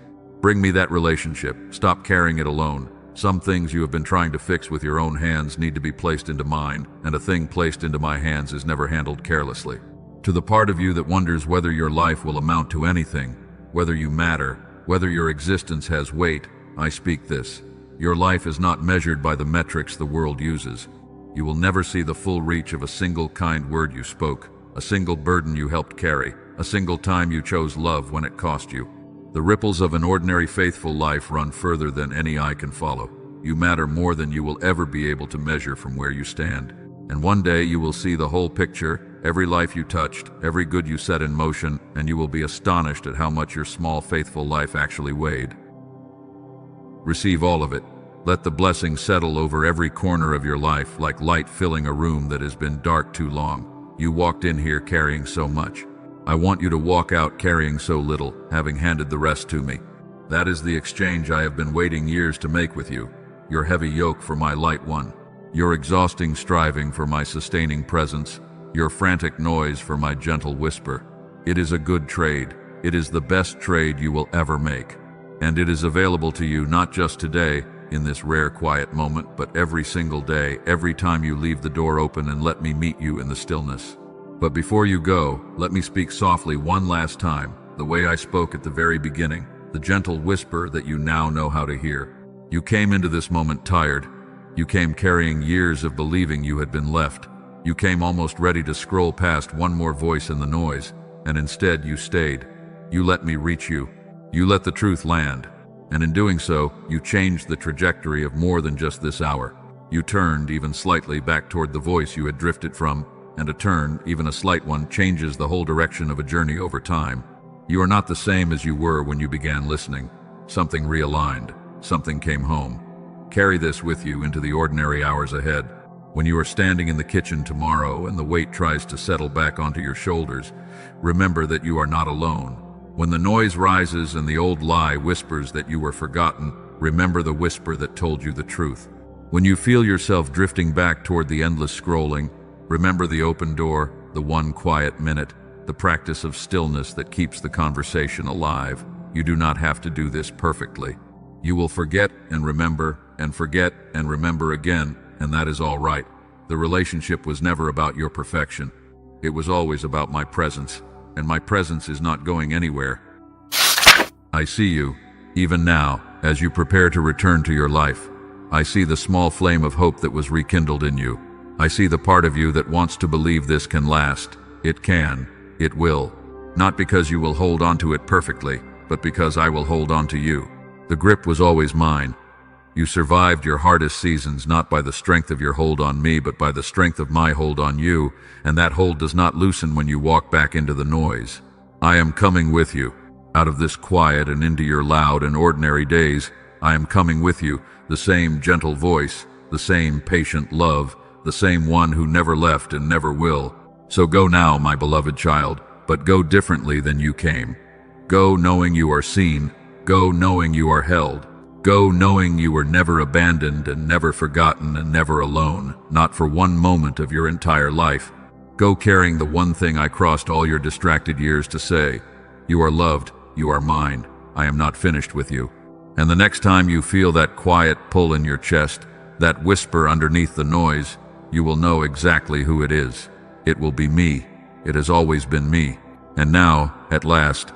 Bring me that relationship. Stop carrying it alone. Some things you have been trying to fix with your own hands need to be placed into mine, and a thing placed into my hands is never handled carelessly. To the part of you that wonders whether your life will amount to anything, whether you matter, whether your existence has weight, I speak this. Your life is not measured by the metrics the world uses. You will never see the full reach of a single kind word you spoke, a single burden you helped carry, a single time you chose love when it cost you. The ripples of an ordinary faithful life run further than any eye can follow. You matter more than you will ever be able to measure from where you stand. And one day you will see the whole picture, every life you touched, every good you set in motion, and you will be astonished at how much your small faithful life actually weighed. Receive all of it. Let the blessing settle over every corner of your life like light filling a room that has been dark too long. You walked in here carrying so much. I want you to walk out carrying so little, having handed the rest to me. That is the exchange I have been waiting years to make with you. Your heavy yoke for my light one. Your exhausting striving for my sustaining presence. Your frantic noise for my gentle whisper. It is a good trade. It is the best trade you will ever make. And it is available to you not just today, in this rare quiet moment, but every single day, every time you leave the door open and let me meet you in the stillness. But before you go, let me speak softly one last time, the way I spoke at the very beginning, the gentle whisper that you now know how to hear. You came into this moment tired. You came carrying years of believing you had been left. You came almost ready to scroll past one more voice in the noise, and instead you stayed. You let me reach you. You let the truth land. And in doing so, you changed the trajectory of more than just this hour. You turned even slightly back toward the voice you had drifted from, and a turn, even a slight one, changes the whole direction of a journey over time. You are not the same as you were when you began listening. Something realigned. Something came home. Carry this with you into the ordinary hours ahead. When you are standing in the kitchen tomorrow and the weight tries to settle back onto your shoulders, remember that you are not alone. When the noise rises and the old lie whispers that you were forgotten, remember the whisper that told you the truth. When you feel yourself drifting back toward the endless scrolling, remember the open door, the one quiet minute, the practice of stillness that keeps the conversation alive. You do not have to do this perfectly. You will forget and forget and remember again, and that is all right. The relationship was never about your perfection. It was always about my presence, and my presence is not going anywhere. I see you, even now, as you prepare to return to your life. I see the small flame of hope that was rekindled in you. I see the part of you that wants to believe this can last. It can. It will. Not because you will hold on to it perfectly, but because I will hold on to you. The grip was always mine. You survived your hardest seasons not by the strength of your hold on me, but by the strength of my hold on you, and that hold does not loosen when you walk back into the noise. I am coming with you. Out of this quiet and into your loud and ordinary days, I am coming with you, the same gentle voice, the same patient love, the same one who never left and never will. So go now, my beloved child, but go differently than you came. Go knowing you are seen. Go knowing you are held. Go knowing you were never abandoned and never forgotten and never alone, not for one moment of your entire life. Go carrying the one thing I crossed all your distracted years to say. You are loved, you are mine, I am not finished with you. And the next time you feel that quiet pull in your chest, that whisper underneath the noise, you will know exactly who it is. It will be me. It has always been me. And now, at last,